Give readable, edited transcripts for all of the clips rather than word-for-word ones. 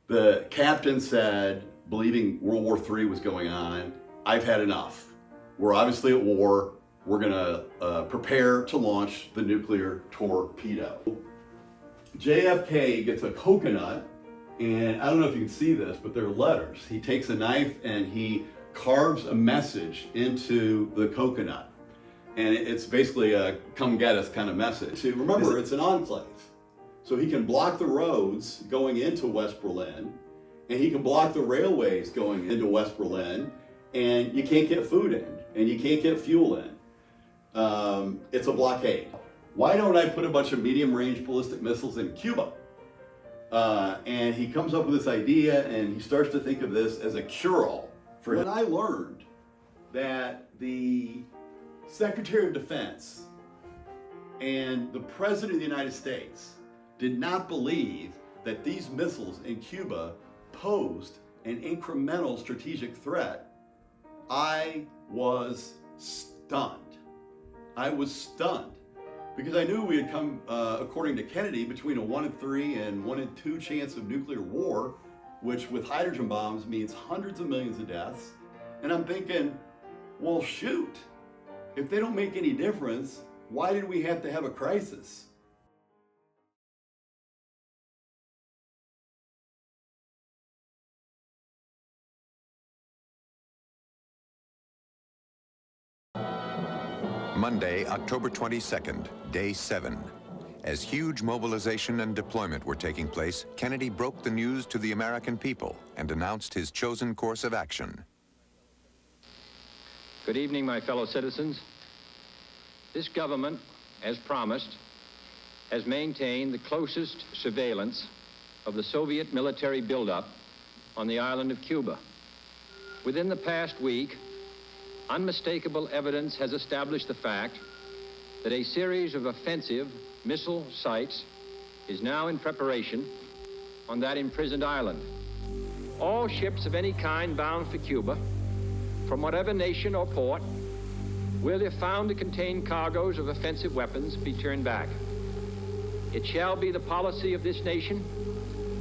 The captain said, believing World War III was going on, I've had enough. We're obviously at war. We're going to prepare to launch the nuclear torpedo. JFK gets a coconut, and I don't know if you can see this, but they're letters. He takes a knife and he carves a message into the coconut. And it's basically a come get us kind of message. So remember, it's an enclave. So he can block the roads going into West Berlin, and he can block the railways going into West Berlin, and you can't get food in, and you can't get fuel in. It's a blockade. Why don't I put a bunch of medium-range ballistic missiles in Cuba? And he comes up with this idea, and he starts to think of this as a cure-all for him. When I learned that the Secretary of Defense and the President of the United States did not believe that these missiles in Cuba posed an incremental strategic threat, I was stunned. I was stunned because I knew we had come, according to Kennedy, between a 1 in 3 and 1 in 2 chance of nuclear war, which with hydrogen bombs means hundreds of millions of deaths. And I'm thinking, well, shoot, if they don't make any difference, why did we have to have a crisis? Monday, October 22nd, day 7. As huge mobilization and deployment were taking place, Kennedy broke the news to the American people and announced his chosen course of action. Good evening, my fellow citizens. This government, as promised, has maintained the closest surveillance of the Soviet military buildup on the island of Cuba. Within the past week, unmistakable evidence has established the fact that a series of offensive missile sites is now in preparation on that imprisoned island. All ships of any kind bound for Cuba, from whatever nation or port, will, if found to contain cargoes of offensive weapons, be turned back. It shall be the policy of this nation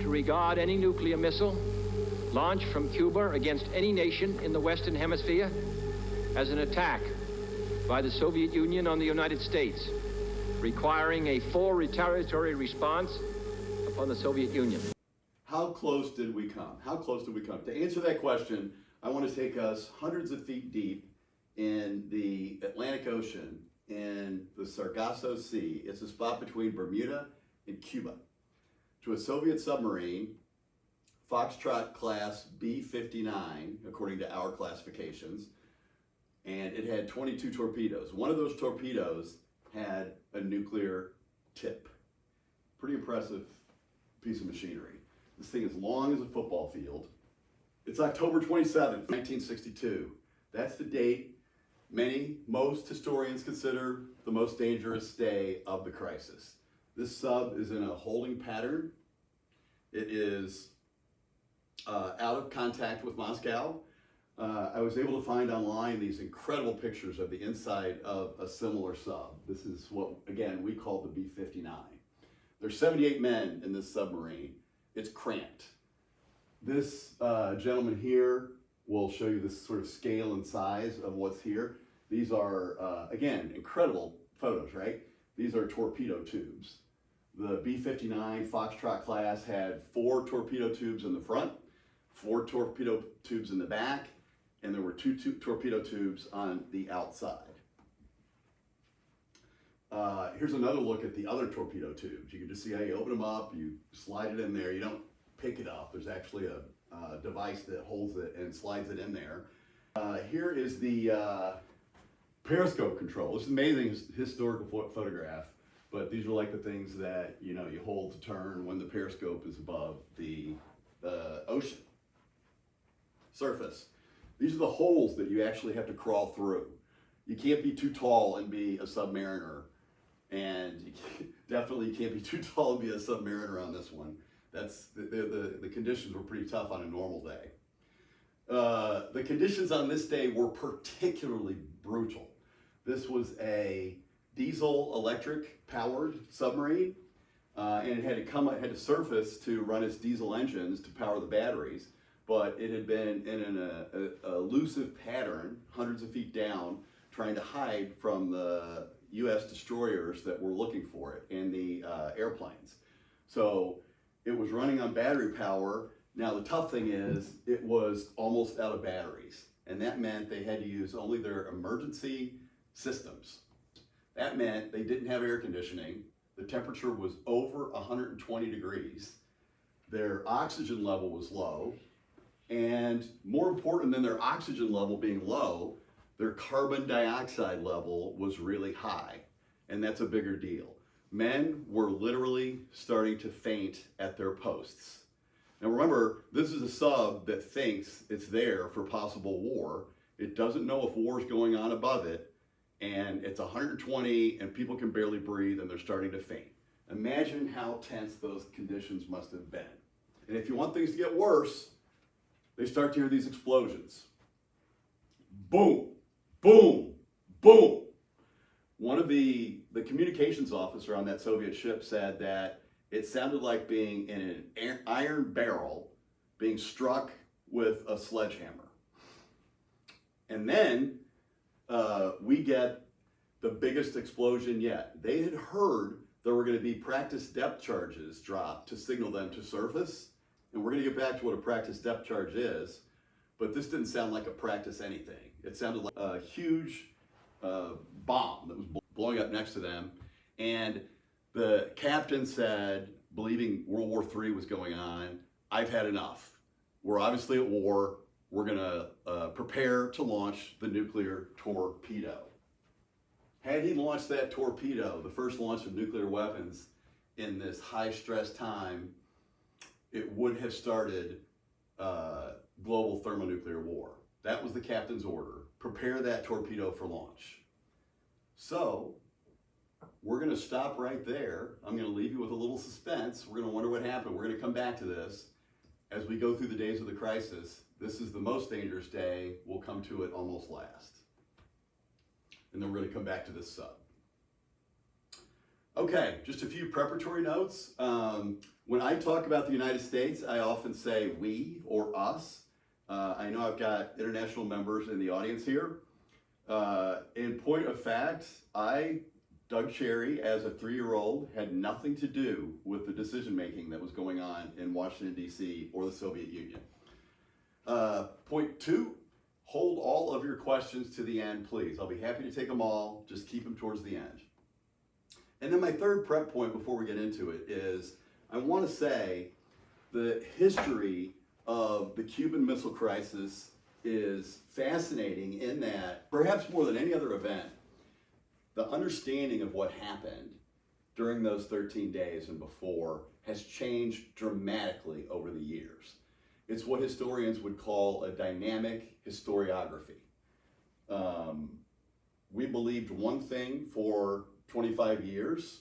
to regard any nuclear missile launched from Cuba against any nation in the Western Hemisphere as an attack by the Soviet Union on the United States, requiring a full retaliatory response upon the Soviet Union. How close did we come? How close did we come? To answer that question, I want to take us hundreds of feet deep in the Atlantic Ocean in the Sargasso Sea. It's a spot between Bermuda and Cuba. To a Soviet submarine, Foxtrot class B-59, according to our classifications, and it had 22 torpedoes. One of those torpedoes had a nuclear tip. Pretty impressive piece of machinery. This thing is long as a football field. It's October 27th, 1962. That's the date most historians consider the most dangerous day of the crisis. This sub is in a holding pattern. It is out of contact with Moscow. I was able to find online these incredible pictures of the inside of a similar sub. This is what, again, we call the B-59. There's 78 men in this submarine. It's cramped. This gentleman here will show you this sort of scale and size of what's here. These are, again, incredible photos, right? These are torpedo tubes. The B-59 Foxtrot class had 4 torpedo tubes in the front, 4 torpedo tubes in the back, and there were 2 torpedo tubes on the outside. Here's another look at the other torpedo tubes. You can just see how you open them up, you slide it in there, you don't pick it up. There's actually a device that holds it and slides it in there. Here is the periscope control. This is an amazing historical photograph, but these are like the things that you hold to turn when the periscope is above the ocean surface. These are the holes that you actually have to crawl through. You can't be too tall and be a submariner, and definitely you can't be too tall and be a submariner on this one. That's the conditions were pretty tough on a normal day. The conditions on this day were particularly brutal. This was a diesel electric powered submarine. and it had to surface to run its diesel engines to power the batteries, but it had been in an elusive pattern, hundreds of feet down, trying to hide from the U.S. destroyers that were looking for it and the airplanes. So it was running on battery power. Now the tough thing is it was almost out of batteries, and that meant they had to use only their emergency systems. That meant they didn't have air conditioning. The temperature was over 120 degrees. Their oxygen level was low. And more important than their oxygen level being low, their carbon dioxide level was really high. And that's a bigger deal. Men were literally starting to faint at their posts. Now remember, this is a sub that thinks it's there for possible war. It doesn't know if war is going on above it, and it's 120 and people can barely breathe and they're starting to faint. Imagine how tense those conditions must have been. And if you want things to get worse, they start to hear these explosions. Boom, boom, boom. One of the communications officer on that Soviet ship said that it sounded like being in an iron barrel being struck with a sledgehammer. And then we get the biggest explosion yet. They had heard there were going to be practice depth charges dropped to signal them to surface. And we're going to get back to what a practice depth charge is, but this didn't sound like a practice anything. It sounded like a huge bomb that was blowing up next to them. And the captain said, believing World War III was going on, "I've had enough. We're obviously at war. We're going to prepare to launch the nuclear torpedo." Had he launched that torpedo, the first launch of nuclear weapons in this high-stress time, it would have started global thermonuclear war. That was the captain's order. Prepare that torpedo for launch. So, we're going to stop right there. I'm going to leave you with a little suspense. We're going to wonder what happened. We're going to come back to this as we go through the days of the crisis. This is the most dangerous day. We'll come to it almost last. And then we're going to come back to this sub. Okay, just a few preparatory notes. When I talk about the United States, I often say we or us. I know I've got international members in the audience here. In point of fact, Doug Cherry, as a 3-year-old, had nothing to do with the decision making that was going on in Washington, D.C. or the Soviet Union. Point 2, hold all of your questions to the end, please. I'll be happy to take them all. Just keep them towards the end. And then my third prep point before we get into it is I want to say the history of the Cuban Missile Crisis is fascinating in that, perhaps more than any other event, the understanding of what happened during those 13 days and before has changed dramatically over the years. It's what historians would call a dynamic historiography. We believed one thing for 25 years.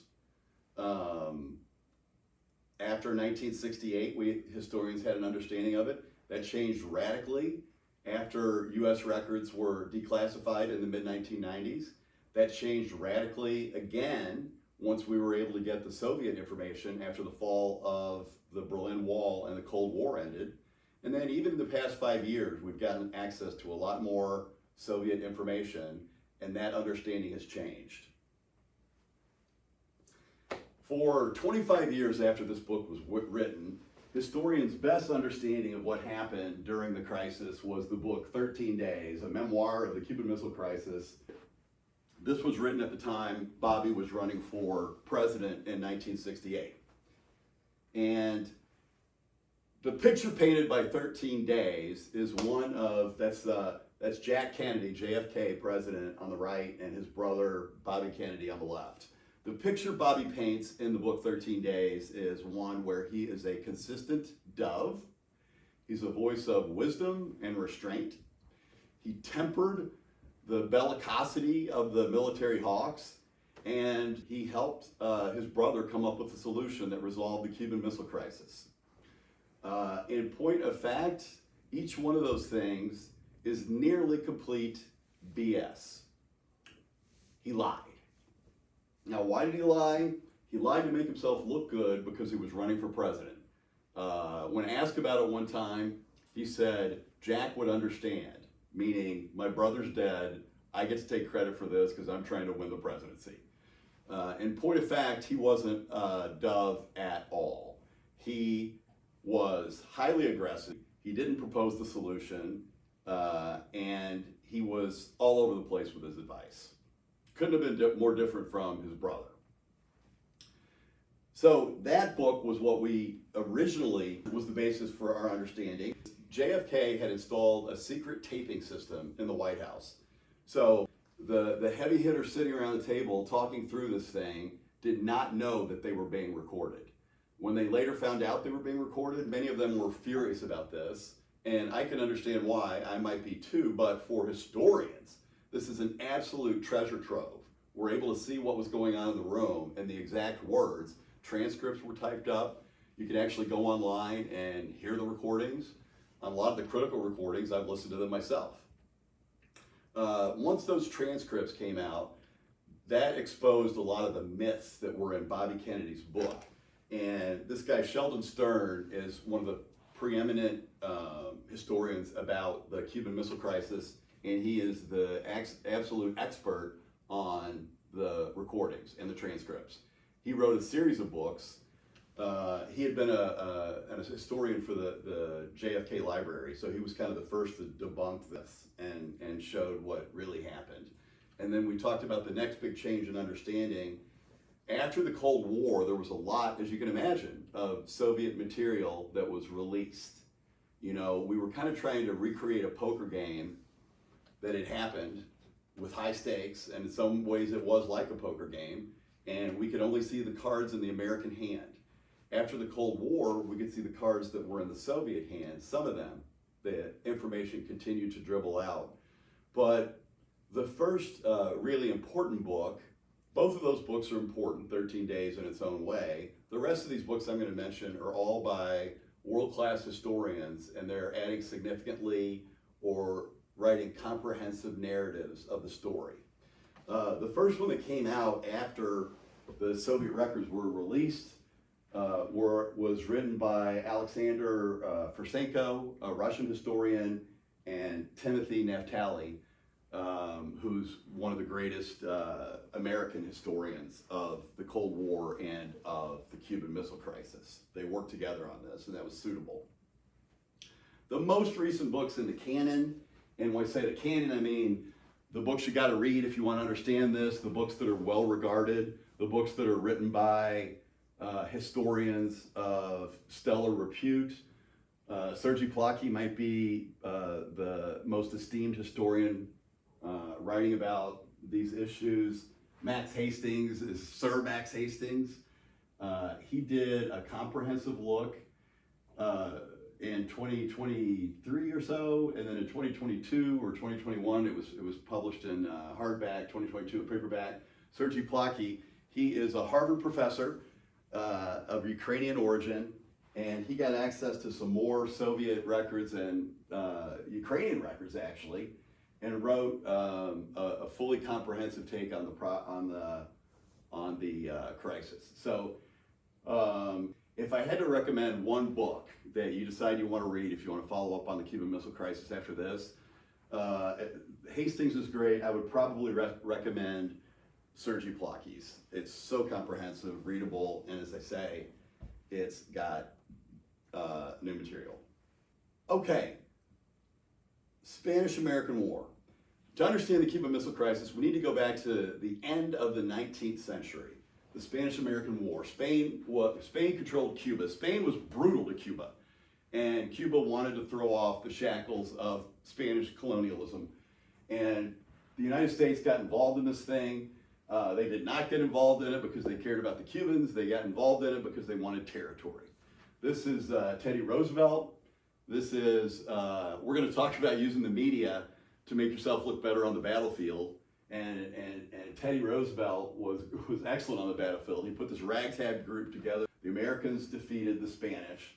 After 1968, we historians had an understanding of it. That changed radically after U.S. records were declassified in the mid-1990s. That changed radically again once we were able to get the Soviet information after the fall of the Berlin Wall and the Cold War ended. And then even in the past 5 years, we've gotten access to a lot more Soviet information, and that understanding has changed. For 25 years after this book was written, historians' best understanding of what happened during the crisis was the book 13 Days, a memoir of the Cuban Missile Crisis. This was written at the time Bobby was running for president in 1968. And the picture painted by 13 Days is one of, that's Jack Kennedy, JFK president on the right, and his brother Bobby Kennedy on the left. The picture Bobby paints in the book 13 Days is one where he is a consistent dove. He's a voice of wisdom and restraint. He tempered the bellicosity of the military hawks, and he helped his brother come up with a solution that resolved the Cuban Missile Crisis. In point of fact, each one of those things is nearly complete BS. He lied. Now, why did he lie? He lied to make himself look good because he was running for president. When asked about it one time, he said, Jack would understand, meaning my brother's dead, I get to take credit for this because I'm trying to win the presidency. In point of fact, he wasn't Dove at all. He was highly aggressive. He didn't propose the solution, and he was all over the place with his advice. Couldn't have been more different from his brother. So that book was what we originally was the basis for our understanding. JFK had installed a secret taping system in the White House. So the heavy hitters sitting around the table talking through this thing did not know that they were being recorded. When they later found out they were being recorded, many of them were furious about this, and I can understand why. I might be too, but for historians, this is an absolute treasure trove. We're able to see what was going on in the room and the exact words. Transcripts were typed up. You can actually go online and hear the recordings. On a lot of the critical recordings, I've listened to them myself. Once those transcripts came out, that exposed a lot of the myths that were in Bobby Kennedy's book. And this guy, Sheldon Stern, is one of the preeminent historians about the Cuban Missile Crisis, and he is the absolute expert on the recordings and the transcripts. He wrote a series of books. He had been a historian for the JFK Library, so he was kind of the first to debunk this and showed what really happened. And then we talked about the next big change in understanding. After the Cold War, there was a lot, as you can imagine, of Soviet material that was released. You know, we were kind of trying to recreate a poker game that had happened with high stakes, and in some ways it was like a poker game, and we could only see the cards in the American hand. After the Cold War, we could see the cards that were in the Soviet hand. Some of them, the information continued to dribble out. But the first really important book, both of those books are important, 13 Days in its own way. The rest of these books I'm going to mention are all by world-class historians, and they're adding significantly or writing comprehensive narratives of the story. The first one that came out after the Soviet records were released was written by Alexander Fursenko, a Russian historian, and Timothy Naftali, who's one of the greatest American historians of the Cold War and of the Cuban Missile Crisis. They worked together on this, and that was suitable. The most recent books in the canon, and when I say the canon, I mean the books you got to read if you want to understand this, the books that are well regarded, the books that are written by historians of stellar repute. Sergei Plokhy might be the most esteemed historian writing about these issues. Max Hastings is Sir Max Hastings. He did a comprehensive look in 2023 or so, and then in 2022 or 2021 it was published in hardback, 2022 paperback. Sergei Plokhy, he is a Harvard professor of Ukrainian origin, and he got access to some more Soviet records and Ukrainian records actually, and wrote a fully comprehensive take on the crisis. So if I had to recommend one book that you decide you want to read if you want to follow up on the Cuban Missile Crisis after this, Hastings is great. I would probably recommend Sergei Plokhy's. It's so comprehensive, readable, and as I say, it's got new material. Okay, Spanish-American War. To understand the Cuban Missile Crisis, we need to go back to the end of the 19th century, the Spanish-American War. Spain controlled Cuba. Spain was brutal to Cuba, and Cuba wanted to throw off the shackles of Spanish colonialism, and the United States got involved in this thing. They did not get involved in it because they cared about the Cubans. They got involved in it because they wanted territory. This is Teddy Roosevelt. This is, we're going to talk about using the media to make yourself look better on the battlefield. And Teddy Roosevelt was excellent on the battlefield. He put this ragtag group together. The Americans defeated the Spanish,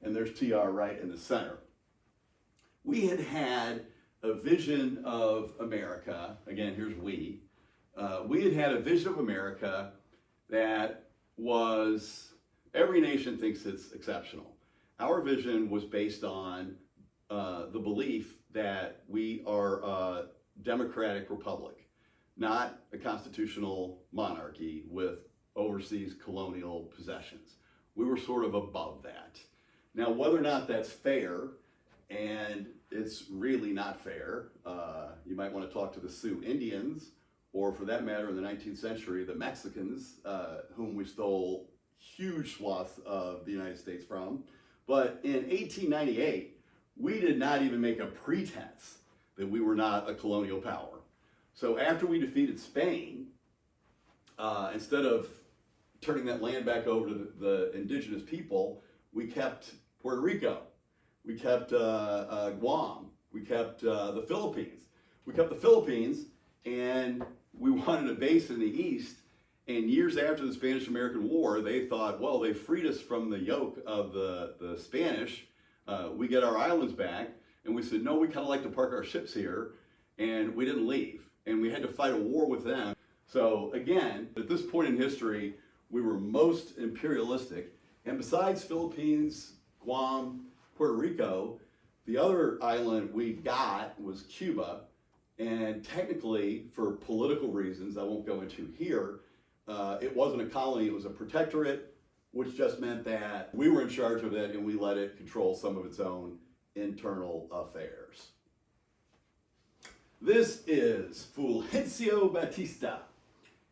and there's TR right in the center. We had a vision of America. Again, here's we. We had a vision of America that was every nation thinks it's exceptional. Our vision was based on the belief that we are a democratic republic, not a constitutional monarchy with overseas colonial possessions. We were sort of above that. Now, whether or not that's fair, and it's really not fair, you might want to talk to the Sioux Indians, or for that matter, in the 19th century, the Mexicans, whom we stole huge swaths of the United States from. But in 1898, we did not even make a pretense that we were not a colonial power. So after we defeated Spain, instead of turning that land back over to the indigenous people, we kept Puerto Rico, we kept Guam, we kept the Philippines. We kept the Philippines, and we wanted a base in the east. And years after the Spanish-American War, they thought, well, they freed us from the yoke of the Spanish. We get our islands back. And we said, no, we kind of like to park our ships here. And we didn't leave. And we had to fight a war with them. So again, at this point in history, we were most imperialistic. And besides Philippines, Guam, Puerto Rico, the other island we got was Cuba. And technically, for political reasons I won't go into here, it wasn't a colony, it was a protectorate, which just meant that we were in charge of it and we let it control some of its own internal affairs. This is Fulgencio Batista.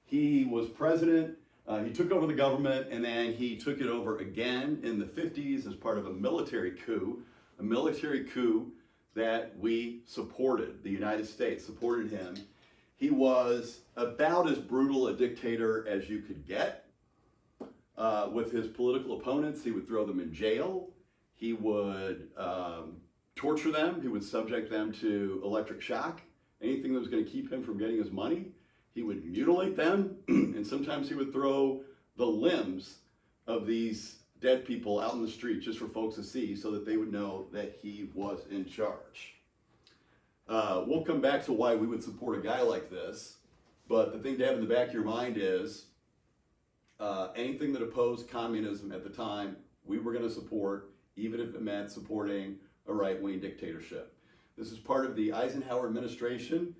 He was president, he took over the government, and then he took it over again in the 50s as part of a military coup that we supported. The United States supported him. He was about as brutal a dictator as you could get. With his political opponents, he would throw them in jail. He would torture them. He would subject them to electric shock, anything that was going to keep him from getting his money. He would mutilate them, and sometimes he would throw the limbs of these dead people out in the street just for folks to see so that they would know that he was in charge. We'll come back to why we would support a guy like this, but the thing to have in the back of your mind is anything that opposed communism at the time, we were going to support, even if it meant supporting a right-wing dictatorship. This is part of the Eisenhower administration,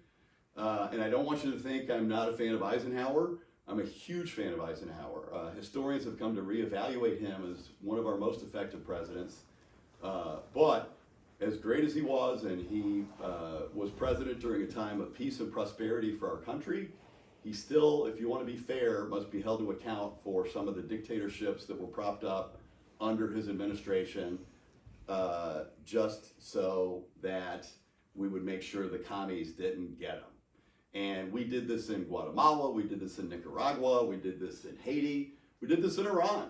and I don't want you to think I'm not a fan of Eisenhower. I'm a huge fan of Eisenhower. Historians have come to reevaluate him as one of our most effective presidents, but as great as he was, and he was president during a time of peace and prosperity for our country, he still, if you want to be fair, must be held to account for some of the dictatorships that were propped up under his administration, just so that we would make sure the commies didn't get him. And we did this in Guatemala, we did this in Nicaragua, we did this in Haiti, we did this in Iran.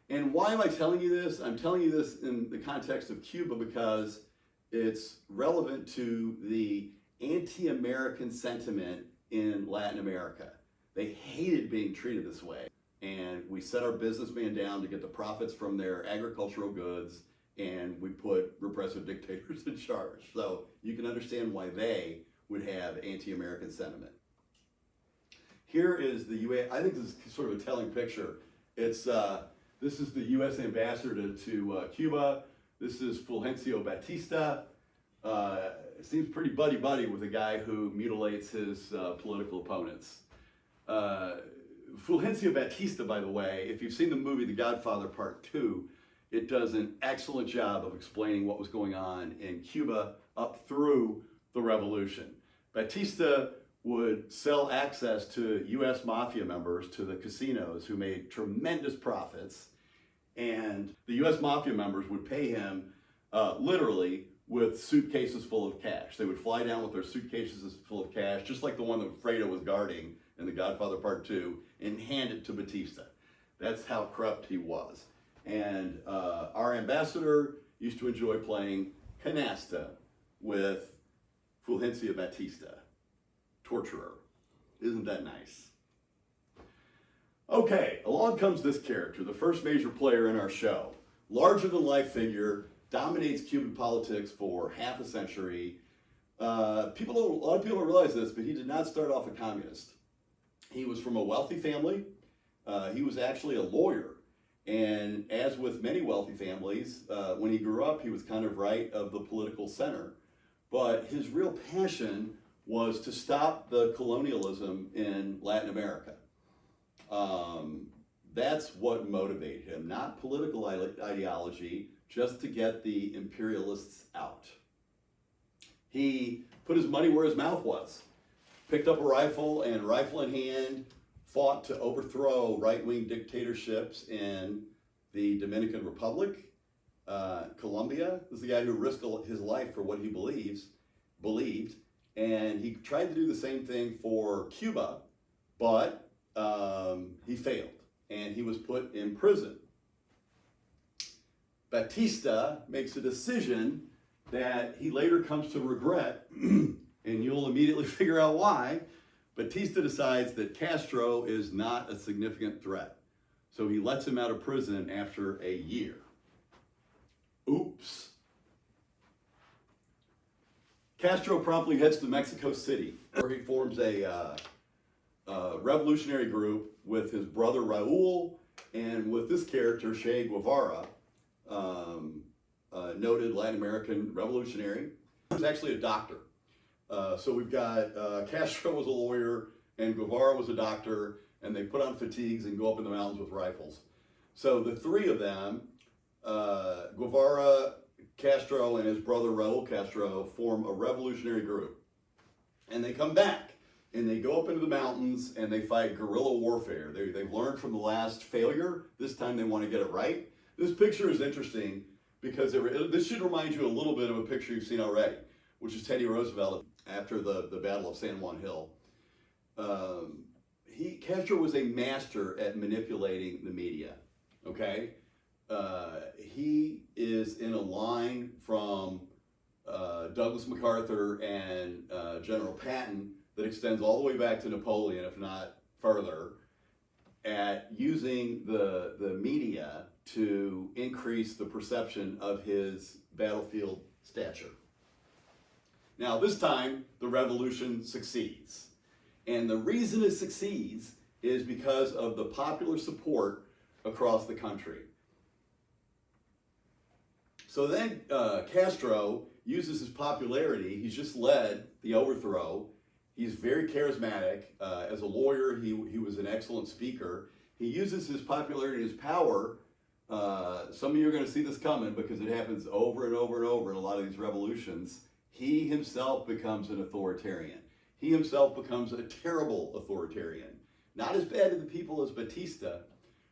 And why am I telling you this? I'm telling you this in the context of Cuba because it's relevant to the anti-American sentiment in Latin America. They hated being treated this way. And we set our businessmen down to get the profits from their agricultural goods, and we put repressive dictators in charge. So you can understand why they would have anti-American sentiment. Here is the U.S. I think this is sort of a telling picture. It's this is the U.S. ambassador to Cuba. This is Fulgencio Batista. Seems pretty buddy-buddy with a guy who mutilates his political opponents. Fulgencio Batista, by the way, if you've seen the movie The Godfather Part 2, it does an excellent job of explaining what was going on in Cuba up through the revolution. Batista would sell access to U.S. mafia members to the casinos who made tremendous profits, and the U.S. mafia members would pay him literally with suitcases full of cash. They would fly down with their suitcases full of cash, just like the one that Fredo was guarding in The Godfather Part 2, and hand it to Batista. That's how corrupt he was. And our ambassador used to enjoy playing canasta with Fulgencio Batista, torturer. Isn't that nice? Okay, along comes this character, the first major player in our show. Larger-than-life figure, dominates Cuban politics for half a century. A lot of people don't realize this, but he did not start off a communist. He was from a wealthy family. He was actually a lawyer. And as with many wealthy families, when he grew up, he was kind of right of the political center. But his real passion was to stop the colonialism in Latin America. That's what motivated him, not political ideology, just to get the imperialists out. He put his money where his mouth was, picked up a rifle and rifle in hand, fought to overthrow right-wing dictatorships in the Dominican Republic, Colombia. This is the guy who risked his life for what he believed, and he tried to do the same thing for Cuba, but he failed, and he was put in prison. Batista makes a decision that he later comes to regret, and you'll immediately figure out why. Batista decides that Castro is not a significant threat. So he lets him out of prison after a year. Oops. Castro promptly heads to Mexico City, where he forms a revolutionary group with his brother Raul and with this character, Che Guevara, noted Latin American revolutionary. He was actually a doctor. So we've got Castro was a lawyer and Guevara was a doctor, and they put on fatigues and go up in the mountains with rifles. So the three of them, Guevara, Castro, and his brother Raul Castro, form a revolutionary group. And they come back and they go up into the mountains and they fight guerrilla warfare. They've learned from the last failure. This time they want to get it right. This picture is interesting because this should remind you a little bit of a picture you've seen already, which is Teddy Roosevelt after the Battle of San Juan Hill. Castro was a master at manipulating the media, okay? He is in a line from Douglas MacArthur and General Patton that extends all the way back to Napoleon, if not further, at using the media to increase the perception of his battlefield stature. Now, this time, the revolution succeeds. And the reason it succeeds is because of the popular support across the country. So then Castro uses his popularity. He's just led the overthrow. He's very charismatic. As a lawyer, he was an excellent speaker. He uses his popularity and his power. Some of you are going to see this coming because it happens over and over and over in a lot of these revolutions. He himself becomes an authoritarian. He himself becomes a terrible authoritarian. Not as bad to the people as Batista.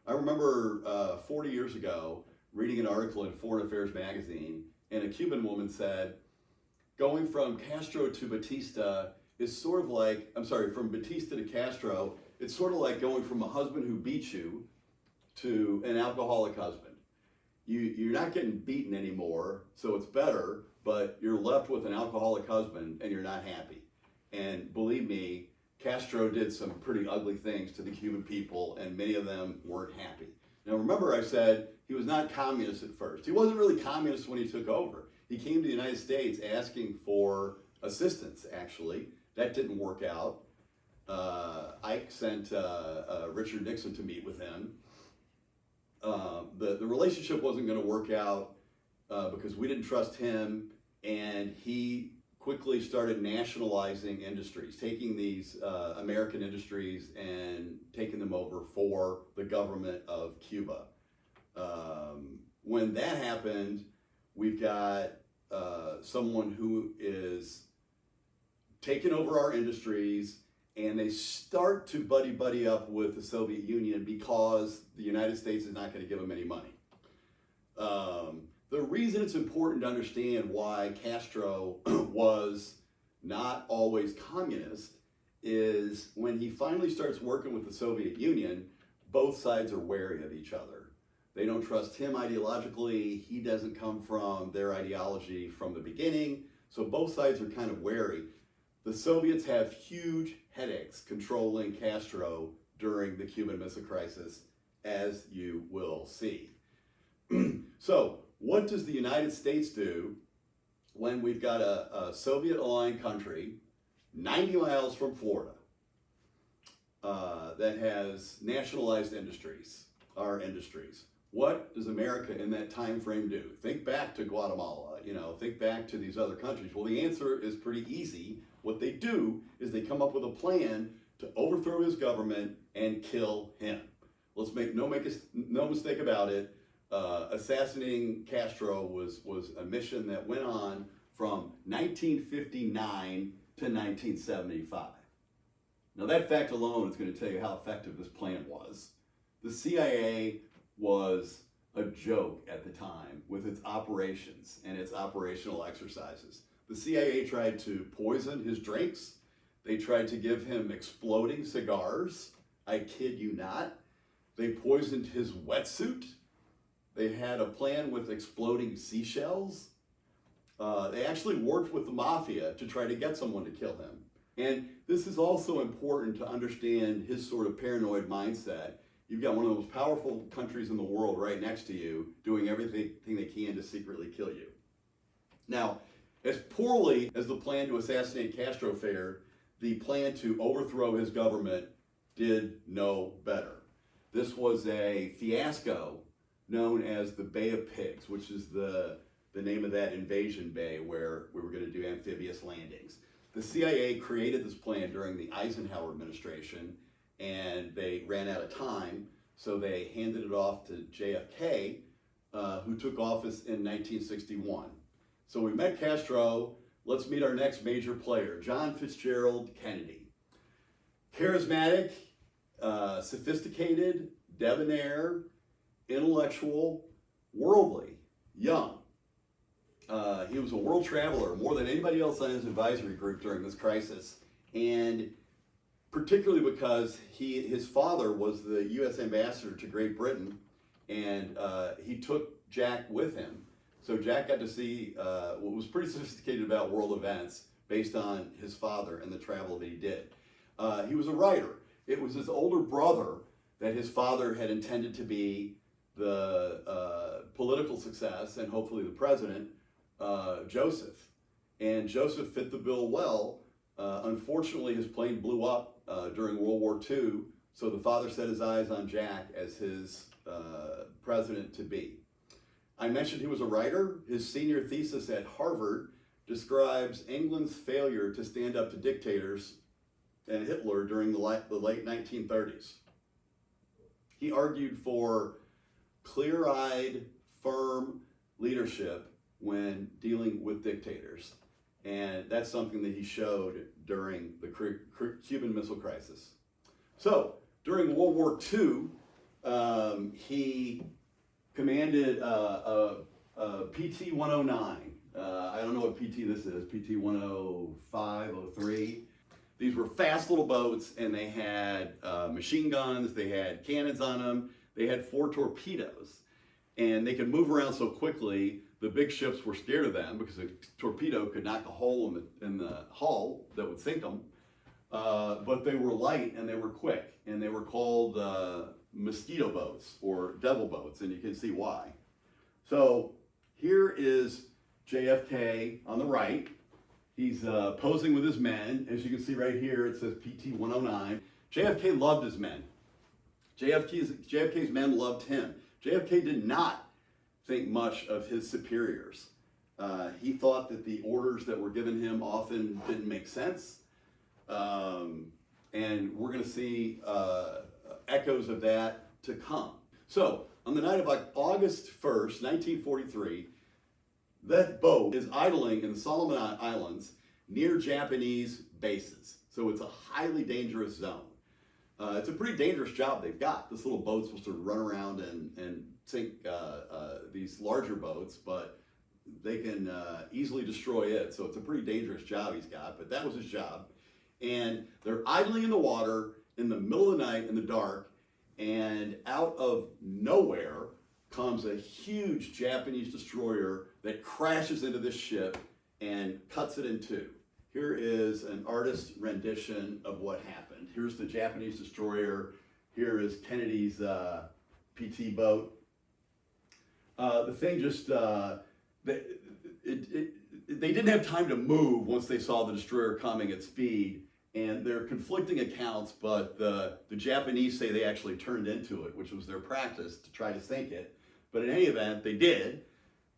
I remember 40 years ago reading an article in Foreign Affairs magazine, and a Cuban woman said, going from Castro to Batista is sort of like, from Batista to Castro, it's sort of like going from a husband who beats you to an alcoholic husband. You're not getting beaten anymore, so it's better, but you're left with an alcoholic husband and you're not happy. And believe me, Castro did some pretty ugly things to the Cuban people, and many of them weren't happy. Now remember, I said he was not communist at first. He wasn't really communist when he took over. He came to the United States asking for assistance, actually. That didn't work out. Ike sent Richard Nixon to meet with him. The relationship wasn't going to work out because we didn't trust him, and he quickly started nationalizing industries, taking these American industries and taking them over for the government of Cuba. When that happened, we've got someone who is taking over our industries, and they start to buddy up with the Soviet Union because the United States is not going to give them any money. The reason it's important to understand why Castro was not always communist is when he finally starts working with the Soviet Union, both sides are wary of each other. They don't trust him ideologically. He doesn't come from their ideology from the beginning. So both sides are kind of wary. The Soviets have huge headaches controlling Castro during the Cuban Missile Crisis, as you will see. So, what does the United States do when we've got a Soviet-aligned country 90 miles from Florida? that has nationalized industries, our industries. What does America in that time frame do? Think back to Guatemala, think back to these other countries. Well, the answer is pretty easy. What they do is they come up with a plan to overthrow his government and kill him. Let's make no mistake about it. Assassinating Castro was a mission that went on from 1959 to 1975. Now that fact alone is going to tell you how effective this plan was. The CIA was a joke at the time with its operations and its operational exercises. The CIA tried to poison his drinks. They tried to give him exploding cigars. I kid you not. They poisoned his wetsuit. They had a plan with exploding seashells. They actually worked with the mafia to try to get someone to kill him. And this is also important to understand his sort of paranoid mindset. You've got one of the most powerful countries in the world right next to you doing everything they can to secretly kill you. Now, as poorly as the plan to assassinate Castro fared, the plan to overthrow his government did no better. This was a fiasco known as the Bay of Pigs, which is the name of that invasion bay where we were going to do amphibious landings. The CIA created this plan during the Eisenhower administration, and they ran out of time, so they handed it off to JFK, who took office in 1961. So we met Castro. Let's meet our next major player, John Fitzgerald Kennedy. Charismatic, sophisticated, debonair, intellectual, worldly, young. He was a world traveler, more than anybody else on his advisory group during this crisis, and particularly because his father was the U.S. ambassador to Great Britain, and he took Jack with him. So Jack got to see what was pretty sophisticated about world events based on his father and the travel that he did. He was a writer. It was his older brother that his father had intended to be the political success and hopefully the president, Joseph. And Joseph fit the bill well. Unfortunately, his plane blew up during World War II, so the father set his eyes on Jack as his president-to-be. I mentioned he was a writer. His senior thesis at Harvard describes England's failure to stand up to dictators and Hitler during the late 1930s. He argued for clear-eyed, firm leadership when dealing with dictators. And that's something that he showed during the Cuban Missile Crisis. So, during World War II, he commanded PT-109. I don't know what PT this is, PT-105, 03. These were fast little boats, and they had machine guns, they had cannons on them, they had 4 torpedoes. And they could move around so quickly, the big ships were scared of them because a torpedo could knock a hole in the hull that would sink them. But they were light and they were quick, and they were called mosquito boats or devil boats, and you can see why. So here is JFK on the right. He's posing with his men. As you can see right here, it says PT-109. JFK loved his men. JFK's men loved him. JFK did not think much of his superiors. He thought that the orders that were given him often didn't make sense. And we're going to see echoes of that to come. So, on the night of August 1st, 1943, that boat is idling in the Solomon Islands near Japanese bases. So it's a highly dangerous zone. It's a pretty dangerous job they've got. This little boat's supposed to run around and sink these larger boats, but they can easily destroy it. So it's a pretty dangerous job he's got, but that was his job. And they're idling in the water in the middle of the night in the dark, and out of nowhere comes a huge Japanese destroyer that crashes into this ship and cuts it in two. Here is an artist's rendition of what happened. Here's the Japanese destroyer. Here is Kennedy's PT boat. The thing just, they didn't have time to move once they saw the destroyer coming at speed, And there are conflicting accounts, but the Japanese say they actually turned into it, which was their practice to try to sink it. But in any event, they did.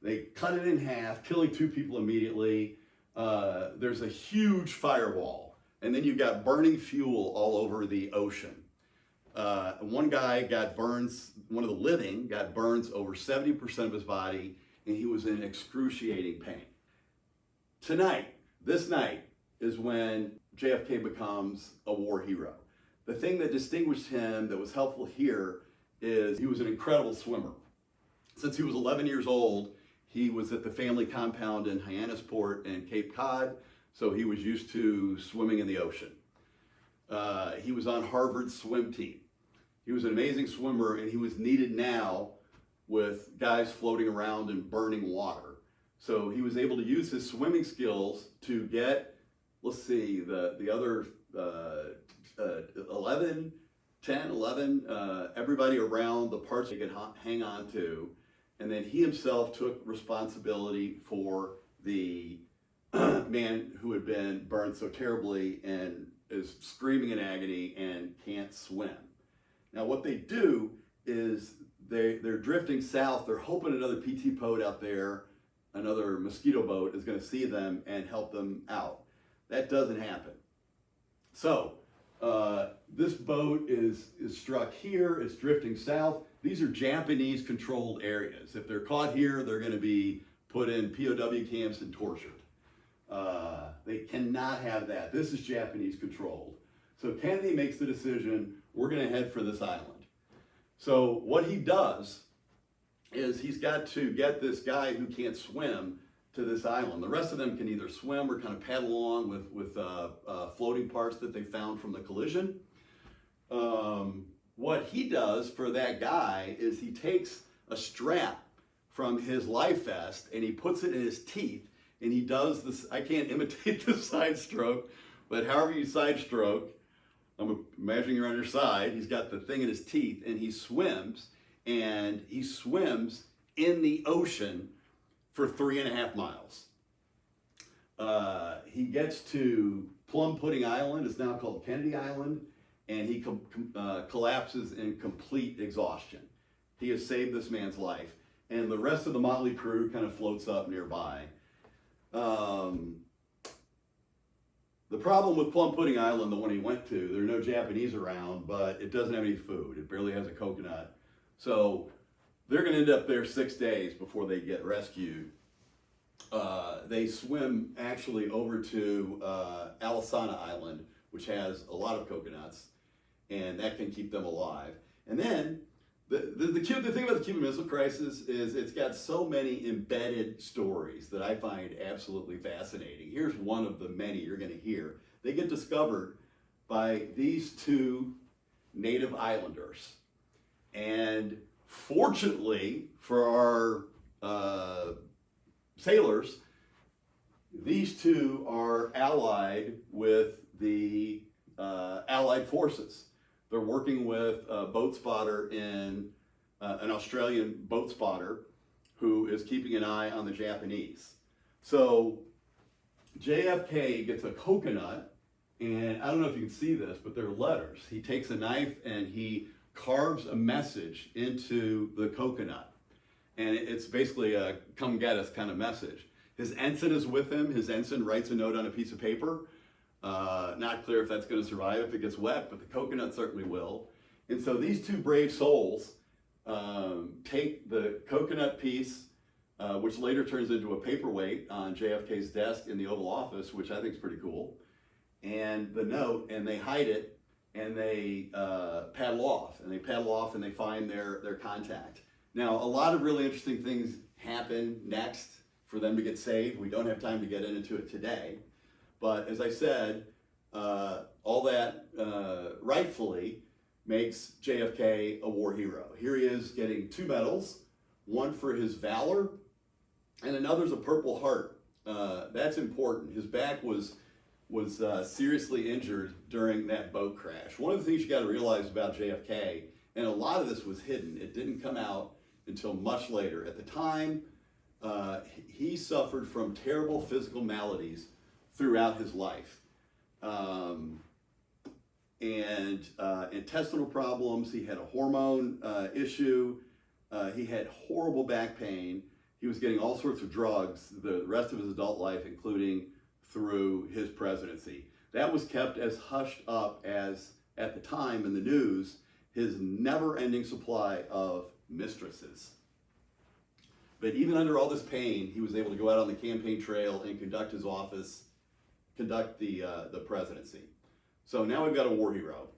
They cut it in half, killing 2 people immediately. There's a huge firewall, and then you've got burning fuel all over the ocean. One guy got burns, one of the living got burns over 70% of his body, and he was in excruciating pain. Tonight, this night, is when JFK becomes a war hero. The thing that distinguished him that was helpful here is he was an incredible swimmer. Since he was 11 years old, he was at the family compound in Hyannisport and Cape Cod, so he was used to swimming in the ocean. He was on Harvard's swim team. He was an amazing swimmer, and he was needed now with guys floating around in burning water. So he was able to use his swimming skills to get, let's see, the other 11, everybody around the parts he could hang on to. And then he himself took responsibility for the man who had been burned so terribly and is screaming in agony and can't swim. Now what they do is they're drifting south. They're hoping another PT boat out there, another mosquito boat, is going to see them and help them out. That doesn't happen. So this boat is struck here. It's drifting south. These are Japanese controlled areas. If they're caught here, they're going to be put in POW camps and tortured. They cannot have that. This is Japanese controlled. So Kennedy makes the decision, we're going to head for this island. So what he does is he's got to get this guy who can't swim to this island. The rest of them can either swim or kind of paddle along with floating parts that they found from the collision. What he does for that guy is he takes a strap from his life vest and he puts it in his teeth, and he does this. I can't imitate the side stroke, but however you side stroke, I'm imagining you're on your side. He's got the thing in his teeth, and he swims in the ocean for 3.5 miles. He gets to Plum Pudding Island. It's now called Kennedy Island, and he collapses in complete exhaustion. He has saved this man's life, and the rest of the motley crew kind of floats up nearby. The problem with Plum Pudding Island, the one he went to, there are no Japanese around, but it doesn't have any food. It barely has a coconut. So they're going to end up there 6 days before they get rescued. They swim actually over to Alisana Island, which has a lot of coconuts, and that can keep them alive. And then the thing about the Cuban Missile Crisis is it's got so many embedded stories that I find absolutely fascinating. Here's one of the many you're going to hear. They get discovered by these 2 native islanders. And fortunately for our sailors, these 2 are allied with the Allied forces. They're working with a boat spotter an Australian boat spotter who is keeping an eye on the Japanese. So JFK gets a coconut, and I don't know if you can see this, but they're letters. He takes a knife and he carves a message into the coconut. And it's basically a come get us kind of message. His ensign is with him. His ensign writes a note on a piece of paper. Not clear if that's going to survive if it gets wet, but the coconut certainly will. And so these 2 brave souls take the coconut piece, which later turns into a paperweight on JFK's desk in the Oval Office, which I think is pretty cool, and the note, and they hide it, and they paddle off, and they find their contact. Now, a lot of really interesting things happen next for them to get saved. We don't have time to get into it today. But as I said, all that rightfully makes JFK a war hero. Here he is getting 2 medals, one for his valor, and another's a Purple Heart. That's important. His back was seriously injured during that boat crash. One of the things you got to realize about JFK, and a lot of this was hidden, it didn't come out until much later. At the time, he suffered from terrible physical maladies throughout his life. and intestinal problems. He had a hormone issue. He had horrible back pain. He was getting all sorts of drugs the rest of his adult life, including through his presidency. That was kept as hushed up as, at the time in the news, his never-ending supply of mistresses. But even under all this pain, he was able to go out on the campaign trail and conduct his office, conduct the presidency. So now we've got a war hero.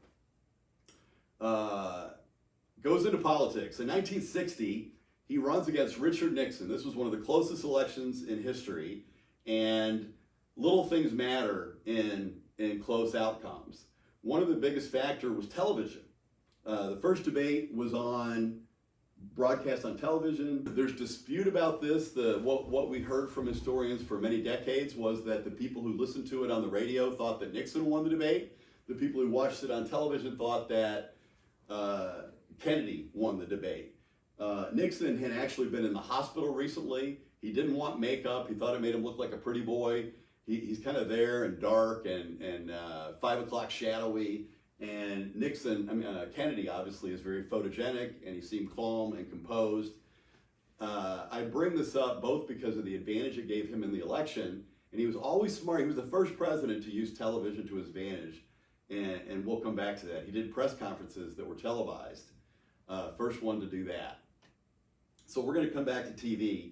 Goes into politics. In 1960, he runs against Richard Nixon. This was one of the closest elections in history, and little things matter in close outcomes. One of the biggest factors was television. The first debate was broadcast on television. There's dispute about this. What we heard from historians for many decades was that the people who listened to it on the radio thought that Nixon won the debate. The people who watched it on television thought that Kennedy won the debate. Nixon had actually been in the hospital recently. He didn't want makeup. He thought it made him look like a pretty boy. He's kind of there and dark and 5 o'clock shadowy. And Kennedy obviously is very photogenic, and he seemed calm and composed. I bring this up both because of the advantage it gave him in the election, and he was always smart. He was the first president to use television to his advantage, and we'll come back to that. He did press conferences that were televised. First one to do that. So we're going to come back to TV.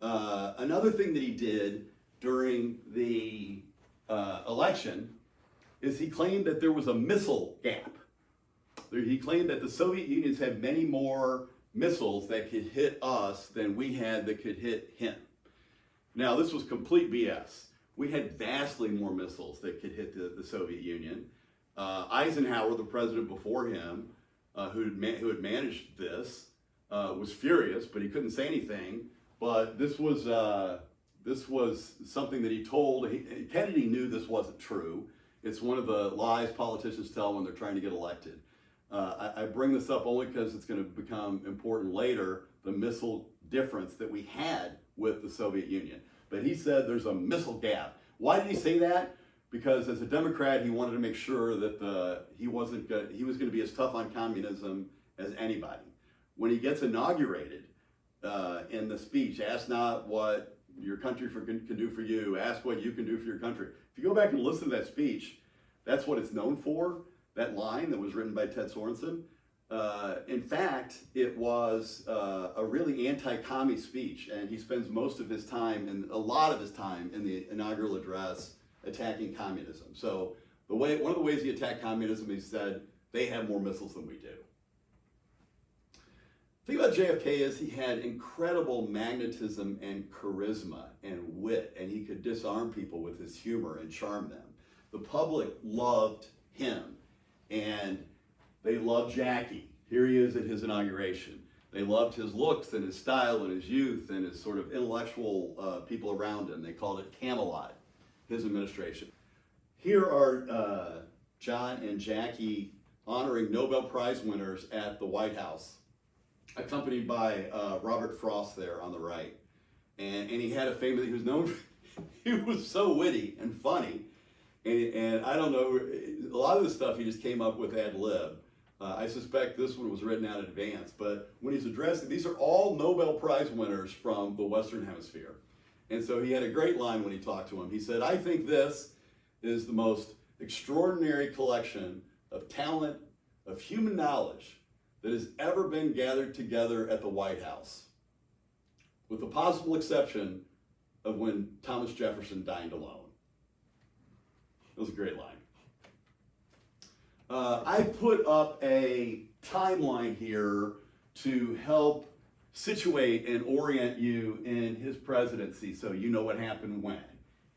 Another thing that he did during the election is he claimed that there was a missile gap. He claimed that the Soviet Union had many more missiles that could hit us than we had that could hit him. Now, this was complete BS. We had vastly more missiles that could hit the Soviet Union. Eisenhower, the president before him, who had managed this, was furious, but he couldn't say anything. But this was something that he told. Kennedy knew this wasn't true. It's one of the lies politicians tell when they're trying to get elected. I bring this up only because it's going to become important later, the missile difference that we had with the Soviet Union. But he said there's a missile gap. Why did he say that? Because as a Democrat, he wanted to make sure that he was going to be as tough on communism as anybody. When he gets inaugurated in the speech, ask not what your country can do for you, ask what you can do for your country. If you go back and listen to that speech, that's what it's known for, that line that was written by Ted Sorensen. In fact, it was a really anti-commie speech, and he spends most of his time, and a lot of his time in the inaugural address, attacking communism. So one of the ways he attacked communism, he said, they have more missiles than we do. The thing about JFK is he had incredible magnetism and charisma and wit, and he could disarm people with his humor and charm them. The public loved him, and they loved Jackie. Here he is at his inauguration. They loved his looks and his style and his youth and his sort of intellectual people around him. They called it Camelot, his administration. Here are John and Jackie honoring Nobel Prize winners at the White House, accompanied by Robert Frost there on the right. And he had he was known for, he was so witty and funny. And I don't know, a lot of the stuff he just came up with ad lib. I suspect this one was written out in advance, but when he's addressing, these are all Nobel Prize winners from the Western Hemisphere. And so he had a great line when he talked to him. He said, I think this is the most extraordinary collection of talent, of human knowledge that has ever been gathered together at the White House, with the possible exception of when Thomas Jefferson dined alone. That was a great line. I put up a timeline here to help situate and orient you in his presidency so you know what happened when.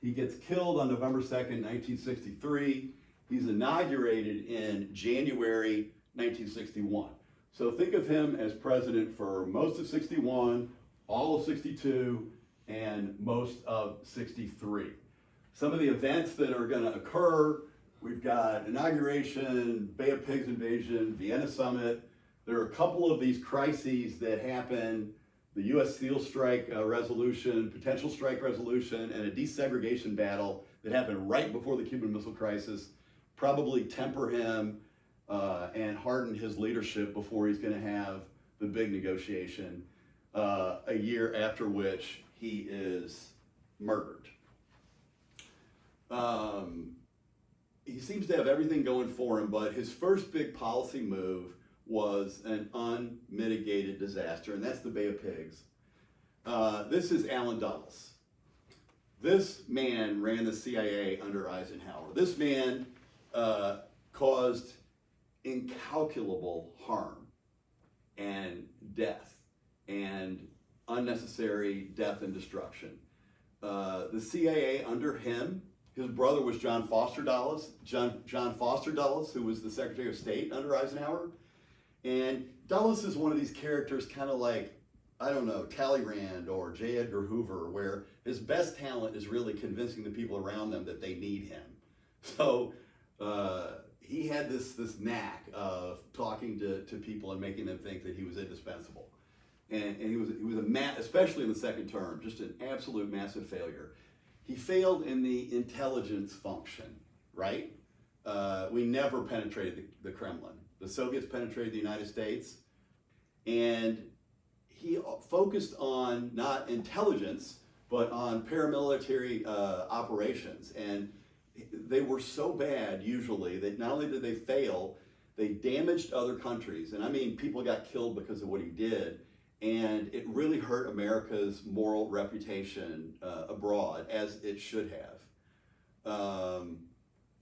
He gets killed on November 2nd, 1963. He's inaugurated in January 1961. So think of him as president for most of 61, all of 62, and most of 63. Some of the events that are going to occur, we've got inauguration, Bay of Pigs invasion, Vienna summit. There are a couple of these crises that happen, the U.S. Steel strike resolution, potential strike resolution, and a desegregation battle that happened right before the Cuban Missile Crisis probably temper him and harden his leadership before he's going to have the big negotiation a year after which he is murdered. He seems to have everything going for him, but his first big policy move was an unmitigated disaster, and that's the Bay of Pigs. This is Allen Dulles. This man ran the CIA under Eisenhower. This man caused incalculable harm and death and unnecessary death and destruction. The CIA under him, his brother was John Foster Dulles, John Foster Dulles, who was the Secretary of State under Eisenhower. And Dulles is one of these characters kind of like, I don't know, Talleyrand or J. Edgar Hoover, where his best talent is really convincing the people around them that they need him. So he had this knack of talking to people and making them think that he was indispensable. And he was especially in the second term, just an absolute massive failure. He failed in the intelligence function, right? We never penetrated the Kremlin. The Soviets penetrated the United States, and he focused on not intelligence, but on paramilitary operations. And they were so bad, usually, that not only did they fail, they damaged other countries. And I mean, people got killed because of what he did. And it really hurt America's moral reputation abroad, as it should have.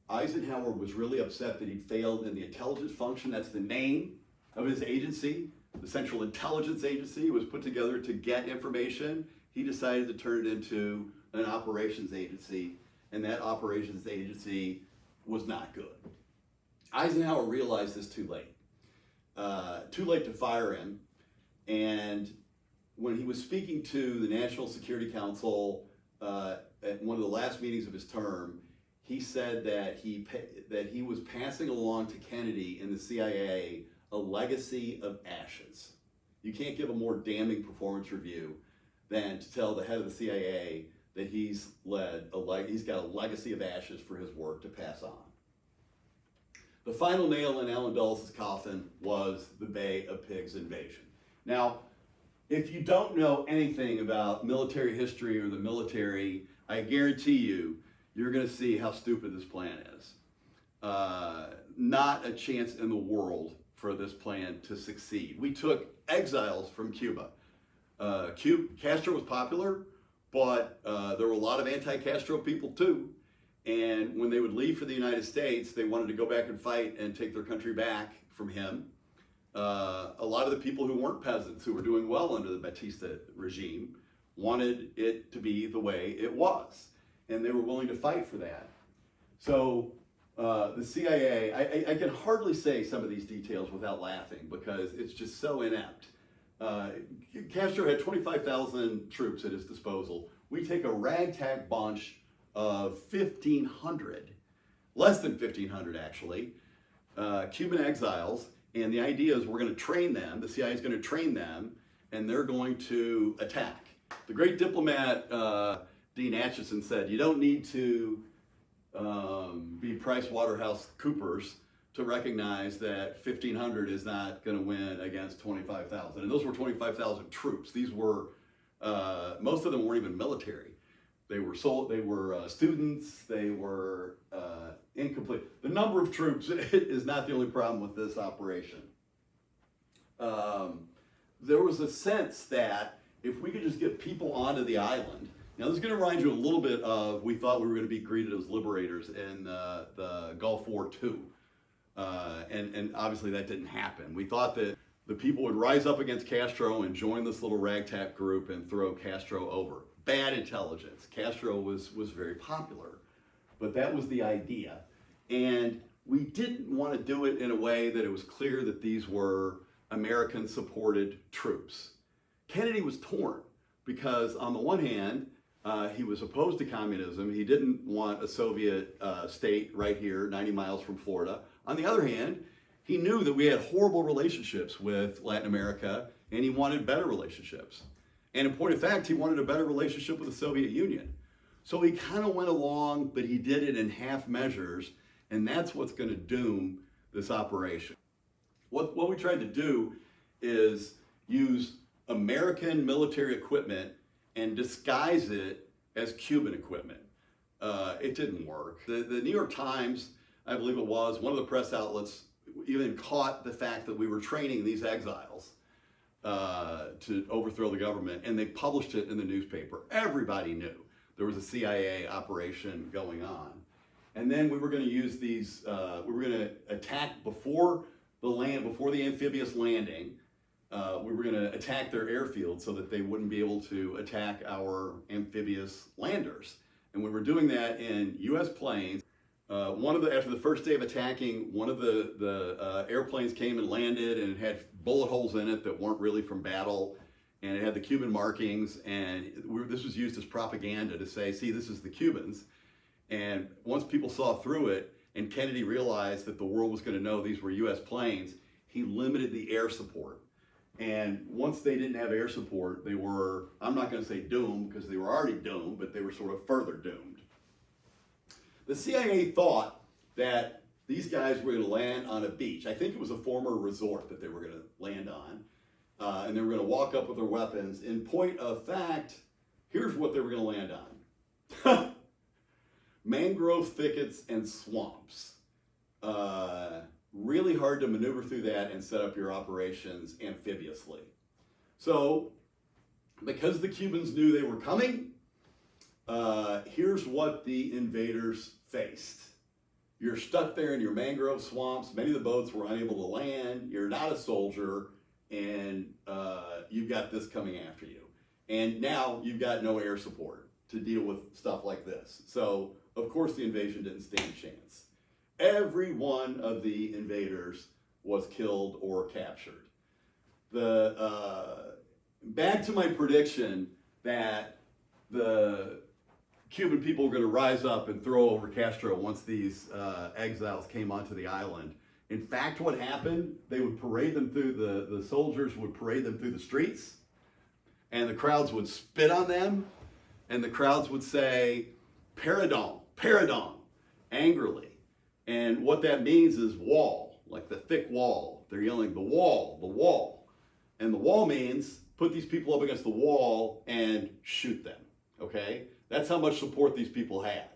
Eisenhower was really upset that he'd failed in the intelligence function. That's the name of his agency. The Central Intelligence Agency was put together to get information. He decided to turn it into an operations agency, and that operations agency was not good. Eisenhower realized this too late. Too late to fire him. And when he was speaking to the National Security Council at one of the last meetings of his term, he said that he was passing along to Kennedy and the CIA a legacy of ashes. You can't give a more damning performance review than to tell the head of the CIA that he's got a legacy of ashes for his work to pass on. The final nail in Allen Dulles' coffin was the Bay of Pigs invasion. Now, if you don't know anything about military history or the military, I guarantee you're going to see how stupid this plan is. Not a chance in the world for this plan to succeed. We took exiles from Cuba. Castro was popular, but there were a lot of anti-Castro people too. And when they would leave for the United States, they wanted to go back and fight and take their country back from him. A lot of the people who weren't peasants, who were doing well under the Batista regime, wanted it to be the way it was. And they were willing to fight for that. So the CIA, I can hardly say some of these details without laughing because it's just so inept. Castro had 25,000 troops at his disposal. We take a ragtag bunch of 1,500, less than 1,500 actually, Cuban exiles, and the idea is we're going to train them, the CIA is going to train them, and they're going to attack. The great diplomat Dean Acheson said, you don't need to be PricewaterhouseCoopers to recognize that 1,500 is not going to win against 25,000. And those were 25,000 troops. These were, most of them weren't even military. They were students, they were incomplete. The number of troops is not the only problem with this operation. There was a sense that if we could just get people onto the island. Now this is going to remind you a little bit of, we thought we were going to be greeted as liberators in the Gulf War II. And obviously that didn't happen. We thought that the people would rise up against Castro and join this little ragtag group and throw Castro over. Bad intelligence. Castro was very popular, but that was the idea. And we didn't want to do it in a way that it was clear that these were American-supported troops. Kennedy was torn because on the one hand, he was opposed to communism. He didn't want a Soviet state right here, 90 miles from Florida. On the other hand, he knew that we had horrible relationships with Latin America, and he wanted better relationships. And in point of fact, he wanted a better relationship with the Soviet Union. So he kind of went along, but he did it in half measures, and that's what's going to doom this operation. What we tried to do is use American military equipment and disguise it as Cuban equipment. It didn't work. The New York Times, I believe it was, one of the press outlets even caught the fact that we were training these exiles to overthrow the government, and they published it in the newspaper. Everybody knew there was a CIA operation going on. And then we were going to use these, we were going to attack before the amphibious landing. We were going to attack their airfield so that they wouldn't be able to attack our amphibious landers. And we were doing that in U.S. planes. After the first day of attacking, one of the airplanes came and landed, and it had bullet holes in it that weren't really from battle, and it had the Cuban markings, and this was used as propaganda to say, see, this is the Cubans. And once people saw through it, and Kennedy realized that the world was going to know these were U.S. planes, he limited the air support. And once they didn't have air support, they were, I'm not going to say doomed, because they were already doomed, but they were sort of further doomed. The CIA thought that these guys were going to land on a beach. I think it was a former resort that they were going to land on. And they were going to walk up with their weapons. In point of fact, here's what they were going to land on. Mangrove thickets and swamps. Really hard to maneuver through that and set up your operations amphibiously. So, because the Cubans knew they were coming, here's what the invaders faced. You're stuck there in your mangrove swamps. Many of the boats were unable to land. You're not a soldier, and you've got this coming after you. And now you've got no air support to deal with stuff like this. So, of course, the invasion didn't stand a chance. Every one of the invaders was killed or captured. Back to my prediction that the Cuban people were going to rise up and throw over Castro once these exiles came onto the island. In fact, what happened, they would parade them through, the soldiers would parade them through the streets, and the crowds would spit on them, and the crowds would say, "Pardon, pardon," angrily. And what that means is wall, like the thick wall. They're yelling, the wall, the wall. And the wall means put these people up against the wall and shoot them, okay? That's how much support these people had.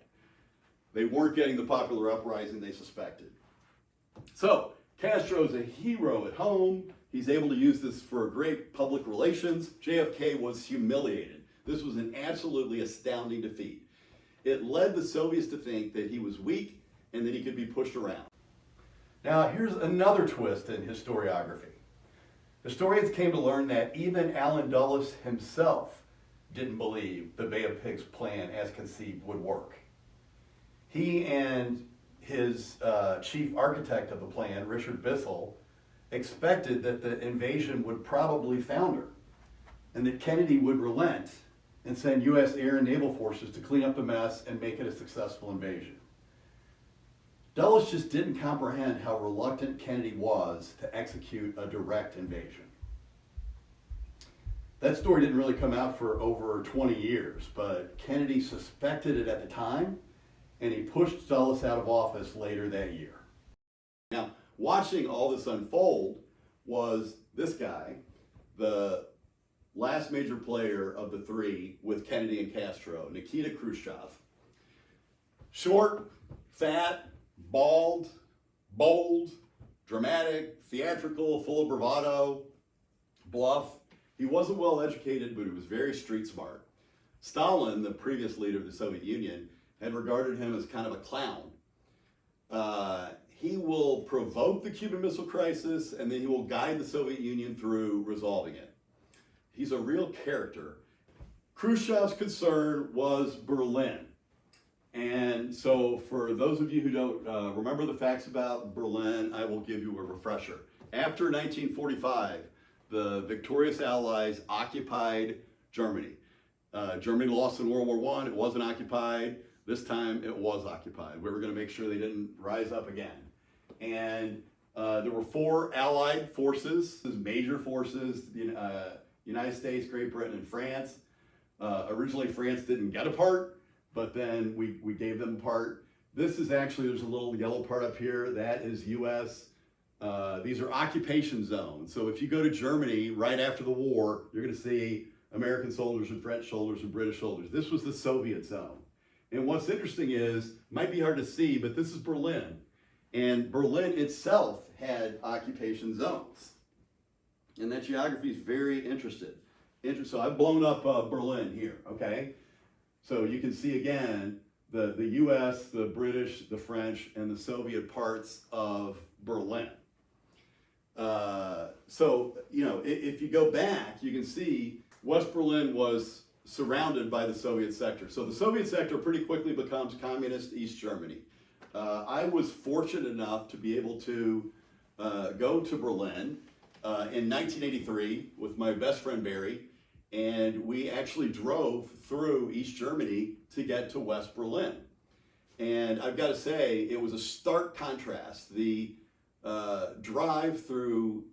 They weren't getting the popular uprising they suspected. So, Castro's a hero at home. He's able to use this for great public relations. JFK was humiliated. This was an absolutely astounding defeat. It led the Soviets to think that he was weak and that he could be pushed around. Now, here's another twist in historiography. Historians came to learn that even Allen Dulles himself didn't believe the Bay of Pigs plan as conceived would work. He and his chief architect of the plan, Richard Bissell, expected that the invasion would probably founder and that Kennedy would relent and send U.S. air and naval forces to clean up the mess and make it a successful invasion. Dulles just didn't comprehend how reluctant Kennedy was to execute a direct invasion. That story didn't really come out for over 20 years, but Kennedy suspected it at the time, and he pushed Dulles out of office later that year. Now, watching all this unfold was this guy, the last major player of the three with Kennedy and Castro, Nikita Khrushchev. Short, fat, bald, bold, dramatic, theatrical, full of bravado, bluff. He wasn't well educated, but he was very street smart. Stalin, the previous leader of the Soviet Union, had regarded him as kind of a clown. He will provoke the Cuban Missile Crisis, and then he will guide the Soviet Union through resolving it. He's a real character. Khrushchev's concern was Berlin. And so for those of you who don't remember the facts about Berlin, I will give you a refresher. After 1945, the victorious Allies occupied Germany. Germany lost in World War I, it wasn't occupied. This time it was occupied. We were going to make sure they didn't rise up again. And there were 4 Allied forces, major forces, the United States, Great Britain, and France. Originally France didn't get a part. but then we gave them part. This is actually, there's a little yellow part up here, that is US. These are occupation zones. So if you go to Germany right after the war, you're gonna see American soldiers and French soldiers and British soldiers. This was the Soviet zone. And what's interesting is, might be hard to see, but this is Berlin. And Berlin itself had occupation zones. And that geography is very interesting. So I've blown up Berlin here, okay? So you can see again, the US, the British, the French, and the Soviet parts of Berlin. So, you know, if you go back, you can see West Berlin was surrounded by the Soviet sector. So the Soviet sector pretty quickly becomes communist East Germany. I was fortunate enough to be able to go to Berlin in 1983 with my best friend Barry, and we actually drove through East Germany to get to West Berlin. And I've got to say, it was a stark contrast. The drive through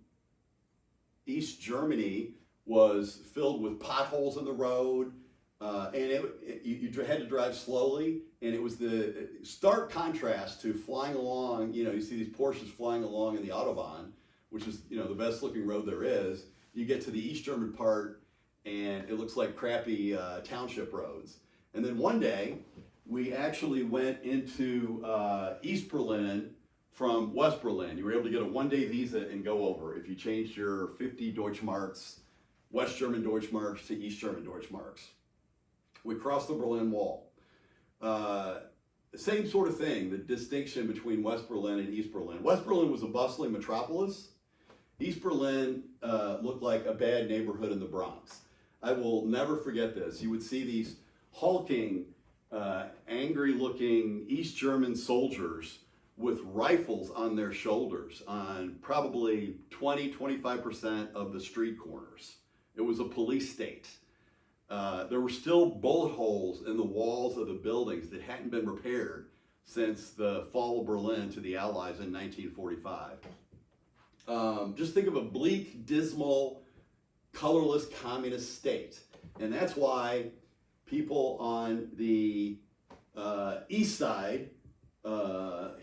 East Germany was filled with potholes in the road, and you had to drive slowly, and it was the stark contrast to flying along. You know, you see these Porsches flying along in the Autobahn, which is, you know, the best looking road there is. You get to the East German part, and it looks like crappy township roads. And then one day, we actually went into East Berlin from West Berlin. You were able to get a one-day visa and go over if you changed your 50 Deutschmarks, West German Deutschmarks to East German Deutschmarks. We crossed the Berlin Wall. The same sort of thing, the distinction between West Berlin and East Berlin. West Berlin was a bustling metropolis. East Berlin looked like a bad neighborhood in the Bronx. I will never forget this. You would see these hulking, angry-looking East German soldiers with rifles on their shoulders on probably 20-25% of the street corners. It was a police state. There were still bullet holes in the walls of the buildings that hadn't been repaired since the fall of Berlin to the Allies in 1945. Just think of a bleak, dismal, colorless communist state. And that's why people on the east side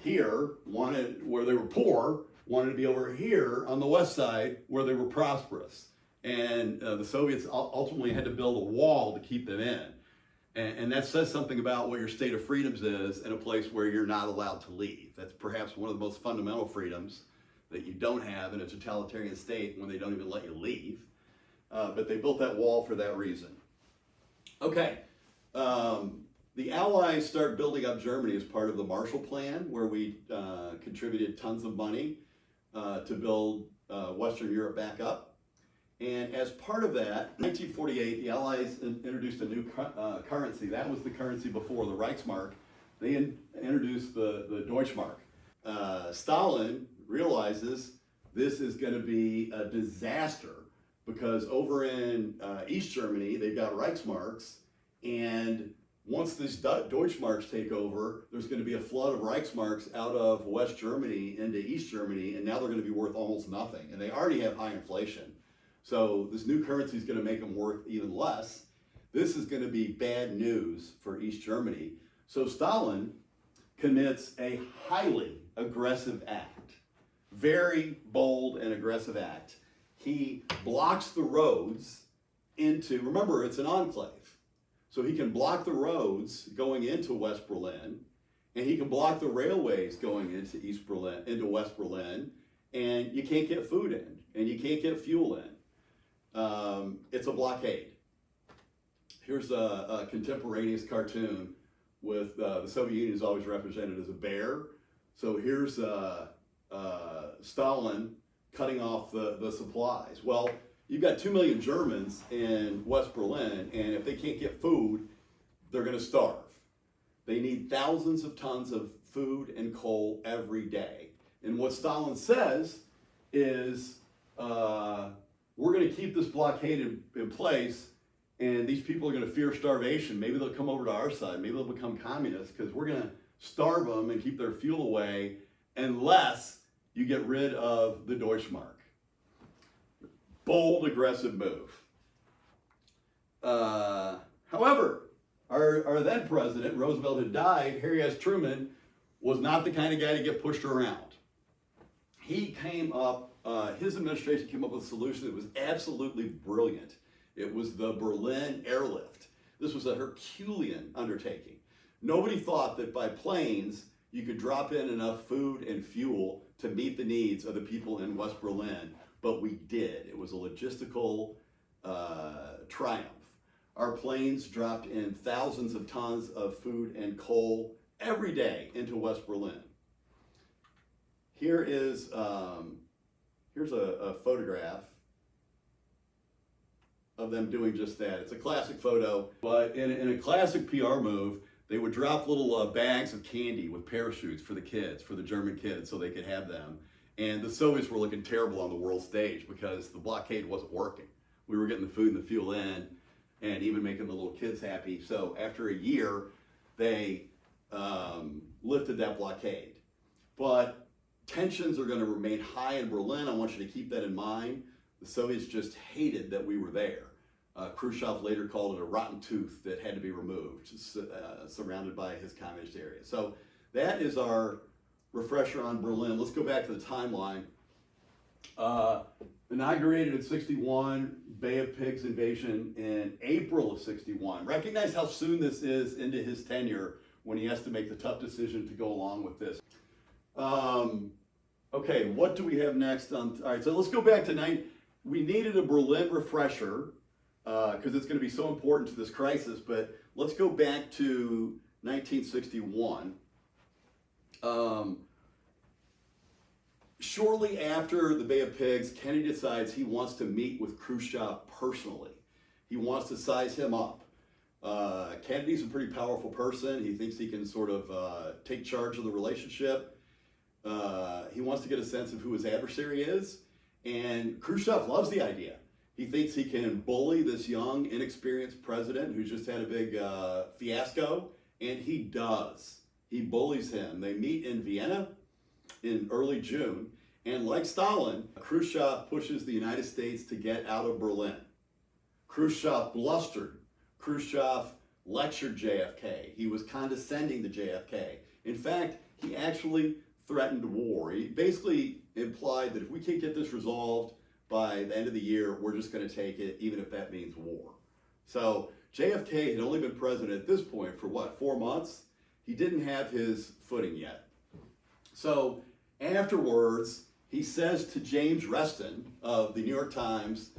here wanted, where they were poor, wanted to be over here on the west side where they were prosperous. And the Soviets ultimately had to build a wall to keep them in. And that says something about what your state of freedoms is in a place where you're not allowed to leave. That's perhaps one of the most fundamental freedoms that you don't have in a totalitarian state when they don't even let you leave. But they built that wall for that reason. Okay, the Allies start building up Germany as part of the Marshall Plan, where we contributed tons of money to build Western Europe back up. And as part of that, in 1948, the Allies introduced a new currency. That was the currency before the Reichsmark. They introduced the Deutschmark. Stalin realizes this is going to be a disaster because over in East Germany, they've got Reichsmarks, and once these Deutschmarks take over, there's going to be a flood of Reichsmarks out of West Germany into East Germany, and now they're going to be worth almost nothing. And they already have high inflation. So this new currency is going to make them worth even less. This is going to be bad news for East Germany. So Stalin commits a highly aggressive act, very bold and aggressive act. He blocks the roads into, remember, it's an enclave. So he can block the roads going into West Berlin, and he can block the railways going into East Berlin, into West Berlin, and you can't get food in, and you can't get fuel in. It's a blockade. Here's a contemporaneous cartoon with the Soviet Union is always represented as a bear. So here's Stalin cutting off the supplies. Well, you've got 2 million Germans in West Berlin, and if they can't get food, they're going to starve. They need thousands of tons of food and coal every day. And what Stalin says is, we're going to keep this blockade in place, and these people are going to fear starvation. Maybe they'll come over to our side. Maybe they'll become communists because we're going to starve them and keep their fuel away unless you get rid of the Deutschmark. Bold, aggressive move. However, Our then president, Roosevelt, had died. Harry S. Truman was not the kind of guy to get pushed around. He came up, his administration came up with a solution that was absolutely brilliant. It was the Berlin airlift. This was a Herculean undertaking. Nobody thought that by planes you could drop in enough food and fuel to meet the needs of the people in West Berlin, but we did. It was a logistical triumph. Our planes dropped in thousands of tons of food and coal every day into West Berlin. Here is, here's a photograph of them doing just that. It's a classic photo, but in a classic PR move, they would drop little bags of candy with parachutes for the kids, for the German kids, so they could have them. And the Soviets were looking terrible on the world stage because the blockade wasn't working. We were getting the food and the fuel in, and even making the little kids happy. So after a year, they lifted that blockade. But tensions are going to remain high in Berlin. I want you to keep that in mind. The Soviets just hated that we were there. Khrushchev later called it a rotten tooth that had to be removed, surrounded by his communist area. So that is our refresher on Berlin. Let's go back to the timeline. Inaugurated in 61, Bay of Pigs invasion in April of 61. Recognize how soon this is into his tenure when he has to make the tough decision to go along with this. Okay, what do we have next? All right, so let's go back to we needed a Berlin refresher because it's going to be so important to this crisis, but let's go back to 1961. Shortly after the Bay of Pigs, Kennedy decides he wants to meet with Khrushchev personally. He wants to size him up. Kennedy's a pretty powerful person. He thinks he can sort of take charge of the relationship. He wants to get a sense of who his adversary is. And Khrushchev loves the idea. He thinks he can bully this young, inexperienced president who's just had a big fiasco, and he does. He bullies him. They meet in Vienna in early June, and like Stalin, Khrushchev pushes the United States to get out of Berlin. Khrushchev blustered. Khrushchev lectured JFK. He was condescending to JFK. In fact, he actually threatened war. He basically implied that if we can't get this resolved by the end of the year, we're just going to take it, even if that means war. So JFK had only been president at this point for 4 months? He didn't have his footing yet. So afterwards, he says to James Reston of the New York Times,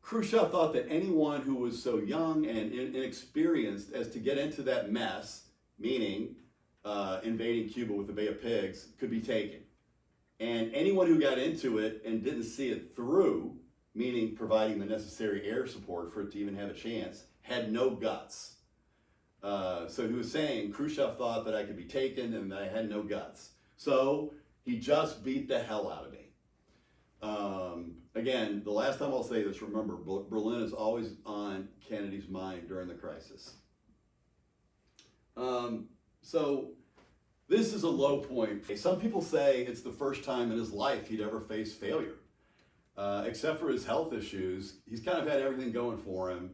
Khrushchev thought that anyone who was so young and inexperienced as to get into that mess, meaning invading Cuba with the Bay of Pigs, could be taken. And anyone who got into it and didn't see it through, meaning providing the necessary air support for it to even have a chance, had no guts. So he was saying, Khrushchev thought that I could be taken and that I had no guts. So he just beat the hell out of me. Again, the last time I'll say this, remember, Berlin is always on Kennedy's mind during the crisis. So this is a low point. Some people say it's the first time in his life he'd ever faced failure. Except for his health issues, he's kind of had everything going for him.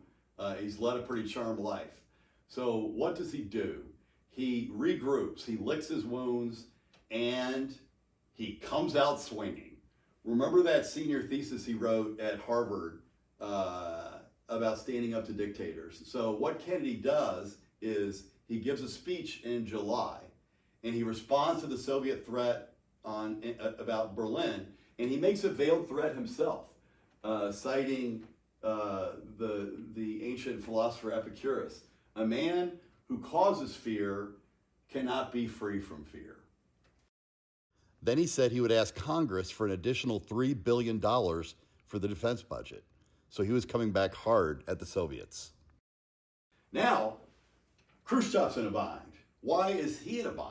He's led a pretty charmed life. So what does he do? He regroups, he licks his wounds, and he comes out swinging. Remember that senior thesis he wrote at Harvard about standing up to dictators? So what Kennedy does is he gives a speech in July, and he responds to the Soviet threat about Berlin, and he makes a veiled threat himself, citing the ancient philosopher Epicurus. A man who causes fear cannot be free from fear. Then he said he would ask Congress for an additional $3 billion for the defense budget. So he was coming back hard at the Soviets. Now, Khrushchev's in a bind. Why is he in a bind?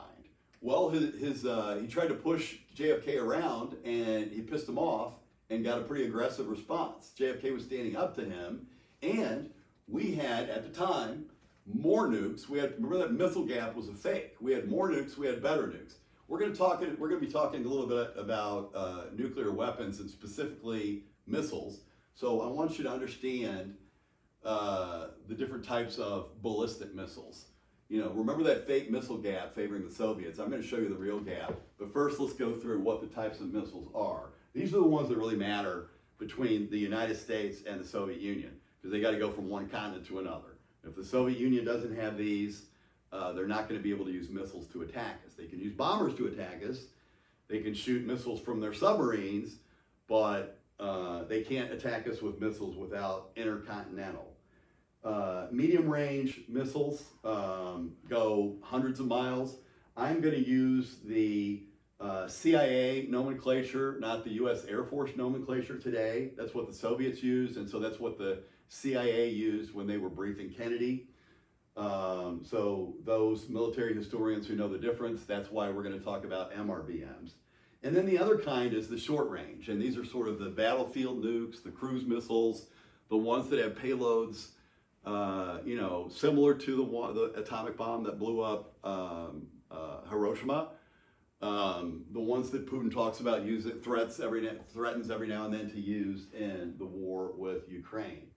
Well, he tried to push JFK around and he pissed him off and got a pretty aggressive response. JFK was standing up to him, and we had, at the time, more nukes. Remember that missile gap was a fake. We had more nukes, we had better nukes. We're going to be talking a little bit about nuclear weapons and specifically missiles. So I want you to understand the different types of ballistic missiles. You know, remember that fake missile gap favoring the Soviets? I'm going to show you the real gap. But first, let's go through what the types of missiles are. These are the ones that really matter between the United States and the Soviet Union, because they got to go from one continent to another. If the Soviet Union doesn't have these, they're not going to be able to use missiles to attack us. They can use bombers to attack us. They can shoot missiles from their submarines, but they can't attack us with missiles without intercontinental. Medium-range missiles go hundreds of miles. I'm going to use the CIA nomenclature, not the U.S. Air Force nomenclature today. That's what the Soviets used, and so that's what the CIA used when they were briefing Kennedy. So those military historians who know the difference, that's why we're going to talk about MRBMs. And then the other kind is the short range, and these are sort of the battlefield nukes, the cruise missiles, the ones that have payloads, you know, similar to the atomic bomb that blew up Hiroshima. The ones that Putin talks about threatens every now and then to use in the war with Ukraine.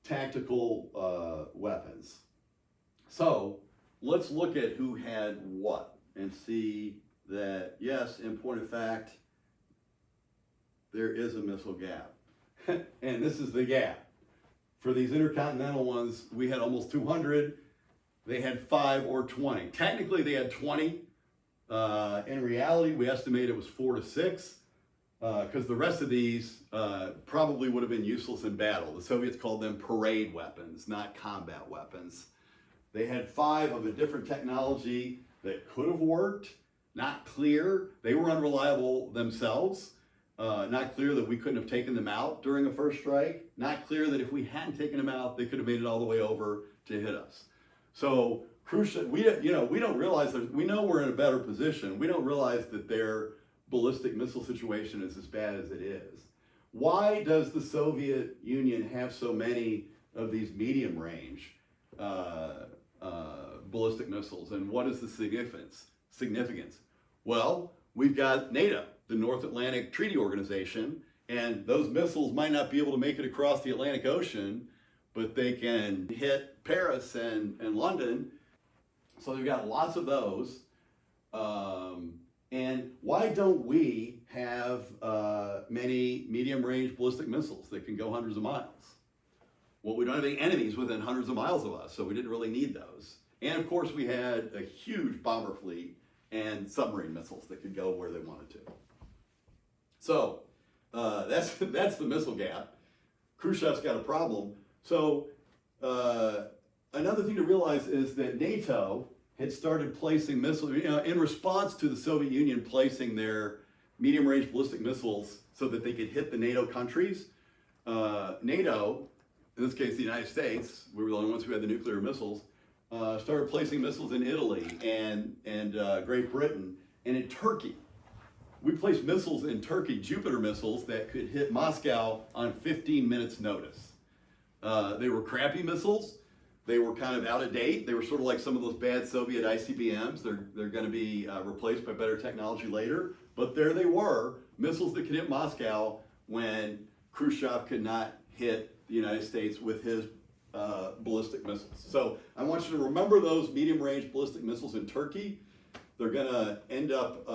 Tactical weapons. So let's look at who had what and see that, yes, in point of fact, there is a missile gap. And this is the gap. For these intercontinental ones, we had almost 200. They had 5 or 20. Technically, they had 20. In reality, we estimate it was 4 to 6, because the rest of these probably would have been useless in battle. The Soviets called them parade weapons, not combat weapons. They had 5 of a different technology that could have worked, not clear. They were unreliable themselves. Not clear that we couldn't have taken them out during a first strike. Not clear that if we hadn't taken them out, they could have made it all the way over to hit us. So Khrushchev, we don't realize that. We know we're in a better position. We don't realize that their ballistic missile situation is as bad as it is. Why does the Soviet Union have so many of these medium range ballistic missiles, and what is the significance? Well, we've got NATO, the North Atlantic Treaty Organization, and those missiles might not be able to make it across the Atlantic Ocean, but they can hit Paris and London. So they've got lots of those. And why don't we have many medium-range ballistic missiles that can go hundreds of miles? Well, we don't have any enemies within hundreds of miles of us, so we didn't really need those. And of course, we had a huge bomber fleet and submarine missiles that could go where they wanted to. So that's the missile gap. Khrushchev's got a problem. So another thing to realize is that NATO had started placing missiles, in response to the Soviet Union placing their medium-range ballistic missiles so that they could hit the NATO countries. NATO, in this case the United States, we were the only ones who had the nuclear missiles, started placing missiles in Italy and Great Britain and in Turkey. We placed missiles in Turkey, Jupiter missiles, that could hit Moscow on 15 minutes notice. They were crappy missiles. They were kind of out of date. They were sort of like some of those bad Soviet ICBMs. They're going to be replaced by better technology later. But there they were, missiles that could hit Moscow when Khrushchev could not hit the United States with his ballistic missiles. So I want you to remember those medium-range ballistic missiles in Turkey. They're going to end up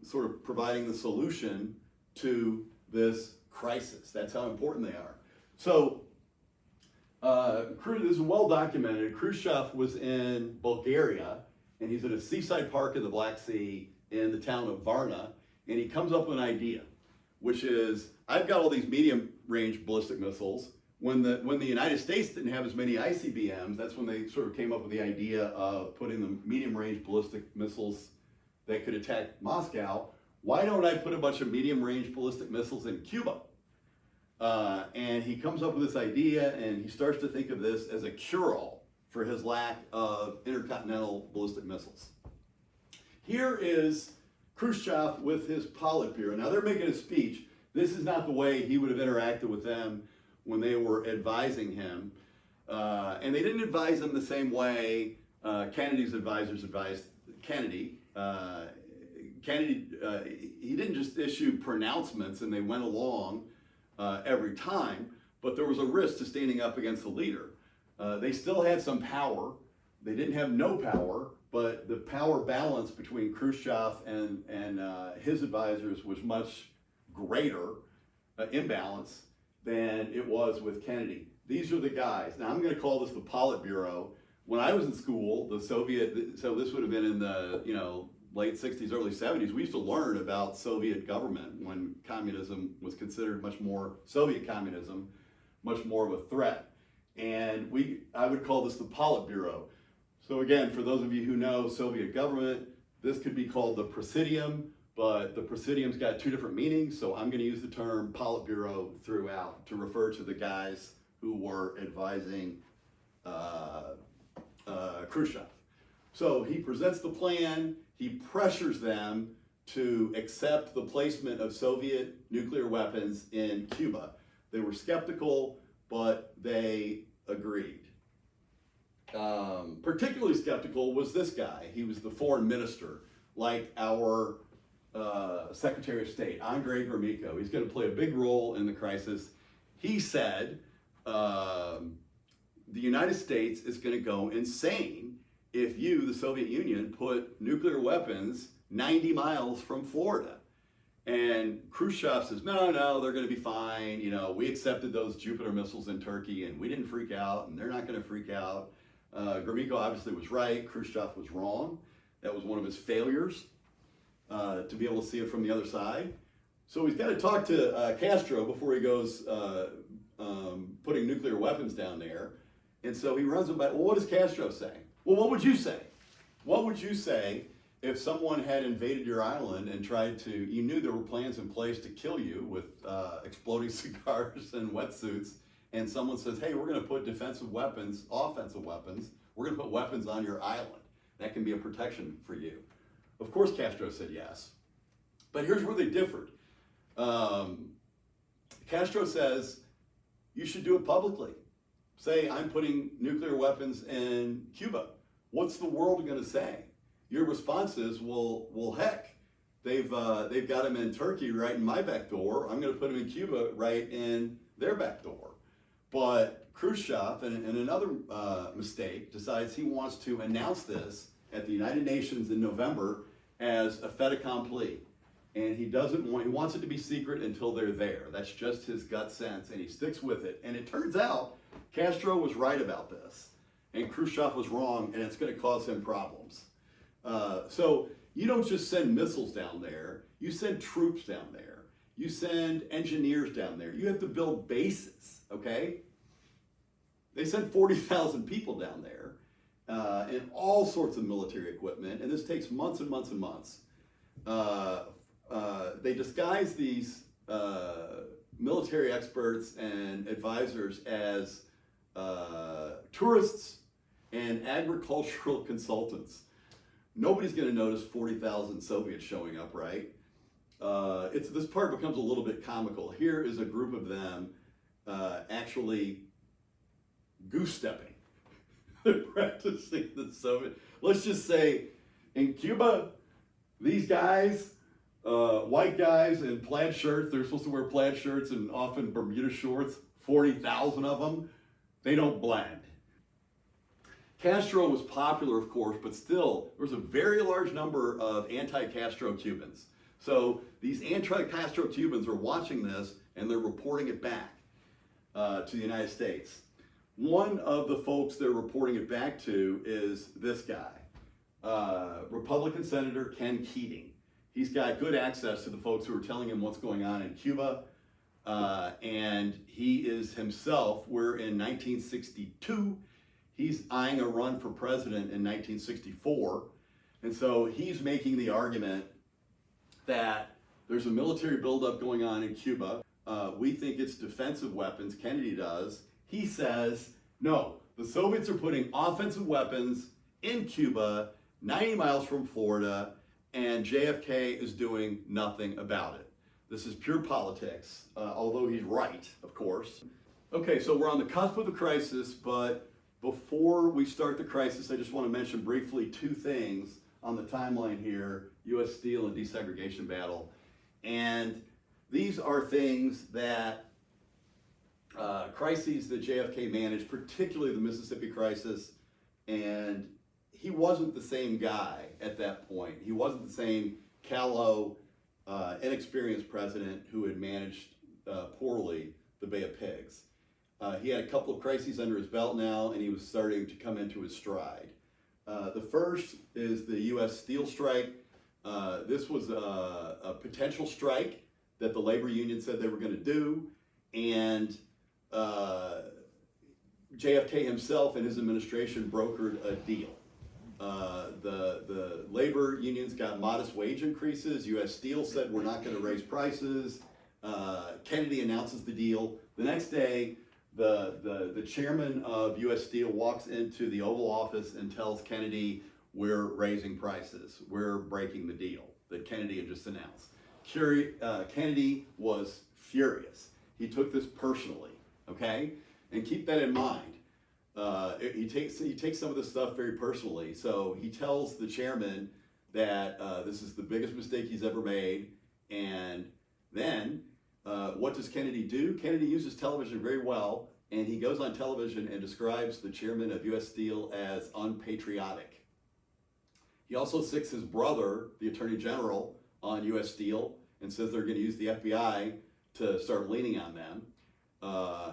sort of providing the solution to this crisis. That's how important they are. So this is well documented. Khrushchev was in Bulgaria, and he's at a seaside park in the Black Sea in the town of Varna, and he comes up with an idea, which is, I've got all these medium-range ballistic missiles. When the United States didn't have as many ICBMs, that's when they sort of came up with the idea of putting the medium-range ballistic missiles that could attack Moscow. Why don't I put a bunch of medium-range ballistic missiles in Cuba? And he comes up with this idea, and he starts to think of this as a cure-all for his lack of intercontinental ballistic missiles. Here is Khrushchev with his Politburo. Now they're making a speech. This is not the way he would have interacted with them when they were advising him. And they didn't advise him the same way Kennedy's advisors advised Kennedy. Kennedy, he didn't just issue pronouncements and they went along every time, but there was a risk to standing up against the leader. They still had some power. They didn't have no power, but the power balance between Khrushchev and his advisors was much greater imbalance than it was with Kennedy. These are the guys. Now I'm going to call this the Politburo. When I was in school, the Soviet, so this would have been in the late 60s, early 70s, we used to learn about Soviet government when communism was considered much more, Soviet communism, much more of a threat. And I would call this the Politburo. So again, for those of you who know Soviet government, this could be called the Presidium, but the Presidium's got two different meanings, so I'm going to use the term Politburo throughout to refer to the guys who were advising Khrushchev. So he presents the plan, he pressures them to accept the placement of Soviet nuclear weapons in Cuba. They were skeptical, but they agreed. Particularly skeptical was this guy. He was the foreign minister, like our Secretary of State, Andrei Gromyko. He's going to play a big role in the crisis. He said the United States is going to go insane if you, the Soviet Union, put nuclear weapons 90 miles from Florida. And Khrushchev says, no, they're going to be fine. We accepted those Jupiter missiles in Turkey and we didn't freak out and they're not going to freak out. Gromyko obviously was right. Khrushchev was wrong. That was one of his failures, to be able to see it from the other side. So he's got to talk to Castro before he goes putting nuclear weapons down there. And so he runs him back. Well, what does Castro say? Well, what would you say? What would you say if someone had invaded your island and you knew there were plans in place to kill you with exploding cigars and wetsuits, and someone says, hey, we're going to put defensive weapons, offensive weapons, we're going to put weapons on your island. That can be a protection for you. Of course, Castro said yes. But here's where they differed. Castro says, you should do it publicly. Say, I'm putting nuclear weapons in Cuba. What's the world going to say? Your response is, well, heck, they've got them in Turkey right in my back door. I'm going to put them in Cuba right in their back door. But Khrushchev, and another mistake, decides he wants to announce this at the United Nations in November as a fait accompli. And he wants it to be secret until they're there. That's just his gut sense, and he sticks with it. And it turns out Castro was right about this, and Khrushchev was wrong, and it's going to cause him problems. So you don't just send missiles down there, you send troops down there, you send engineers down there, you have to build bases, okay? They sent 40,000 people down there and all sorts of military equipment, and this takes months and months and months. They disguise these military experts and advisors as tourists and agricultural consultants. Nobody's going to notice 40,000 Soviets showing up, right? This part becomes a little bit comical. Here is a group of them actually goose stepping. They're practicing the Soviet. Let's just say in Cuba, these guys, white guys in plaid shirts, they're supposed to wear plaid shirts and often Bermuda shorts, 40,000 of them, they don't blend. Castro was popular, of course, but still, there was a very large number of anti-Castro Cubans. So these anti-Castro Cubans are watching this and they're reporting it back to the United States. One of the folks they're reporting it back to is this guy, Republican Senator Ken Keating. He's got good access to the folks who are telling him what's going on in Cuba. And he is himself, we're in 1962, he's eyeing a run for president in 1964. And so he's making the argument that there's a military buildup going on in Cuba. We think it's defensive weapons, Kennedy does. He says, no, the Soviets are putting offensive weapons in Cuba, 90 miles from Florida, and JFK is doing nothing about it. This is pure politics, although he's right, of course. Okay, so we're on the cusp of the crisis, but before we start the crisis, I just want to mention briefly two things on the timeline here, U.S. Steel and desegregation battle. And these are things that crises that JFK managed, particularly the Mississippi crisis, and he wasn't the same guy at that point. He wasn't the same callow, inexperienced president who had managed poorly the Bay of Pigs. He had a couple of crises under his belt now, and he was starting to come into his stride. The first is the U.S. Steel strike. This was a potential strike that the labor union said they were going to do, and JFK himself and his administration brokered a deal. The labor unions got modest wage increases. U.S. Steel said we're not going to raise prices. Kennedy announces the deal. The next day, the chairman of U.S. Steel walks into the Oval Office and tells Kennedy, we're raising prices. We're breaking the deal that Kennedy had just announced. Kennedy was furious. He took this personally, okay? And keep that in mind. He takes some of this stuff very personally. So he tells the chairman that this is the biggest mistake he's ever made. And then what does Kennedy do? Kennedy uses television very well, and he goes on television and describes the chairman of U.S. Steel as unpatriotic. He also sicks his brother, the Attorney General, on U.S. Steel and says they're going to use the FBI to start leaning on them.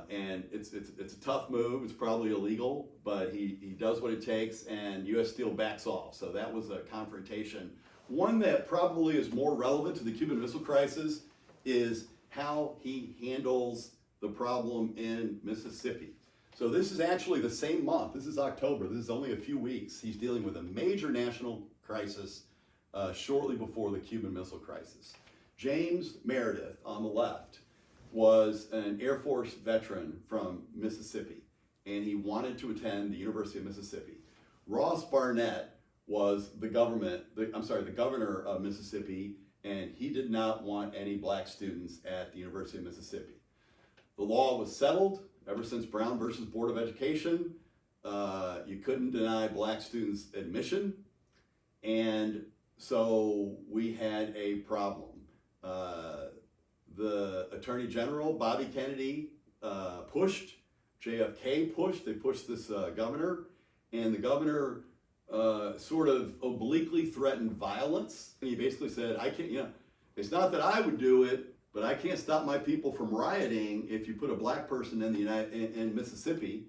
And it's a tough move. It's probably illegal, but he does what it takes, and U.S. Steel backs off. So that was a confrontation. One that probably is more relevant to the Cuban Missile Crisis is how he handles the problem in Mississippi. So this is actually the same month. This is October. This is only a few weeks. He's dealing with a major national crisis shortly before the Cuban Missile Crisis. James Meredith on the left was an Air Force veteran from Mississippi, and he wanted to attend the University of Mississippi. Ross Barnett was the governor of Mississippi, and he did not want any black students at the University of Mississippi. The law was settled ever since Brown versus Board of Education. You couldn't deny black students admission, and so we had a problem. The Attorney General, Bobby Kennedy, pushed, JFK pushed, they pushed this governor, and the governor sort of obliquely threatened violence. And he basically said, it's not that I would do it, but I can't stop my people from rioting if you put a black person in Mississippi.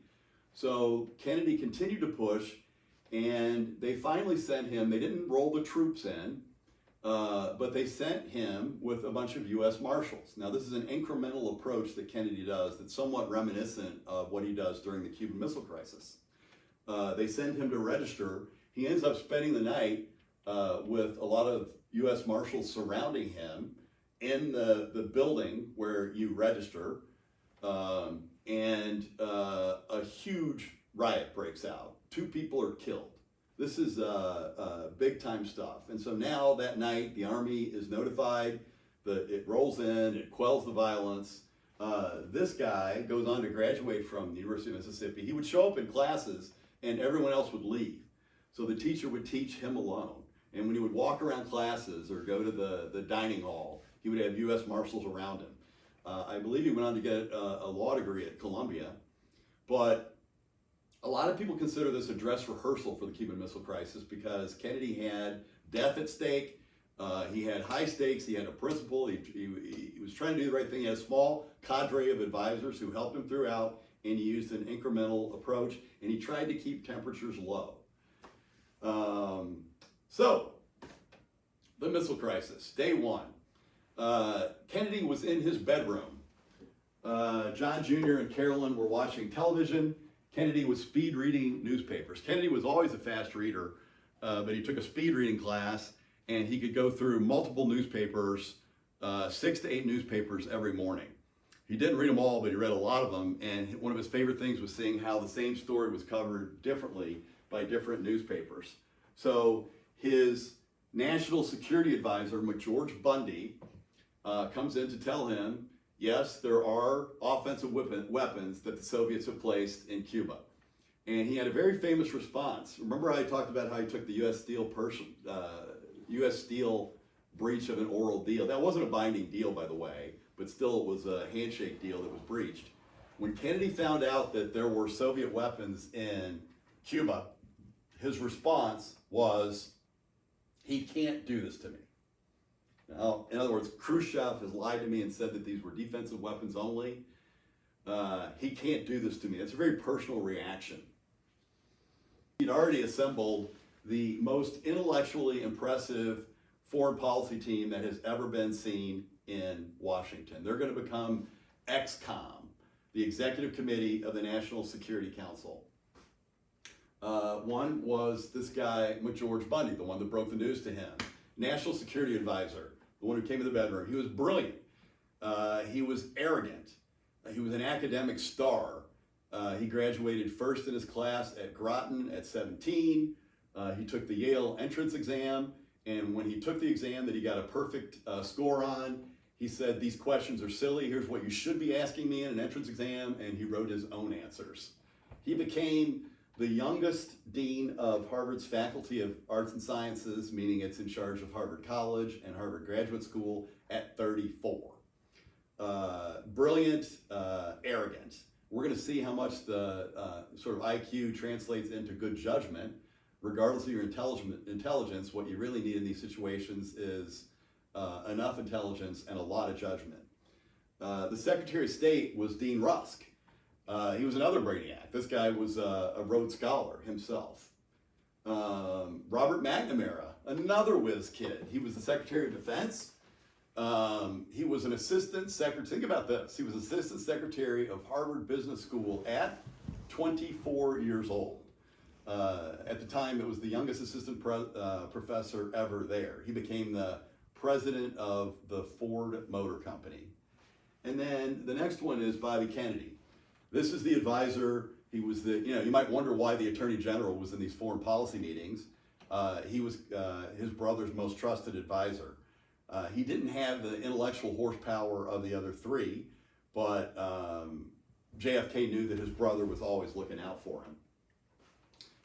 So Kennedy continued to push, and they finally sent him, they didn't roll the troops in, but they sent him with a bunch of U.S. Marshals. Now, this is an incremental approach that Kennedy does that's somewhat reminiscent of what he does during the Cuban Missile Crisis. They send him to register. He ends up spending the night with a lot of U.S. Marshals surrounding him in the building where you register, and a huge riot breaks out. 2 people are killed. This is big time stuff. And so now that night, the Army is notified, it rolls in, it quells the violence. This guy goes on to graduate from the University of Mississippi. He would show up in classes and everyone else would leave. So the teacher would teach him alone. And when he would walk around classes or go to the dining hall, he would have U.S. Marshals around him. I believe he went on to get a law degree at Columbia. But a lot of people consider this a dress rehearsal for the Cuban Missile Crisis because Kennedy had death at stake. He had high stakes. He had a principle. He was trying to do the right thing. He had a small cadre of advisors who helped him throughout, and he used an incremental approach, and he tried to keep temperatures low. So, the missile crisis, day one. Kennedy was in his bedroom. John Jr. and Carolyn were watching television. Kennedy was speed reading newspapers. Kennedy was always a fast reader, but he took a speed reading class, and he could go through multiple newspapers, 6 to 8 newspapers every morning. He didn't read them all, but he read a lot of them, and one of his favorite things was seeing how the same story was covered differently by different newspapers. So his national security advisor, McGeorge Bundy, comes in to tell him, yes, there are offensive weapons that the Soviets have placed in Cuba. And he had a very famous response. Remember I talked about how he took the U.S. Steel breach of an oral deal. That wasn't a binding deal, by the way, but still it was a handshake deal that was breached. When Kennedy found out that there were Soviet weapons in Cuba, his response was, he can't do this to me. Now, in other words, Khrushchev has lied to me and said that these were defensive weapons only. He can't do this to me. It's a very personal reaction. He'd already assembled the most intellectually impressive foreign policy team that has ever been seen in Washington. They're going to become XCOM, the Executive Committee of the National Security Council. One was this guy, George Bundy, the one that broke the news to him. National Security Advisor, the one who came to the bedroom. He was brilliant. He was arrogant. He was an academic star. He graduated first in his class at Groton at 17. He took the Yale entrance exam, and when he took the exam that he got a perfect score on, he said, these questions are silly. Here's what you should be asking me in an entrance exam, and he wrote his own answers. He became the youngest dean of Harvard's Faculty of Arts and Sciences, meaning it's in charge of Harvard College and Harvard Graduate School, at 34. Brilliant, arrogant. We're going to see how much the sort of IQ translates into good judgment. Regardless of your intelligence, what you really need in these situations is enough intelligence and a lot of judgment. The Secretary of State was Dean Rusk. He was another brainiac. This guy was a Rhodes Scholar himself. Robert McNamara, another whiz kid. He was the Secretary of Defense. He was an assistant secretary. Think about this. He was assistant secretary of Harvard Business School at 24 years old. At the time, it was the youngest assistant professor ever there. He became the president of the Ford Motor Company. And then the next one is Bobby Kennedy. This is the advisor. He was the, you might wonder why the Attorney General was in these foreign policy meetings. He was his brother's most trusted advisor. He didn't have the intellectual horsepower of the other three, but JFK knew that his brother was always looking out for him.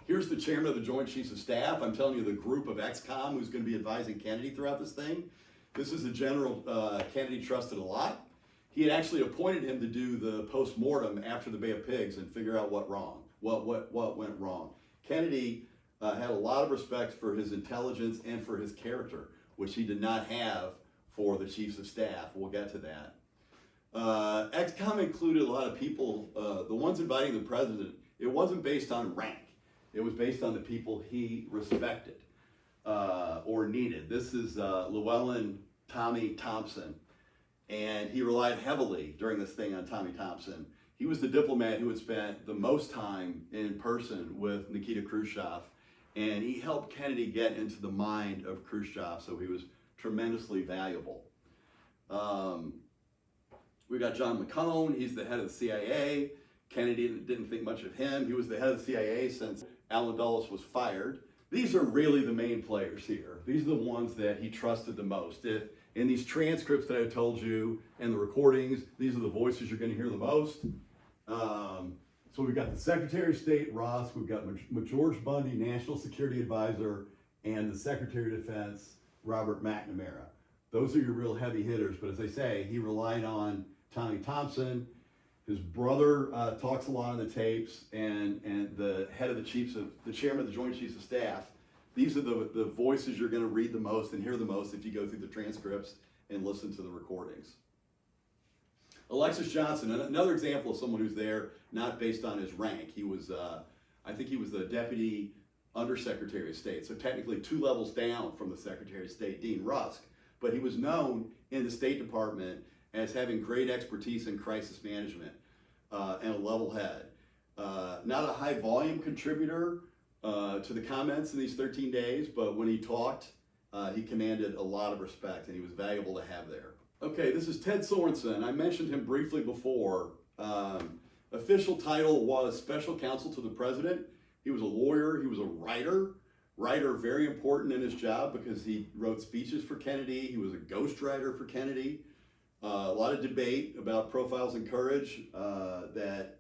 Here's the chairman of the Joint Chiefs of Staff. I'm telling you the group of XCOM who's going to be advising Kennedy throughout this thing. This is a general Kennedy trusted a lot. He had actually appointed him to do the post-mortem after the Bay of Pigs and figure out what went wrong. Kennedy had a lot of respect for his intelligence and for his character, which he did not have for the Chiefs of Staff. We'll get to that. XCOM included a lot of people. The ones inviting the president, it wasn't based on rank. It was based on the people he respected or needed. This is Llewellyn Tommy Thompson, and he relied heavily during this thing on Tommy Thompson. He was the diplomat who had spent the most time in person with Nikita Khrushchev, and he helped Kennedy get into the mind of Khrushchev, so he was tremendously valuable. We got John McCone. He's the head of the CIA. Kennedy didn't think much of him. He was the head of the CIA since Allen Dulles was fired. These are really the main players here. These are the ones that he trusted the most. In these transcripts that I told you and the recordings, these are the voices you're going to hear the most. So we've got the Secretary of State, Ross. We've got George Bundy, National Security Advisor, and the Secretary of Defense, Robert McNamara. Those are your real heavy hitters. But as I say, he relied on Tommy Thompson. His brother talks a lot on the tapes, and the head of the chairman of the Joint Chiefs of Staff. These are the voices you're going to read the most and hear the most if you go through the transcripts and listen to the recordings. Alexis Johnson, another example of someone who's there not based on his rank. He was, I think he was the Deputy Undersecretary of State, so technically 2 levels down from the Secretary of State, Dean Rusk, but he was known in the State Department as having great expertise in crisis management and a level head. Not a high volume contributor to the comments in these 13 days, but when he talked, he commanded a lot of respect and he was valuable to have there. Okay, this is Ted Sorensen. I mentioned him briefly before. Official title was Special Counsel to the President. He was a lawyer, he was a writer. Writer, very important in his job because he wrote speeches for Kennedy. He was a ghostwriter for Kennedy. A lot of debate about Profiles in Courage that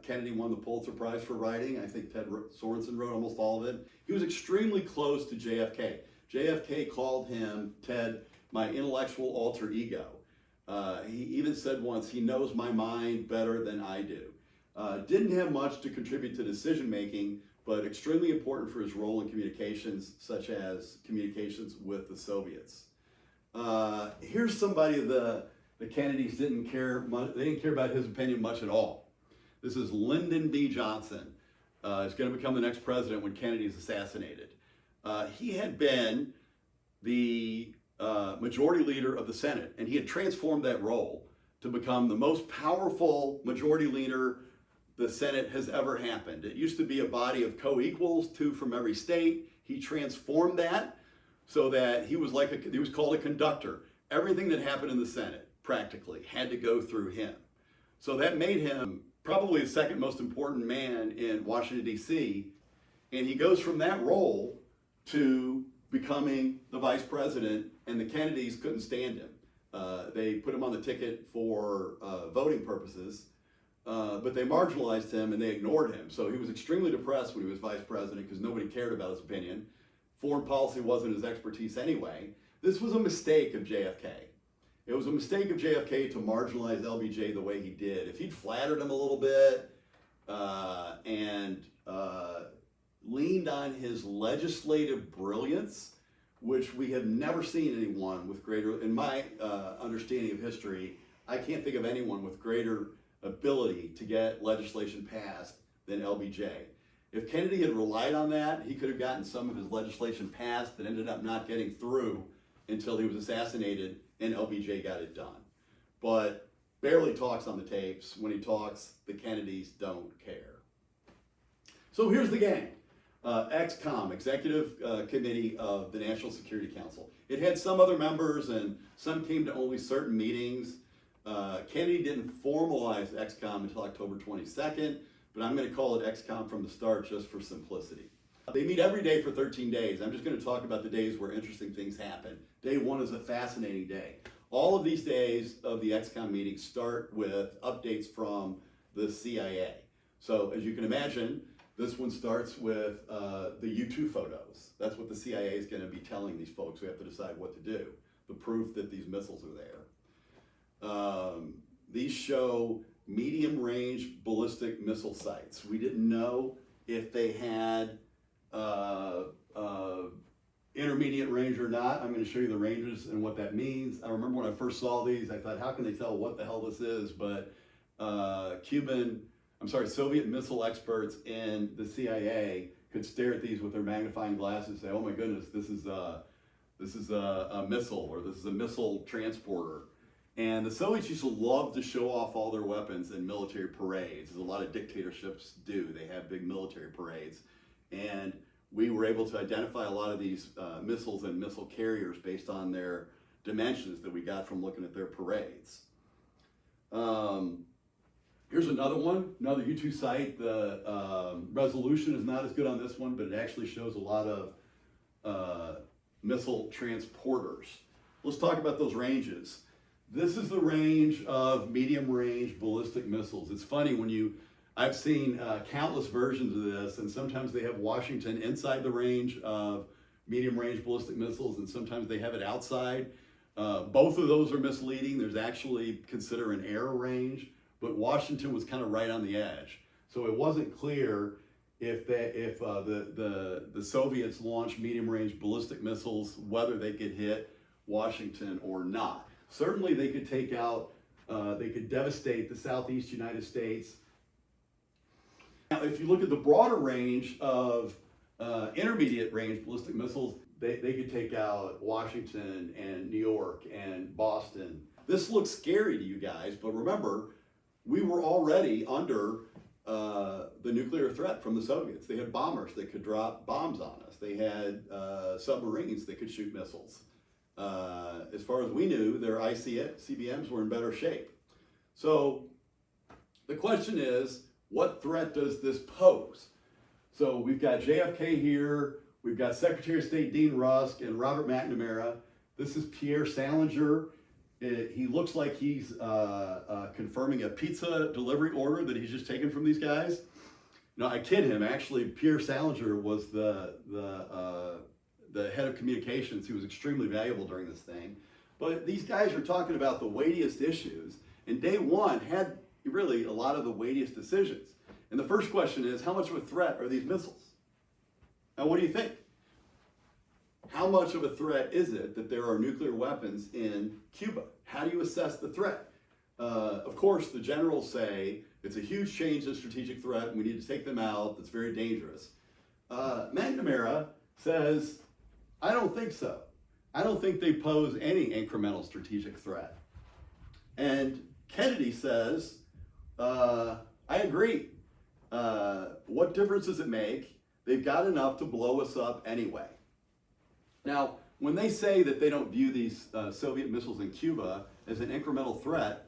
Kennedy won the Pulitzer Prize for writing. I think Ted Sorensen wrote almost all of it. He was extremely close to JFK. JFK called him, Ted, my intellectual alter ego. He even said once, he knows my mind better than I do. Didn't have much to contribute to decision making, but extremely important for his role in communications, such as communications with the Soviets. Here's somebody the Kennedys didn't care much, they didn't care about his opinion much at all. This is Lyndon B. Johnson. He's going to become the next president when Kennedy is assassinated. He had been the majority leader of the Senate, and he had transformed that role to become the most powerful majority leader the Senate has ever happened. It used to be a body of co-equals, 2 from every state. He transformed that so that he was he was called a conductor. Everything that happened in the Senate practically had to go through him. So that made him probably the second most important man in Washington, D.C. And he goes from that role to becoming the vice president, and the Kennedys couldn't stand him. They put him on the ticket for voting purposes, but they marginalized him and they ignored him. So he was extremely depressed when he was vice president because nobody cared about his opinion. Foreign policy wasn't his expertise anyway. This was a mistake of JFK. It was a mistake of JFK to marginalize LBJ the way he did. If he'd flattered him a little bit and leaned on his legislative brilliance, which we have never seen anyone with greater, in my understanding of history, I can't think of anyone with greater ability to get legislation passed than LBJ. If Kennedy had relied on that, he could have gotten some of his legislation passed that ended up not getting through until he was assassinated and LBJ got it done. But barely talks on the tapes. When he talks, the Kennedys don't care. So here's the gang. XCOM, Executive Committee of the National Security Council. It had some other members and some came to only certain meetings. Kennedy didn't formalize XCOM until October 22nd, but I'm going to call it XCOM from the start just for simplicity. They meet every day for 13 days. I'm just going to talk about the days where interesting things happen. Day 1 is a fascinating day. All of these days of the XCOM meetings start with updates from the CIA. So as you can imagine, this one starts with the U-2 photos. That's what the CIA is going to be telling these folks who have to decide what to do. The proof that these missiles are there. These show medium-range ballistic missile sites. We didn't know if they had intermediate range or not. I'm going to show you the ranges and what that means. I remember when I first saw these, I thought, how can they tell what the hell this is? But Soviet missile experts in the CIA could stare at these with their magnifying glasses and say, oh my goodness, this is a missile, or this is a missile transporter. And the Soviets used to love to show off all their weapons in military parades, as a lot of dictatorships do. They have big military parades. And we were able to identify a lot of these missiles and missile carriers based on their dimensions that we got from looking at their parades. Here's another one, another U-2 site. The resolution is not as good on this one, but it actually shows a lot of missile transporters. Let's talk about those ranges. This is the range of medium-range ballistic missiles. It's funny I've seen countless versions of this, and sometimes they have Washington inside the range of medium-range ballistic missiles, and sometimes they have it outside. Both of those are misleading. There's actually consider an error range, but Washington was kind of right on the edge. So it wasn't clear if the Soviets launched medium-range ballistic missiles, whether they could hit Washington or not. Certainly they could take out, they could devastate the southeast United States. Now, if you look at the broader range of intermediate range ballistic missiles, they could take out Washington and New York and Boston. This looks scary to you guys, but remember, we were already under the nuclear threat from the Soviets. They had bombers that could drop bombs on us. They had submarines that could shoot missiles. As far as we knew, their ICBMs were in better shape. So the question is, what threat does this pose? So we've got JFK here, we've got Secretary of State Dean Rusk and Robert McNamara. This is Pierre Salinger. He looks like he's confirming a pizza delivery order that he's just taken from these guys. No, I kid him. Actually, Pierre Salinger was the head of communications. He was extremely valuable during this thing. But these guys are talking about the weightiest issues, and day one had really a lot of the weightiest decisions. And the first question is, how much of a threat are these missiles? Now, what do you think? How much of a threat is it that there are nuclear weapons in Cuba? How do you assess the threat? Of course, the generals say it's a huge change in strategic threat and we need to take them out. That's very dangerous. McNamara says, I don't think so. I don't think they pose any incremental strategic threat. And Kennedy says, I agree. What difference does it make? They've got enough to blow us up anyway. Now, when they say that they don't view these Soviet missiles in Cuba as an incremental threat,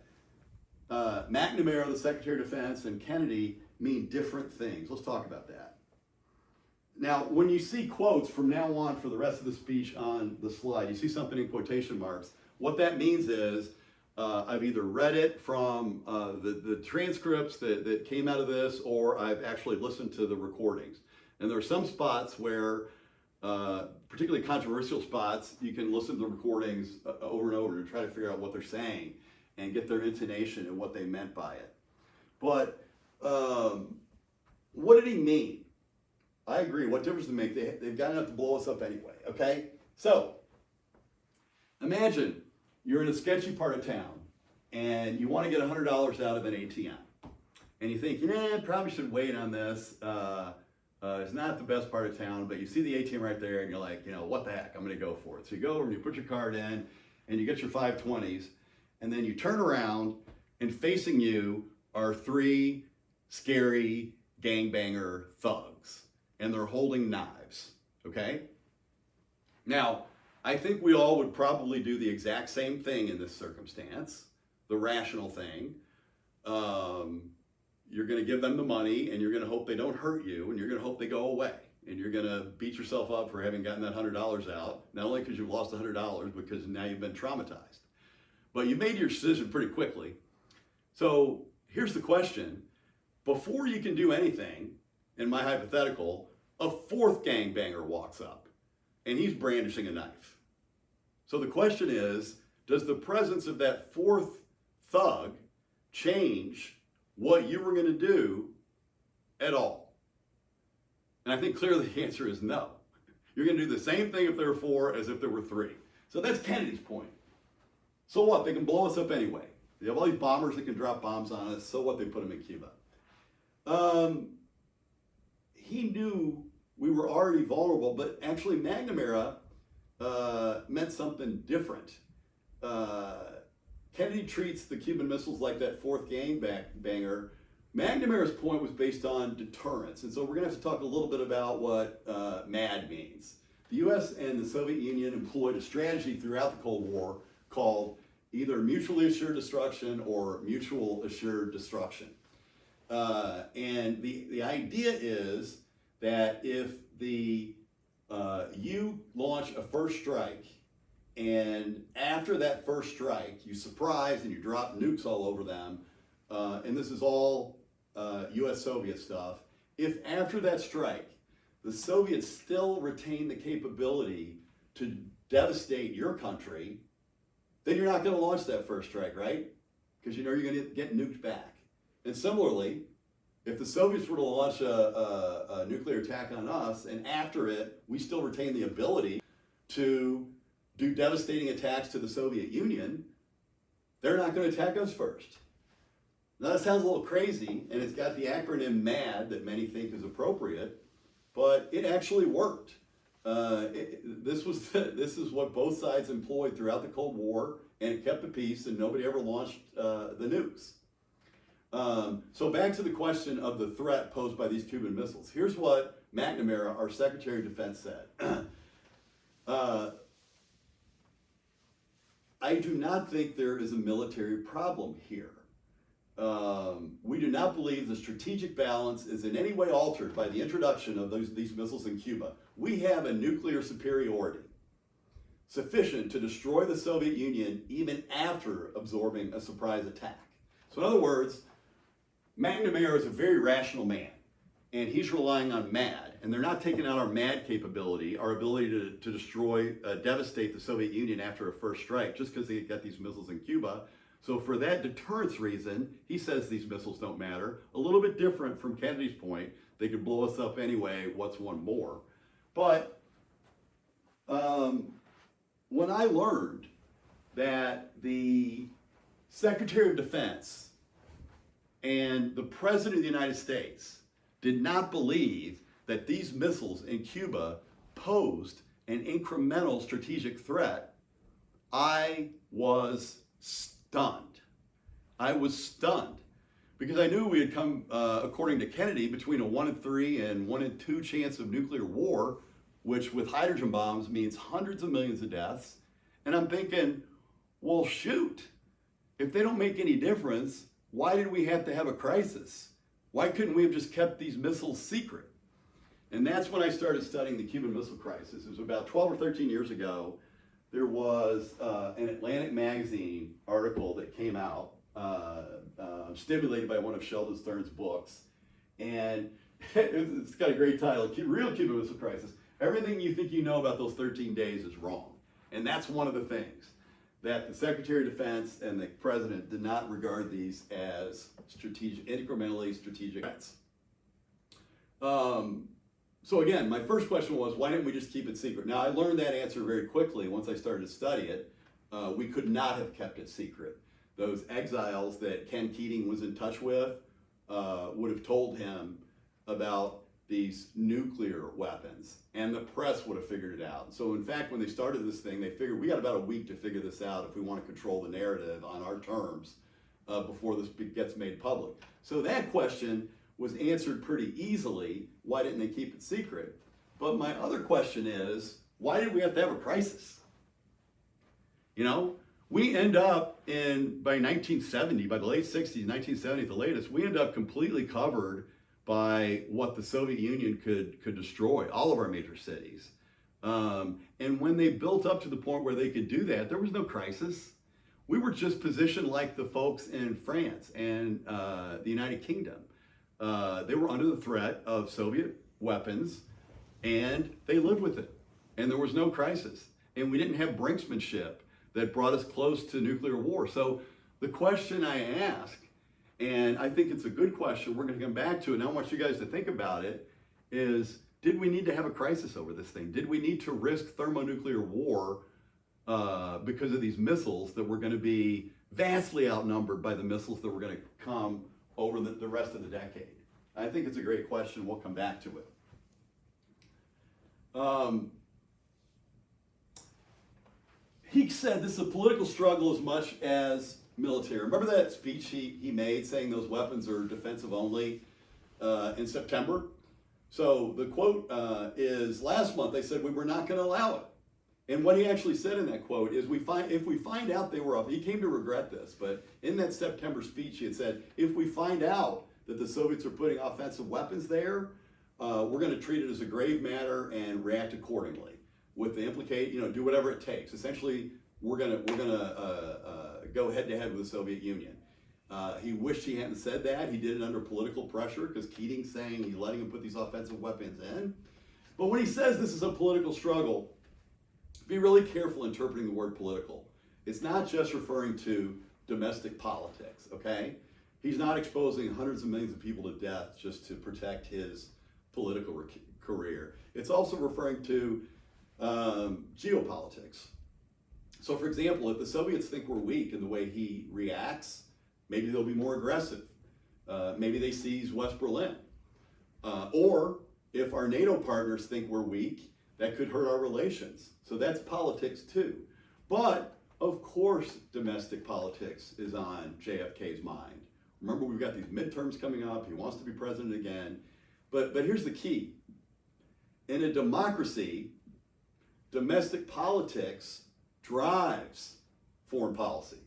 McNamara, the Secretary of Defense, and Kennedy mean different things. Let's talk about that. Now, when you see quotes from now on for the rest of the speech on the slide, you see something in quotation marks. What that means is I've either read it from the transcripts that came out of this, or I've actually listened to the recordings. And there are some spots where, particularly controversial spots, you can listen to the recordings over and over to try to figure out what they're saying and get their intonation and what they meant by it. But what did he mean? I agree. What difference does it make? They've got enough to blow us up anyway, okay? So, imagine you're in a sketchy part of town and you want to get $100 out of an ATM. And you think, probably should wait on this. It's not the best part of town, but you see the ATM right there and you're like, what the heck, I'm going to go for it. So you go over and you put your card in and you get your 520s, and then you turn around and facing you are three scary gangbanger thugs, and they're holding knives, okay? Now, I think we all would probably do the exact same thing in this circumstance, the rational thing. You're going to give them the money, and you're going to hope they don't hurt you, and you're going to hope they go away. And you're going to beat yourself up for having gotten that $100 out, not only because you've lost $100, because now you've been traumatized. But you made your decision pretty quickly. So here's the question. Before you can do anything, in my hypothetical, a fourth gangbanger walks up, and he's brandishing a knife. So the question is, does the presence of that fourth thug change what you were going to do at all? And I think clearly the answer is no. You're going to do the same thing if there were four as if there were three. So that's Kennedy's point. So what? They can blow us up anyway. They have all these bombers that can drop bombs on us. So what? They put them in Cuba. He knew we were already vulnerable, but actually McNamara meant something different. Kennedy treats the Cuban missiles like that fourth gangbanger. McNamara's point was based on deterrence, and so we're going to have to talk a little bit about what MAD means. The U.S. and the Soviet Union employed a strategy throughout the Cold War called either mutually assured destruction or mutual assured destruction. And the idea is that if you launch a first strike, and after that first strike, you surprise and you drop nukes all over them, and this is all US-Soviet stuff, if after that strike, the Soviets still retain the capability to devastate your country, then you're not going to launch that first strike, right? Because you know you're going to get nuked back. And similarly, if the Soviets were to launch a nuclear attack on us, and after it, we still retain the ability to do devastating attacks to the Soviet Union, they're not going to attack us first. Now that sounds a little crazy, and it's got the acronym MAD that many think is appropriate, but it actually worked. This is what both sides employed throughout the Cold War, and it kept the peace, and nobody ever launched the nukes. So back to the question of the threat posed by these Cuban missiles. Here's what McNamara, our Secretary of Defense, said. I do not think there is a military problem here. We do not believe the strategic balance is in any way altered by the introduction of these missiles in Cuba. We have a nuclear superiority sufficient to destroy the Soviet Union even after absorbing a surprise attack. So in other words, McNamara is a very rational man. and he's relying on MAD, and they're not taking out our MAD capability, our ability to destroy, devastate the Soviet Union after a first strike, just because they got these missiles in Cuba. So for that deterrence reason, he says these missiles don't matter. A little bit different from Kennedy's point. They could blow us up anyway, what's one more? But when I learned that the Secretary of Defense and the President of the United States did not believe that these missiles in Cuba posed an incremental strategic threat, I was stunned. I was stunned because I knew we had come, according to Kennedy, between a 1 in 3 and 1 in 2 chance of nuclear war, which with hydrogen bombs means hundreds of millions of deaths. And I'm thinking, well, shoot, if they don't make any difference, why did we have to have a crisis? Why couldn't we have just kept these missiles secret? And that's when I started studying the Cuban Missile Crisis. It was about 12 or 13 years ago. There was an Atlantic magazine article that came out, stimulated by one of Sheldon Stern's books. And it's got a great title, Real Cuban Missile Crisis. Everything you think you know about those 13 days is wrong. And that's one of the things, that the Secretary of Defense and the President did not regard these as incrementally strategic threats. So again, my first question was, why didn't we just keep it secret? Now, I learned that answer very quickly once I started to study it. We could not have kept it secret. Those exiles that Ken Keating was in touch with would have told him about these nuclear weapons, and the press would have figured it out. So in fact, when they started this thing, they figured we got about a week to figure this out if we want to control the narrative on our terms before this gets made public. So that question was answered pretty easily. Why didn't they keep it secret? But my other question is, why did we have to have a crisis? You know, we end up by 1970, by the late 60s, 1970 at the latest, we end up completely covered by what the Soviet Union could destroy, all of our major cities. And when they built up to the point where they could do that, there was no crisis. We were just positioned like the folks in France and the United Kingdom. They were under the threat of Soviet weapons, and they lived with it. And there was no crisis. And we didn't have brinksmanship that brought us close to nuclear war. So the question I ask, and I think it's a good question, we're going to come back to it, and I want you guys to think about it, is did we need to have a crisis over this thing? Did we need to risk thermonuclear war because of these missiles that were going to be vastly outnumbered by the missiles that were going to come over the rest of the decade? I think it's a great question. We'll come back to it. He said this is a political struggle as much as military. Remember that speech he made saying those weapons are defensive only in September? So the quote is, last month they said we were not going to allow it. And what he actually said in that quote is, if we find out they were, he came to regret this, but in that September speech he had said, if we find out that the Soviets are putting offensive weapons there, we're going to treat it as a grave matter and react accordingly with the do whatever it takes. Essentially, we're going to go head to head with the Soviet Union. He wished he hadn't said that. He did it under political pressure because Keating's saying he's letting him put these offensive weapons in. But when he says this is a political struggle, be really careful interpreting the word political. It's not just referring to domestic politics, okay? He's not exposing hundreds of millions of people to death just to protect his political career. It's also referring to geopolitics. So for example, if the Soviets think we're weak in the way he reacts, maybe they'll be more aggressive. Maybe they seize West Berlin. Or if our NATO partners think we're weak, that could hurt our relations. So that's politics too. But of course, domestic politics is on JFK's mind. Remember, we've got these midterms coming up. He wants to be president again. But here's the key. In a democracy, domestic politics drives foreign policy.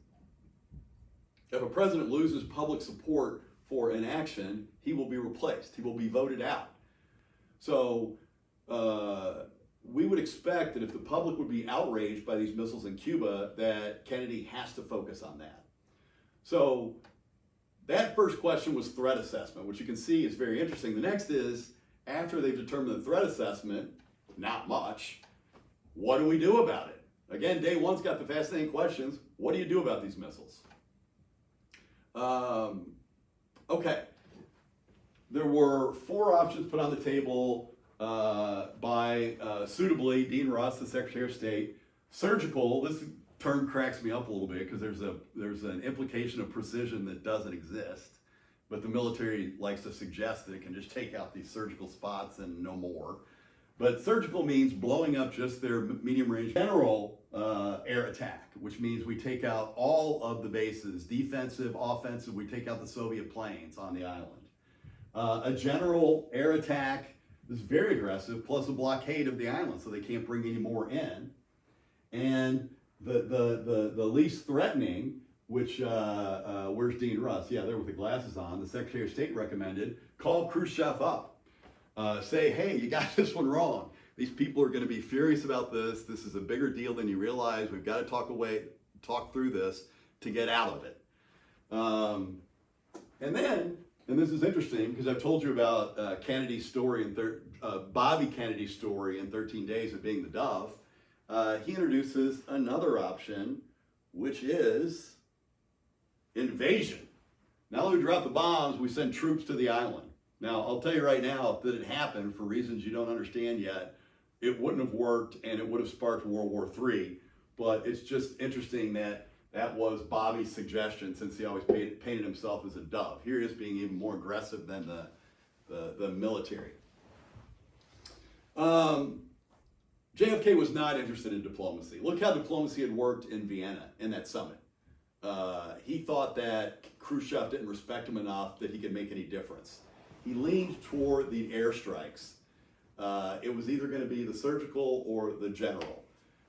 If a president loses public support for an action, he will be replaced. He will be voted out. So we would expect that if the public would be outraged by these missiles in Cuba, that Kennedy has to focus on that. So that first question was threat assessment, which you can see is very interesting. The next is, after they've determined the threat assessment, not much, what do we do about it? Again, day one's got the fascinating questions. What do you do about these missiles? Okay. There were 4 options put on the table by suitably Dean Russ, the Secretary of State. Surgical, this term cracks me up a little bit because there's an implication of precision that doesn't exist, but the military likes to suggest that it can just take out these surgical spots and no more. But surgical means blowing up just their medium range. General air attack, which means we take out all of the bases, defensive, offensive, we take out the Soviet planes on the island. A general air attack is very aggressive, plus a blockade of the island so they can't bring any more in. And the least threatening, which, where's Dean Russ? Yeah, there with the glasses on. The Secretary of State recommended, call Khrushchev up. Say, hey, you got this one wrong. These people are going to be furious about this. This is a bigger deal than you realize. We've got to talk through this to get out of it. And this is interesting because I've told you about Kennedy's story Bobby Kennedy's story in 13 Days of Being the Dove. He introduces another option, which is invasion. Not only drop the bombs, we send troops to the island. Now, I'll tell you right now, if that had happened for reasons you don't understand yet, it wouldn't have worked and it would have sparked World War III. But it's just interesting that that was Bobby's suggestion since he always painted himself as a dove. Here he is being even more aggressive than the military. JFK was not interested in diplomacy. Look how diplomacy had worked in Vienna in that summit. He thought that Khrushchev didn't respect him enough that he could make any difference. He leaned toward the airstrikes. It was either going to be the surgical or the general.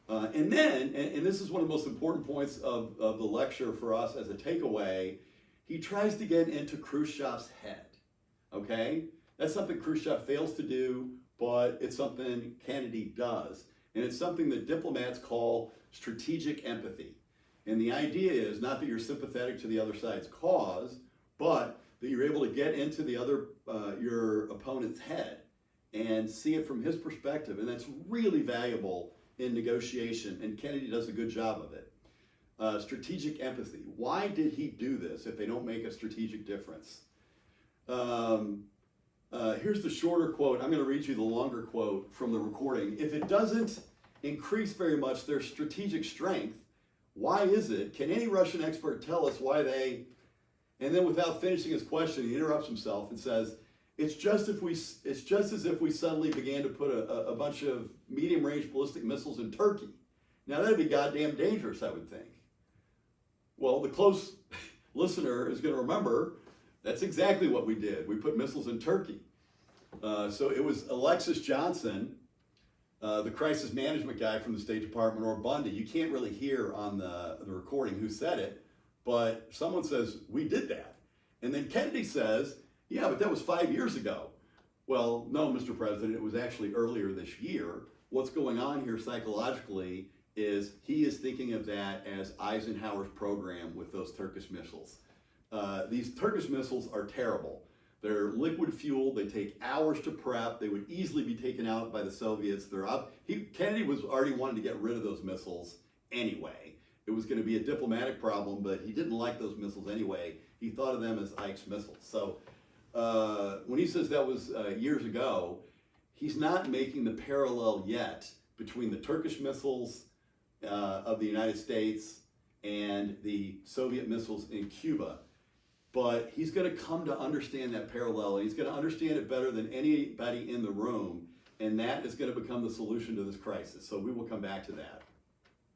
And this is one of the most important points of the lecture for us as a takeaway, he tries to get into Khrushchev's head, okay? That's something Khrushchev fails to do, but it's something Kennedy does. And it's something that diplomats call strategic empathy. And the idea is not that you're sympathetic to the other side's cause, but that you're able to get into your opponent's head and see it from his perspective. And that's really valuable in negotiation, and Kennedy does a good job of it. Strategic empathy. Why did he do this if they don't make a strategic difference? Here's the shorter quote. I'm going to read you the longer quote from the recording. If it doesn't increase very much their strategic strength, why is it? Can any Russian expert tell us why they... And then without finishing his question, he interrupts himself and says, it's just as if we suddenly began to put a bunch of medium-range ballistic missiles in Turkey. Now that'd be goddamn dangerous, I would think. Well, the close listener is going to remember that's exactly what we did. We put missiles in Turkey. So it was Alexis Johnson, the crisis management guy from the State Department, or Bundy. You can't really hear on the recording who said it, but someone says, we did that. And then Kennedy says, yeah, but that was 5 years ago. Well, no, Mr. President, it was actually earlier this year. What's going on here psychologically is he is thinking of that as Eisenhower's program with those Turkish missiles. These Turkish missiles are terrible. They're liquid fuel. They take hours to prep. They would easily be taken out by the Soviets. Kennedy was already wanting to get rid of those missiles anyway. It was going to be a diplomatic problem, but he didn't like those missiles anyway. He thought of them as Ike's missiles. So when he says that was years ago, he's not making the parallel yet between the Turkish missiles of the United States and the Soviet missiles in Cuba. But he's going to come to understand that parallel, and he's going to understand it better than anybody in the room, and that is going to become the solution to this crisis. So we will come back to that.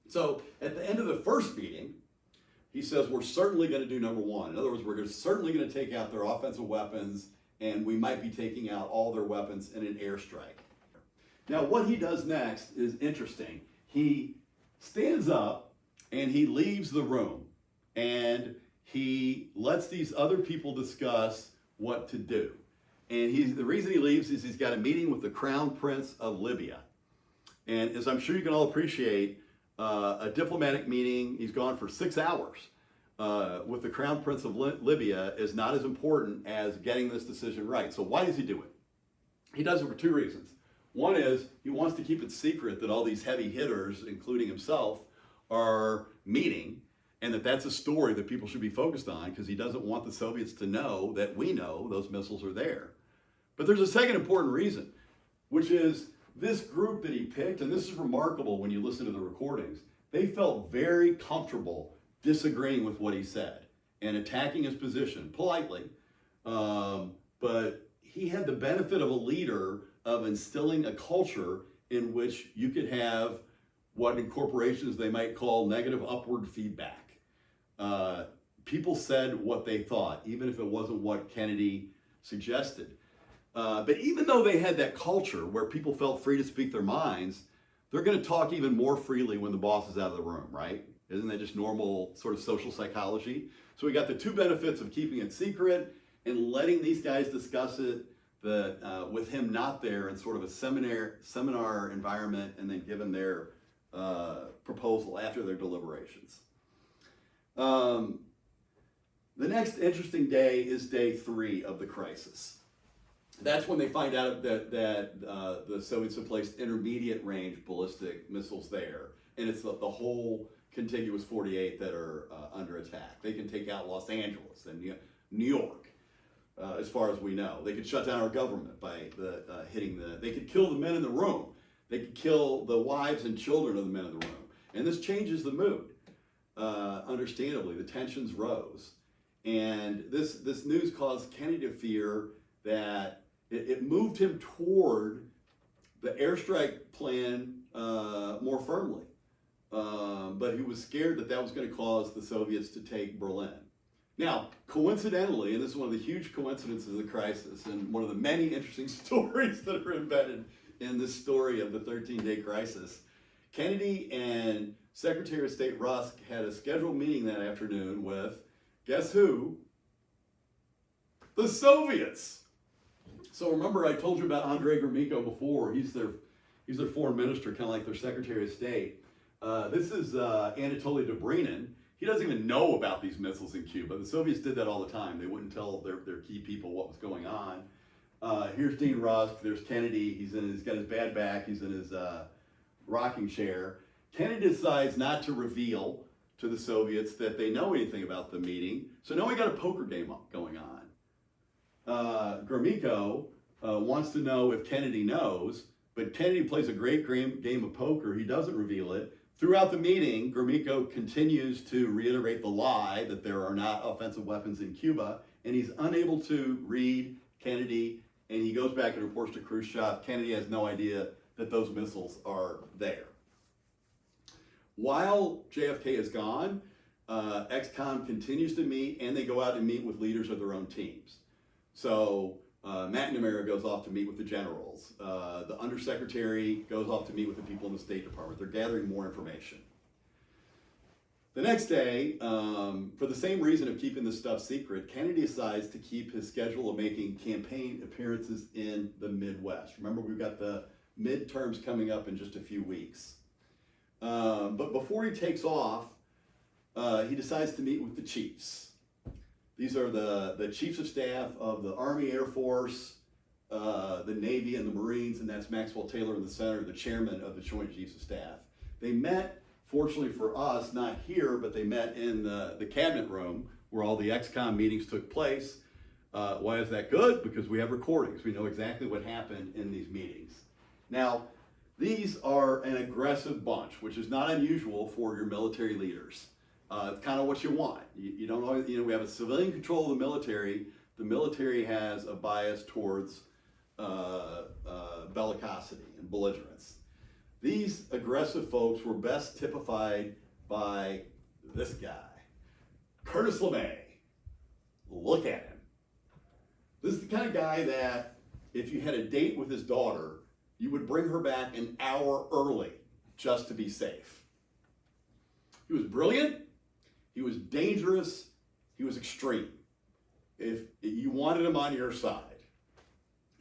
So at the end of the first meeting, he says we're certainly going to do number one. In other words, we're certainly going to take out their offensive weapons, and we might be taking out all their weapons in an airstrike. Now, what he does next is interesting. He stands up and he leaves the room, and he lets these other people discuss what to do. And the reason he leaves is he's got a meeting with the Crown Prince of Libya. And as I'm sure you can all appreciate, a diplomatic meeting, he's gone for 6 hours. with the Crown Prince of Libya is not as important as getting this decision right. So why does he do it? He does it for two reasons. One is he wants to keep it secret that all these heavy hitters, including himself, are meeting, and that's a story that people should be focused on, because he doesn't want the Soviets to know that we know those missiles are there. But there's a second important reason, which is this group that he picked, and this is remarkable when you listen to the recordings, they felt very comfortable disagreeing with what he said and attacking his position politely. But he had the benefit of a leader of instilling a culture in which you could have what in corporations they might call negative upward feedback. People said what they thought, even if it wasn't what Kennedy suggested. But even though they had that culture where people felt free to speak their minds, they're going to talk even more freely when the boss is out of the room, right? Isn't that just normal sort of social psychology? So we got the two benefits of keeping it secret and letting these guys discuss it with him not there in sort of a seminar environment, and then give him their proposal after their deliberations. The next interesting day is day 3 of the crisis. That's when they find out that the Soviets have placed intermediate range ballistic missiles there. And it's the whole contiguous 48 that are under attack. They can take out Los Angeles and New York, as far as we know. They could shut down our government by they could kill the men in the room. They could kill the wives and children of the men in the room. And this changes the mood. Understandably, the tensions rose. And this news caused Kennedy to fear that it moved him toward the airstrike plan more firmly. But he was scared that was going to cause the Soviets to take Berlin. Now, coincidentally, and this is one of the huge coincidences of the crisis, and one of the many interesting stories that are embedded in this story of the 13-day crisis, Kennedy and Secretary of State Rusk had a scheduled meeting that afternoon with, guess who? The Soviets. So remember, I told you about Andrei Gromyko before. He's their foreign minister, kind of like their Secretary of State. This is Anatoly Dobrynin. He doesn't even know about these missiles in Cuba. The Soviets did that all the time. They wouldn't tell their key people what was going on. Here's Dean Rusk. There's Kennedy. He's got his bad back. He's in his rocking chair. Kennedy decides not to reveal to the Soviets that they know anything about the meeting. So now we got a poker game going on. Gromyko wants to know if Kennedy knows, but Kennedy plays a great game of poker. He doesn't reveal it. Throughout the meeting, Gromyko continues to reiterate the lie that there are not offensive weapons in Cuba, and he's unable to read Kennedy, and he goes back and reports to Khrushchev. Kennedy has no idea that those missiles are there. While JFK is gone, XCOM continues to meet, and they go out and meet with leaders of their own teams. So McNamara goes off to meet with the generals. The undersecretary goes off to meet with the people in the State Department. They're gathering more information. The next day, for the same reason of keeping this stuff secret, Kennedy decides to keep his schedule of making campaign appearances in the Midwest. Remember, we've got the midterms coming up in just a few weeks. But before he takes off, he decides to meet with the chiefs. These are the chiefs of staff of the Army, Air Force, the Navy, and the Marines, and that's Maxwell Taylor in the center, the chairman of the Joint Chiefs of Staff. They met, fortunately for us, not here, but they met in the cabinet room where all the XCOM meetings took place. Why is that good? Because we have recordings. We know exactly what happened in these meetings. Now, these are an aggressive bunch, which is not unusual for your military leaders. It's kind of what you want. You don't always, we have a civilian control of the military. The military has a bias towards bellicosity and belligerence. These aggressive folks were best typified by this guy, Curtis LeMay. Look at him. This is the kind of guy that if you had a date with his daughter, you would bring her back an hour early just to be safe. He was brilliant. He was dangerous. He was extreme. If you wanted him on your side.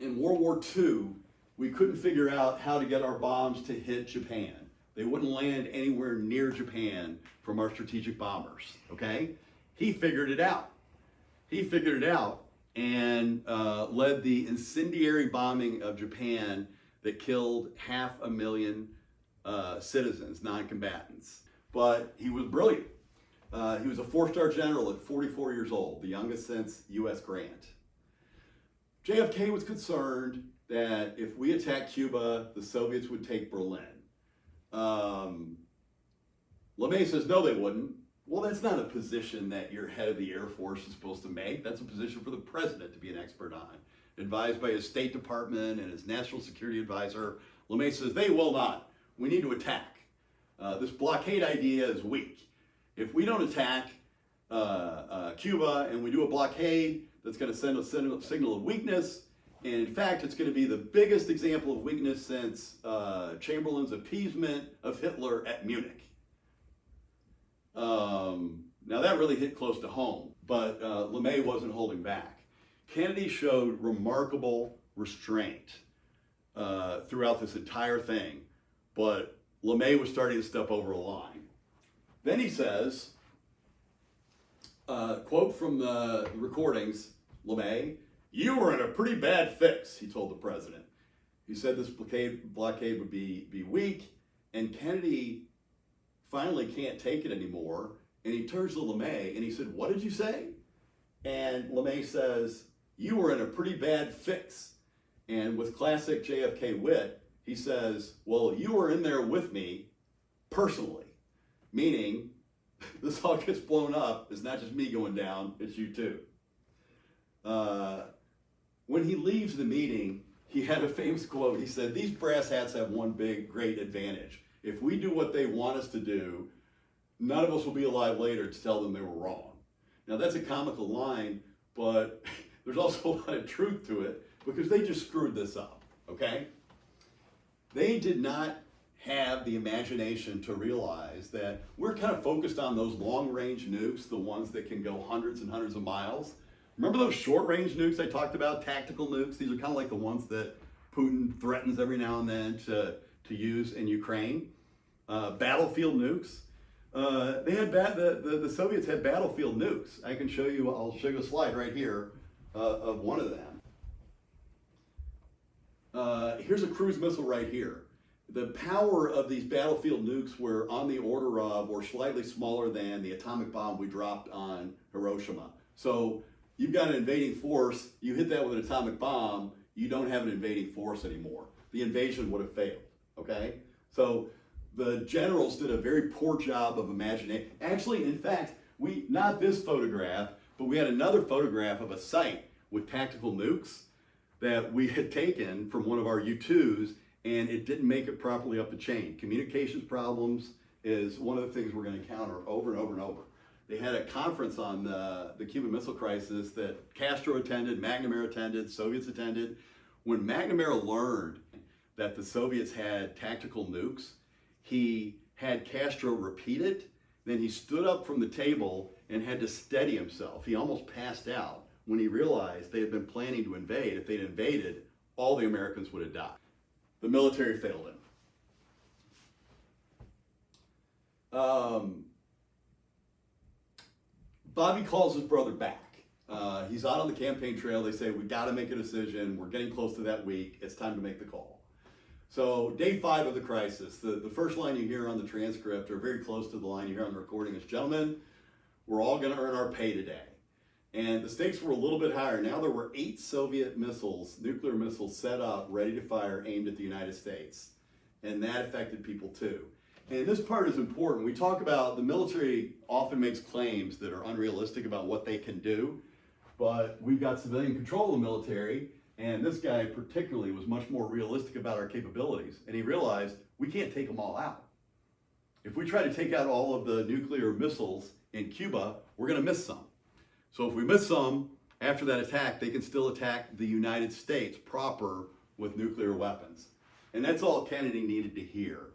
In World War II, we couldn't figure out how to get our bombs to hit Japan. They wouldn't land anywhere near Japan from our strategic bombers, okay? he figured it out. He figured it out and led the incendiary bombing of Japan that killed 500,000 citizens, non-combatants. But he was brilliant. He was a 4-star general at 44 years old, the youngest since U.S. Grant. JFK was concerned that if we attacked Cuba, the Soviets would take Berlin. LeMay says, no, they wouldn't. Well, that's not a position that your head of the Air Force is supposed to make. That's a position for the president to be an expert on. Advised by his State Department and his National Security Advisor, LeMay says, they will not. We need to attack. This blockade idea is weak. If we don't attack Cuba and we do a blockade, that's going to send a signal of weakness. And in fact, it's going to be the biggest example of weakness since Chamberlain's appeasement of Hitler at Munich. Now that really hit close to home, but LeMay wasn't holding back. Kennedy showed remarkable restraint throughout this entire thing, but LeMay was starting to step over a line. Then he says, quote from the recordings, LeMay, "You were in a pretty bad fix," he told the president. He said this blockade would be weak, and Kennedy finally can't take it anymore, and he turns to LeMay and he said, "What did you say?" And LeMay says, "You were in a pretty bad fix." And with classic JFK wit, he says, "Well, you were in there with me personally," meaning this all gets blown up. It's not just me going down, it's you too. When he leaves the meeting, he had a famous quote. He said, "These brass hats have one big, great advantage. If we do what they want us to do, none of us will be alive later to tell them they were wrong." Now that's a comical line, but there's also a lot of truth to it because they just screwed this up, okay? They did not have the imagination to realize that we're kind of focused on those long-range nukes, the ones that can go hundreds and hundreds of miles. Remember those short-range nukes I talked about, tactical nukes? These are kind of like the ones that Putin threatens every now and then to use in Ukraine. Battlefield nukes. They had the Soviets had battlefield nukes. I can show you. I'll show you a slide right here of one of them. Here's a cruise missile right here. The power of these battlefield nukes were on the order of, or slightly smaller than, the atomic bomb we dropped on Hiroshima. So you've got an invading force. You hit that with an atomic bomb. You don't have an invading force anymore. The invasion would have failed. Okay, so the generals did a very poor job of imagining. Actually, in fact, not this photograph, but we had another photograph of a site with tactical nukes that we had taken from one of our U-2s, and it didn't make it properly up the chain. Communications problems is one of the things we're going to encounter over and over and over. They had a conference on the Cuban Missile Crisis that Castro attended, McNamara attended, Soviets attended. When McNamara learned that the Soviets had tactical nukes, he had Castro repeat it. Then he stood up from the table and had to steady himself. He almost passed out when he realized they had been planning to invade. If they'd invaded, all the Americans would have died. The military failed him. Bobby calls his brother back. He's out on the campaign trail. They say, we got to make a decision. We're getting close to that week. It's time to make the call. So day 5 of the crisis, the first line you hear on the transcript, or very close to the line you hear on the recording, is, "Gentlemen, we're all going to earn our pay today." And the stakes were a little bit higher. Now there were 8 Soviet missiles, nuclear missiles, set up, ready to fire, aimed at the United States. And that affected people too. And this part is important. We talk about the military often makes claims that are unrealistic about what they can do, but we've got civilian control of the military, and this guy particularly was much more realistic about our capabilities. And he realized we can't take them all out. If we try to take out all of the nuclear missiles in Cuba, we're going to miss some. So if we miss some, after that attack, they can still attack the United States proper with nuclear weapons. And that's all Kennedy needed to hear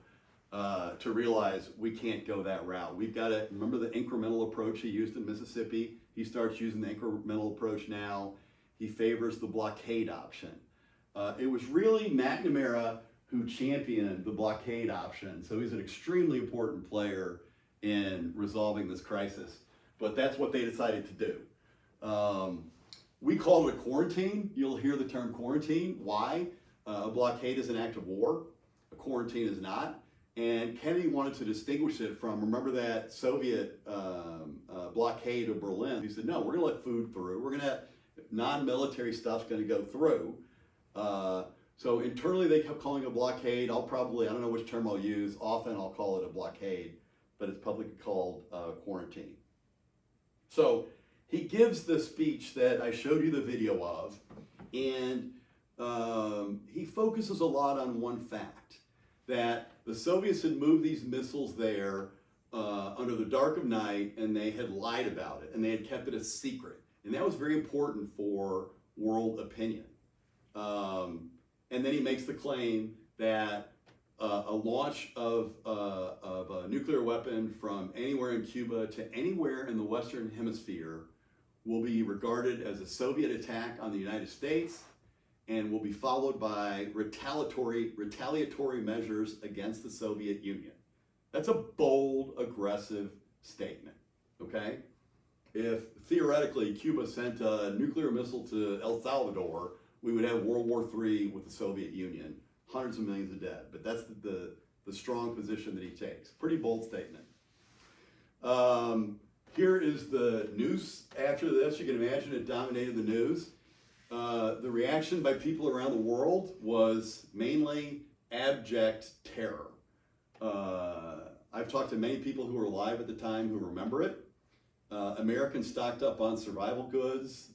to realize we can't go that route. We've got to remember the incremental approach he used in Mississippi. He starts using the incremental approach now. He favors the blockade option. It was really McNamara who championed the blockade option. So he's an extremely important player in resolving this crisis. but that's what they decided to do. We call it a quarantine. You'll hear the term quarantine. Why? A blockade is an act of war. A quarantine is not. And Kennedy wanted to distinguish it from, remember that Soviet blockade of Berlin? He said, no, we're going to let food through. We're going to have non-military stuff's going to go through. So internally they kept calling it a blockade. I don't know which term I'll use. Often I'll call it a blockade, but it's publicly called quarantine. So he gives the speech that I showed you the video of, and he focuses a lot on one fact, that the Soviets had moved these missiles there under the dark of night, and they had lied about it, and they had kept it a secret. And that was very important for world opinion. And then he makes the claim that a launch of a nuclear weapon from anywhere in Cuba to anywhere in the Western Hemisphere will be regarded as a Soviet attack on the United States and will be followed by retaliatory measures against the Soviet Union. That's a bold, aggressive statement, okay? If theoretically Cuba sent a nuclear missile to El Salvador, we would have World War III with the Soviet Union, hundreds of millions of dead. But that's the strong position that he takes. Pretty bold statement. Here is the news after this. You can imagine it dominated the news. The reaction by people around the world was mainly abject terror. I've talked to many people who were alive at the time who remember it. Americans stocked up on survival goods.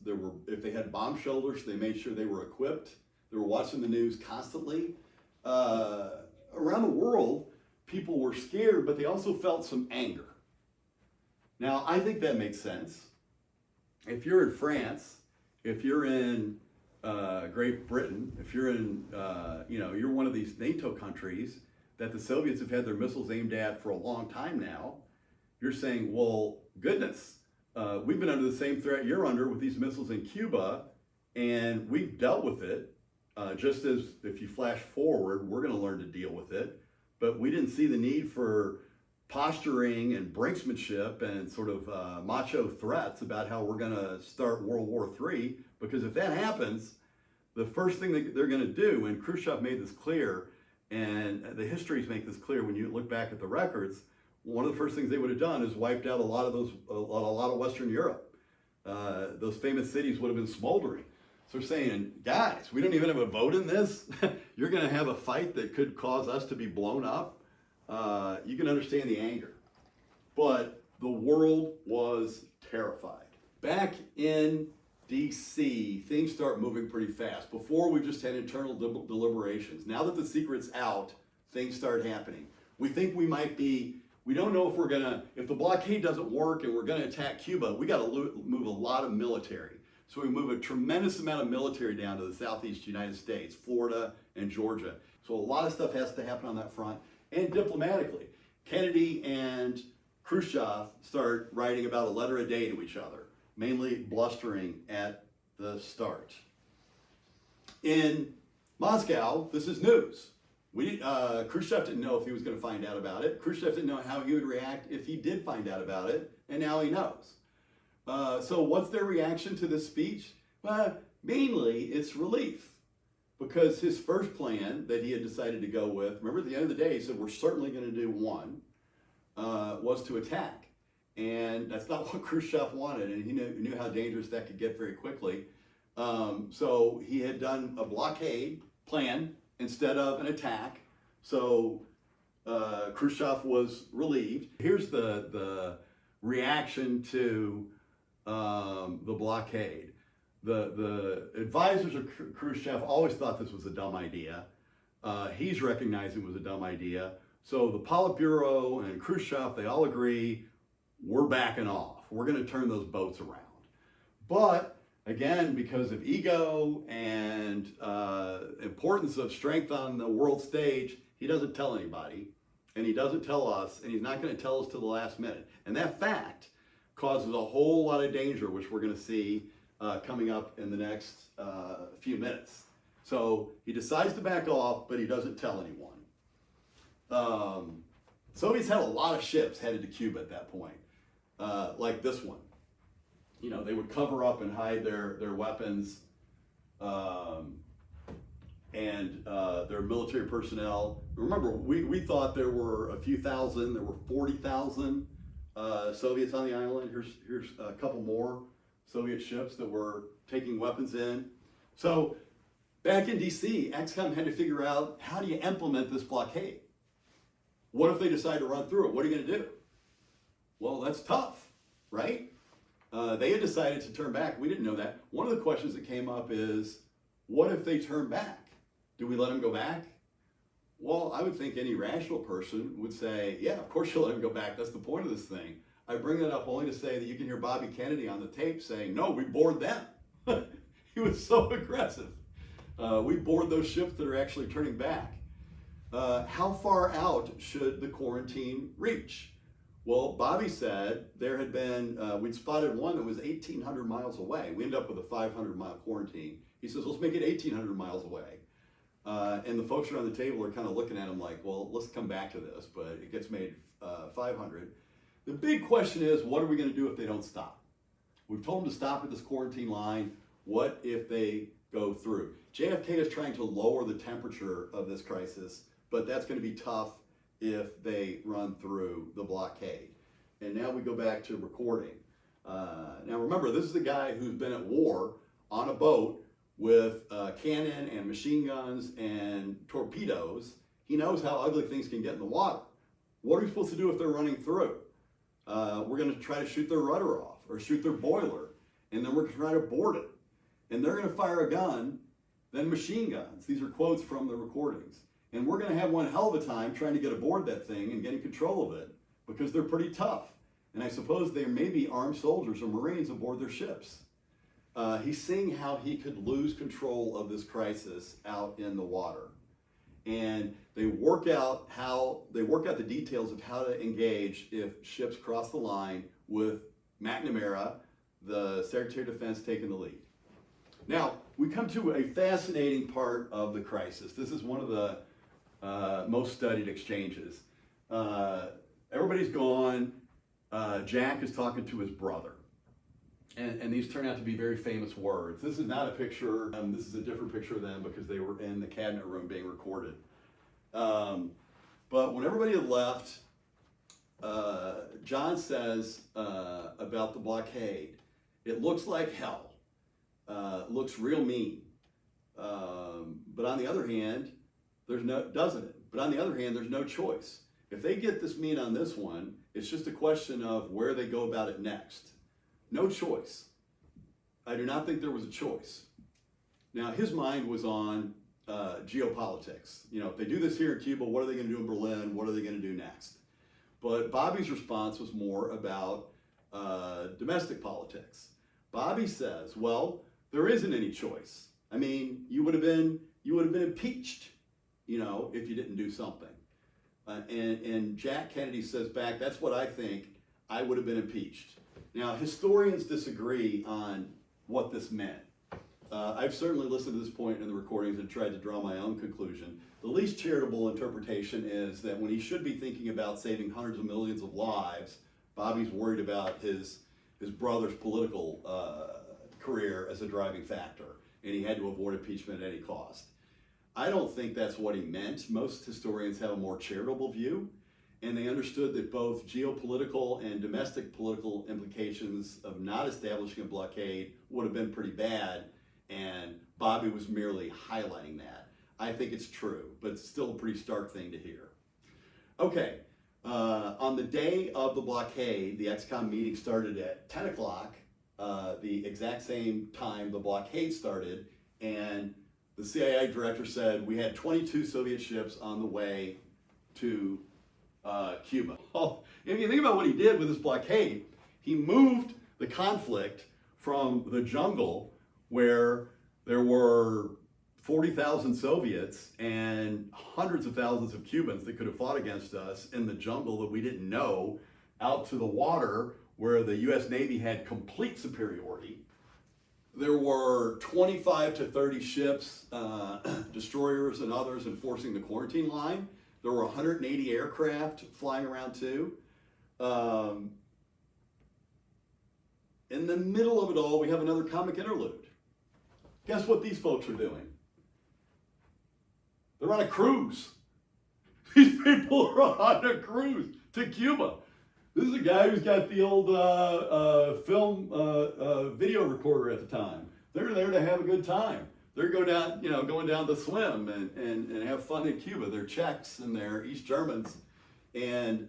If they had bomb shelters, they made sure they were equipped. They were watching the news constantly. Around the world, people were scared, but they also felt some anger. Now, I think that makes sense. If you're in France, if you're in Great Britain, if you're in, you're one of these NATO countries that the Soviets have had their missiles aimed at for a long time now, you're saying, well, goodness, we've been under the same threat you're under with these missiles in Cuba, and we've dealt with it. Just as if you flash forward, we're going to learn to deal with it. But we didn't see the need for posturing and brinksmanship and sort of macho threats about how we're going to start World War III, because if that happens, the first thing that they're going to do, and Khrushchev made this clear, and the histories make this clear when you look back at the records, one of the first things they would have done is wiped out a lot of Western Europe. Those famous cities would have been smoldering. So they're saying, guys, we don't even have a vote in this. You're going to have a fight that could cause us to be blown up. You can understand the anger. But the world was terrified. Back in DC, things start moving pretty fast. Before, we just had internal deliberations. Now that the secret's out, things start happening. We think we might be, we don't know if the blockade doesn't work and we're going to attack Cuba, we got to move a lot of military. So we move a tremendous amount of military down to the southeast United States, Florida and Georgia. So a lot of stuff has to happen on that front. And diplomatically, Kennedy and Khrushchev start writing about a letter a day to each other, mainly blustering at the start. In Moscow, this is news. Khrushchev didn't know if he was going to find out about it. Khrushchev didn't know how he would react if he did find out about it, and now he knows. So what's their reaction to this speech? Well, mainly it's relief, because his first plan that he had decided to go with, remember at the end of the day he said we're certainly going to do one, was to attack. And that's not what Khrushchev wanted, and he knew how dangerous that could get very quickly. So he had done a blockade plan instead of an attack. So Khrushchev was relieved. Here's the reaction to the blockade. The advisors of Khrushchev always thought this was a dumb idea. He's recognizing it was a dumb idea. So the Politburo and Khrushchev, they all agree, we're backing off. We're going to turn those boats around. But again, because of ego and importance of strength on the world stage, he doesn't tell anybody, and he doesn't tell us, and he's not going to tell us till the last minute. And that fact causes a whole lot of danger, which we're going to see coming up in the next few minutes. So he decides to back off, but he doesn't tell anyone. Soviets had a lot of ships headed to Cuba at that point. like this one. You know, they would cover up and hide their weapons and their military personnel. Remember, we thought there were a few thousand. There were 40,000 Soviets on the island. Here's a couple more Soviet ships that were taking weapons in. So back in DC, XCOM had to figure out, how do you implement this blockade? What if they decide to run through it? What are you going to do? Well, that's tough, right? They had decided to turn back. We didn't know that. One of the questions that came up is, what if they turn back? Do we let them go back? Well, I would think any rational person would say, yeah, of course you'll let them go back. That's the point of this thing. I bring that up only to say that you can hear Bobby Kennedy on the tape saying, no, we board them. He was so aggressive. We board those ships that are actually turning back. How far out should the quarantine reach? Well, Bobby said there had been, we'd spotted one that was 1,800 miles away. We ended up with a 500-mile quarantine. He says, let's make it 1,800 miles away. And the folks around the table are kind of looking at him like, well, let's come back to this, but it gets made 500. The big question is, what are we going to do if they don't stop? We've told them to stop at this quarantine line. What if they go through? JFK is trying to lower the temperature of this crisis, but that's going to be tough if they run through the blockade. And now we go back to recording. Now remember, this is a guy who's been at war on a boat with cannon and machine guns and torpedoes. He knows how ugly things can get in the water. What are we supposed to do if they're running through? We're going to try to shoot their rudder off or shoot their boiler, and then we're going to try to board it. And they're going to fire a gun, then machine guns. These are quotes from the recordings. And we're going to have one hell of a time trying to get aboard that thing and getting control of it, because they're pretty tough. And I suppose there may be armed soldiers or Marines aboard their ships. He's seeing how he could lose control of this crisis out in the water. And they work out the details of how to engage if ships cross the line, with McNamara, the Secretary of Defense, taking the lead. Now, we come to a fascinating part of the crisis. This is one of the most studied exchanges. Everybody's gone. Jack is talking to his brother. And these turn out to be very famous words. This is not a picture, this is a different picture of them because they were in the cabinet room being recorded. But when everybody had left, John says about the blockade, it looks like hell. Looks real mean. But on the other hand, doesn't it? But on the other hand, there's no choice. If they get this mean on this one, it's just a question of where they go about it next. No choice. I do not think there was a choice. Now, his mind was on geopolitics. You know, if they do this here in Cuba, what are they going to do in Berlin? What are they going to do next? But Bobby's response was more about domestic politics. Bobby says, well, there isn't any choice. I mean, you would have been impeached, you know, if you didn't do something. And Jack Kennedy says back, that's what I think. I would have been impeached. Now, historians disagree on what this meant. I've certainly listened to this point in the recordings and tried to draw my own conclusion. The least charitable interpretation is that when he should be thinking about saving hundreds of millions of lives, Bobby's worried about his brother's political career as a driving factor, and he had to avoid impeachment at any cost. I don't think that's what he meant. Most historians have a more charitable view, and they understood that both geopolitical and domestic political implications of not establishing a blockade would have been pretty bad, and Bobby was merely highlighting that. I think it's true, but it's still a pretty stark thing to hear. Okay, on the day of the blockade, the XCOM meeting started at 10 o'clock, the exact same time the blockade started, and the CIA director said we had 22 Soviet ships on the way to Cuba. Well, if you think about what he did with this blockade, he moved the conflict from the jungle, where there were 40,000 Soviets and hundreds of thousands of Cubans that could have fought against us in the jungle that we didn't know, out to the water where the U.S. Navy had complete superiority. There were 25 to 30 ships, destroyers and others, enforcing the quarantine line. There were 180 aircraft flying around too. in the middle of it all, we have another comic interlude. Guess what these folks are doing? They're on a cruise. These people are on a cruise to Cuba. This is a guy who's got the old video recorder at the time. They're there to have a good time. They're going down to swim and have fun in Cuba. They're Czechs and they're East Germans. And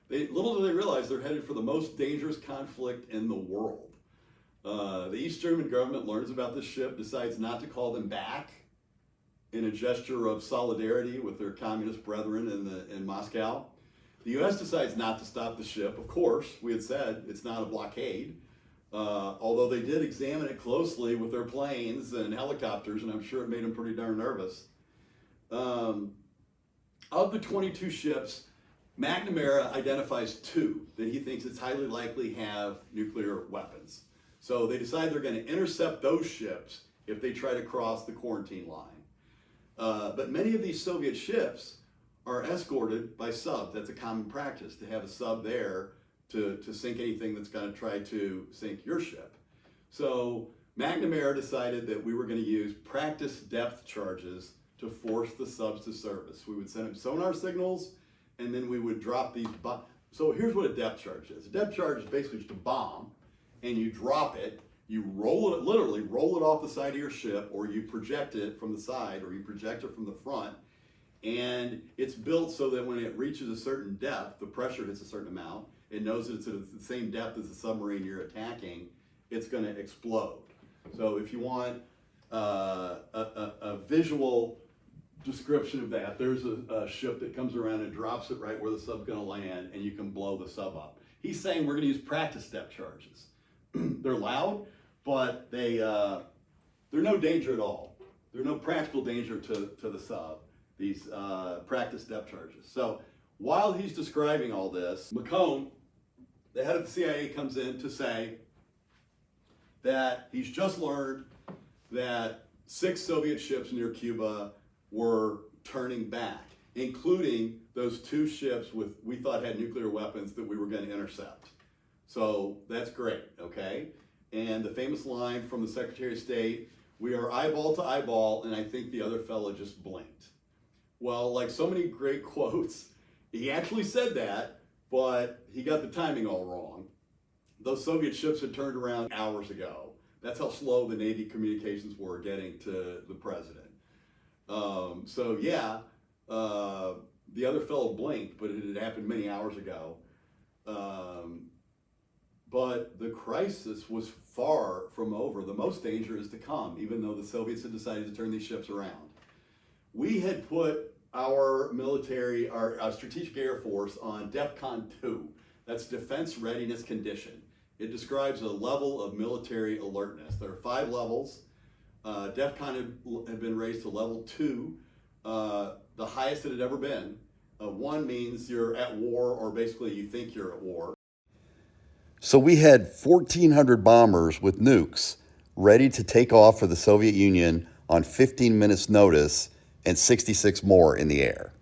little do they realize they're headed for the most dangerous conflict in the world. The East German government learns about this ship, decides not to call them back in a gesture of solidarity with their communist brethren in Moscow. The U.S. decides not to stop the ship. Of course, we had said it's not a blockade, although they did examine it closely with their planes and helicopters, and I'm sure it made them pretty darn nervous. Of the 22 ships, McNamara identifies 2 that he thinks it's highly likely have nuclear weapons. So they decide they're going to intercept those ships if they try to cross the quarantine line. But many of these Soviet ships are escorted by subs. That's a common practice, to have a sub there to sink anything that's going to try to sink your ship. So McNamara decided that we were going to use practice depth charges to force the subs to service. We would send them sonar signals, and then we would drop these bombs. So here's what a depth charge is. A depth charge is basically just a bomb, and you drop it, you roll it, literally roll it off the side of your ship, or you project it from the side, or you project it from the front, and it's built so that when it reaches a certain depth, the pressure hits a certain amount, it knows that it's at the same depth as the submarine you're attacking, it's going to explode. So if you want a visual description of that, there's a ship that comes around and drops it right where the sub's going to land, and you can blow the sub up. He's saying we're going to use practice depth charges. They're loud, but they're no danger at all. There's no practical danger to the sub, these practice depth charges. So while he's describing all this, McCone, the head of the CIA, comes in to say that he's just learned that 6 Soviet ships near Cuba were turning back, including those 2 ships we thought had nuclear weapons that we were going to intercept. So that's great, okay? And the famous line from the Secretary of State, "We are eyeball to eyeball," and I think the other fellow just blinked. Well, like so many great quotes, he actually said that, but he got the timing all wrong. Those Soviet ships had turned around hours ago. That's how slow the Navy communications were getting to the president. So yeah, the other fellow blinked, but it had happened many hours ago. But the crisis was far from over. The most danger is to come, even though the Soviets had decided to turn these ships around. We had put our military, our Strategic Air Force, on DEFCON 2. That's Defense Readiness Condition. It describes a level of military alertness. There are 5 levels. DEFCON had been raised to level 2, the highest it had ever been. 1 means you're at war, or basically you think you're at war. So we had 1,400 bombers with nukes ready to take off for the Soviet Union on 15 minutes notice, and 66 more in the air.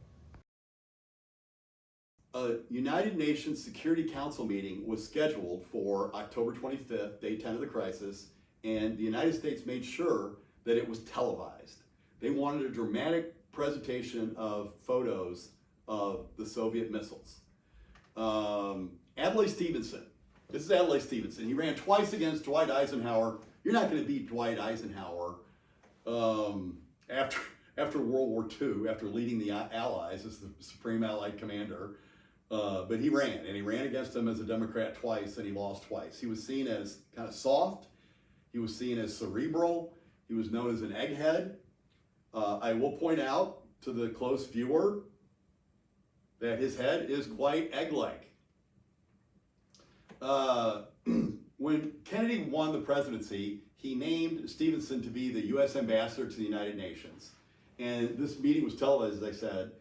A United Nations Security Council meeting was scheduled for October 25th, day 10 of the crisis, and the United States made sure that it was televised. They wanted a dramatic presentation of photos of the Soviet missiles. Adlai Stevenson. This is Adlai Stevenson. He ran twice against Dwight Eisenhower. You're not going to beat Dwight Eisenhower after World War II, after leading the Allies as the Supreme Allied Commander. But he ran, and he ran against him as a Democrat twice, and he lost twice. He was seen as kind of soft. He was seen as cerebral. He was known as an egghead. I will point out to the close viewer that his head is quite egg-like. When Kennedy won the presidency, he named Stevenson to be the U.S. ambassador to the United Nations. And this meeting was televised, as I said.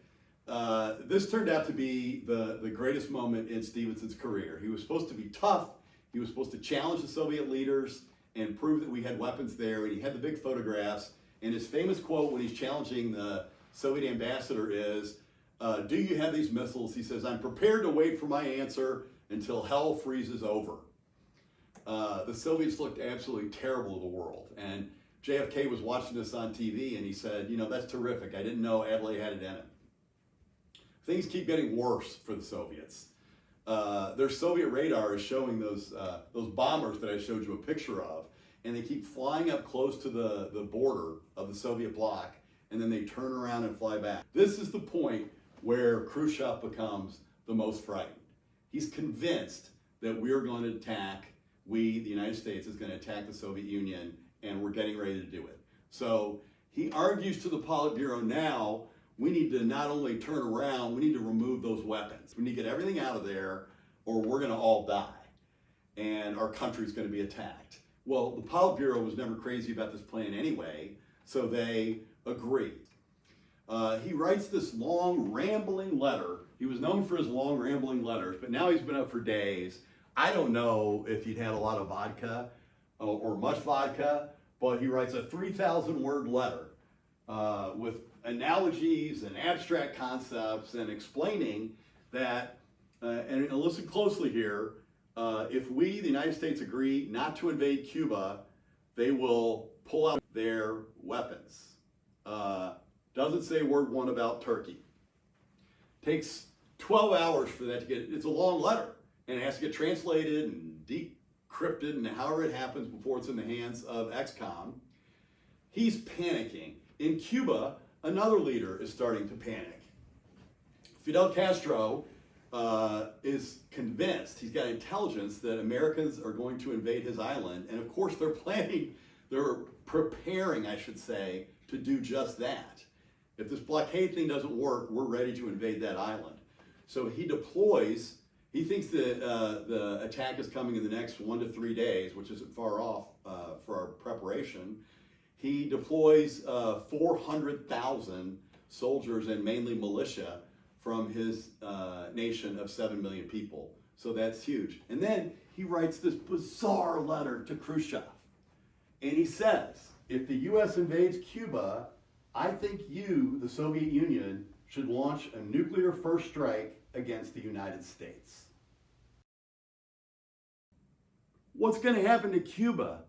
This turned out to be the greatest moment in Stevenson's career. He was supposed to be tough. He was supposed to challenge the Soviet leaders and prove that we had weapons there. And he had the big photographs. And his famous quote when he's challenging the Soviet ambassador is, "Do you have these missiles?" He says, "I'm prepared to wait for my answer until hell freezes over." the Soviets looked absolutely terrible to the world. And JFK was watching this on TV and he said, you know, that's terrific. I didn't know Adelaide had it in it. Things keep getting worse for the Soviets. Their Soviet radar is showing those bombers that I showed you a picture of, and they keep flying up close to the border of the Soviet bloc, and then they turn around and fly back. This is the point where Khrushchev becomes the most frightened. He's convinced that we're going to attack, the United States is going to attack the Soviet Union, and we're getting ready to do it. So he argues to the Politburo now, we need to not only turn around, we need to remove those weapons. We need to get everything out of there or we're going to all die and our country's going to be attacked. Well, the Politburo was never crazy about this plan anyway, so they agreed. He writes this long, rambling letter. He was known for his long, rambling letters, but now he's been up for days. I don't know if he'd had a lot of vodka or much vodka, but he writes a 3,000-word letter with analogies and abstract concepts and explaining that, and listen closely here, if we, the United States, agree not to invade Cuba, they will pull out their weapons. Doesn't say word one about Turkey. Takes 12 hours for that to get, it's a long letter, and it has to get translated and decrypted and however it happens before it's in the hands of XCOM. He's panicking. In Cuba, another leader is starting to panic. Fidel Castro is convinced, he's got intelligence that Americans are going to invade his island, and of course they're preparing, I should say, to do just that. If this blockade thing doesn't work, we're ready to invade that island. So he deploys, he thinks that the attack is coming in the next 1 to 3 days, which isn't far off for our preparation. He deploys 400,000 soldiers and mainly militia from his nation of 7 million people. So that's huge. And then he writes this bizarre letter to Khrushchev. And he says, if the US invades Cuba, I think you, the Soviet Union, should launch a nuclear first strike against the United States. What's going to happen to Cuba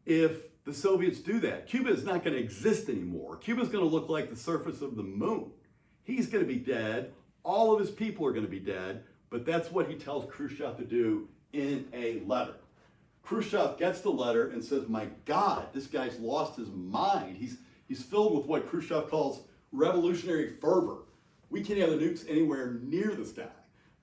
if the Soviets do that? Cuba is not going to exist anymore. Cuba's going to look like the surface of the moon. He's going to be dead. All of his people are going to be dead. But that's what he tells Khrushchev to do in a letter. Khrushchev gets the letter and says, my God, this guy's lost his mind. He's filled with what Khrushchev calls revolutionary fervor. We can't have the nukes anywhere near this guy.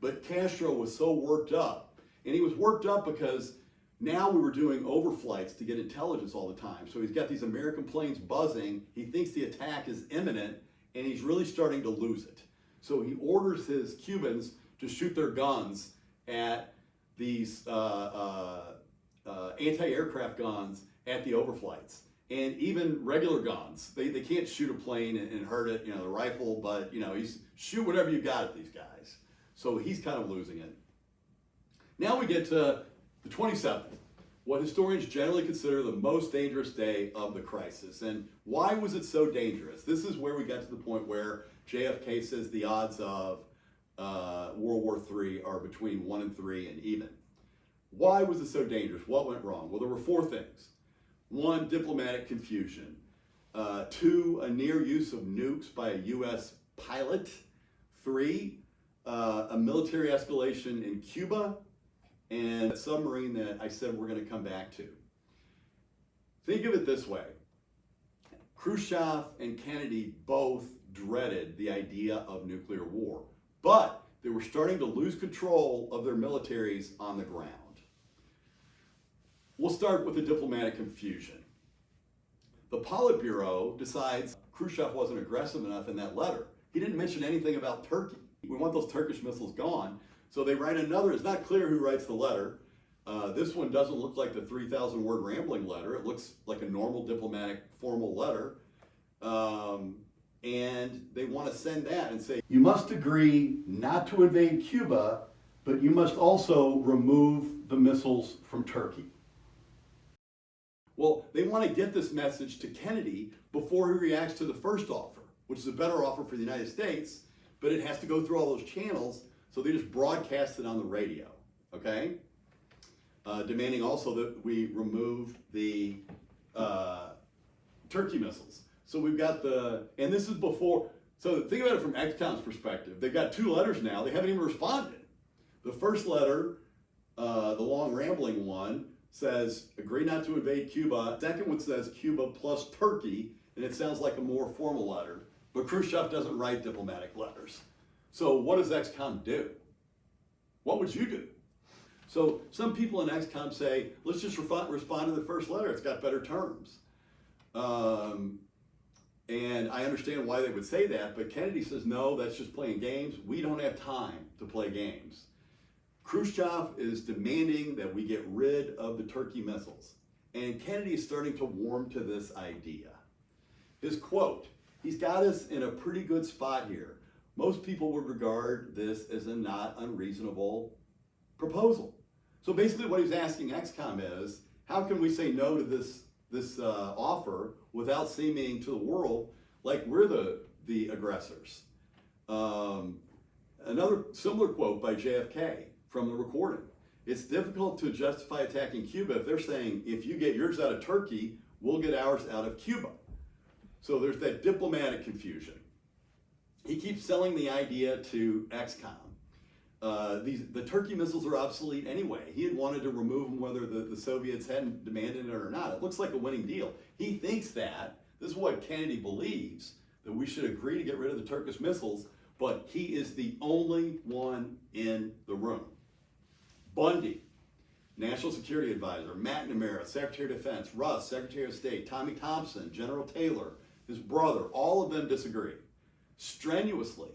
But Castro was so worked up. And he was worked up because now we were doing overflights to get intelligence all the time. So he's got these American planes buzzing. He thinks the attack is imminent, and he's really starting to lose it. So he orders his Cubans to shoot their guns at these anti-aircraft guns at the overflights. And even regular guns, they can't shoot a plane and hurt it, the rifle, but, he's shoot whatever you got at these guys. So he's kind of losing it. Now we get to the 27th, what historians generally consider the most dangerous day of the crisis. And why was it so dangerous? This is where we got to the point where JFK says the odds of World War III are between 1 and 3 and even. Why was it so dangerous? What went wrong? Well, there were 4 things. 1, diplomatic confusion. 2, a near use of nukes by a U.S. pilot. 3, a military escalation in Cuba. And a submarine that I said we're going to come back to. Think of it this way. Khrushchev and Kennedy both dreaded the idea of nuclear war, but they were starting to lose control of their militaries on the ground. We'll start with the diplomatic confusion. The Politburo decides Khrushchev wasn't aggressive enough in that letter. He didn't mention anything about Turkey. We want those Turkish missiles gone. So they write another, it's not clear who writes the letter. This one doesn't look like the 3,000-word rambling letter. It looks like a normal diplomatic formal letter. And they want to send that and say, you must agree not to invade Cuba, but you must also remove the missiles from Turkey. Well, they want to get this message to Kennedy before he reacts to the first offer, which is a better offer for the United States, but it has to go through all those channels. So they just broadcast it on the radio, okay? demanding also that we remove the Turkey missiles. So we've got and this is before, so think about it from XCOM's perspective. They've got 2 letters now, they haven't even responded. The first letter, the long rambling one, says, agree not to invade Cuba. Second one says Cuba plus Turkey, and it sounds like a more formal letter. But Khrushchev doesn't write diplomatic letters. So what does XCOM do? What would you do? So some people in XCOM say, let's just respond to the first letter. It's got better terms. And I understand why they would say that, but Kennedy says, no, that's just playing games. We don't have time to play games. Khrushchev is demanding that we get rid of the Turkey missiles. And Kennedy is starting to warm to this idea. His quote, he's got us in a pretty good spot here. Most people would regard this as a not unreasonable proposal. So basically what he's asking XCOM is, how can we say no to this offer without seeming to the world like we're the aggressors? Another similar quote by JFK from the recording. It's difficult to justify attacking Cuba if they're saying, if you get yours out of Turkey, we'll get ours out of Cuba. So there's that diplomatic confusion. He keeps selling the idea to XCOM. The Turkey missiles are obsolete anyway. He had wanted to remove them whether the Soviets hadn't demanded it or not. It looks like a winning deal. He thinks that, this is what Kennedy believes, that we should agree to get rid of the Turkish missiles, but he is the only one in the room. Bundy, National Security Advisor, McNamara, Secretary of Defense, Russ, Secretary of State, Tommy Thompson, General Taylor, his brother, all of them disagree strenuously.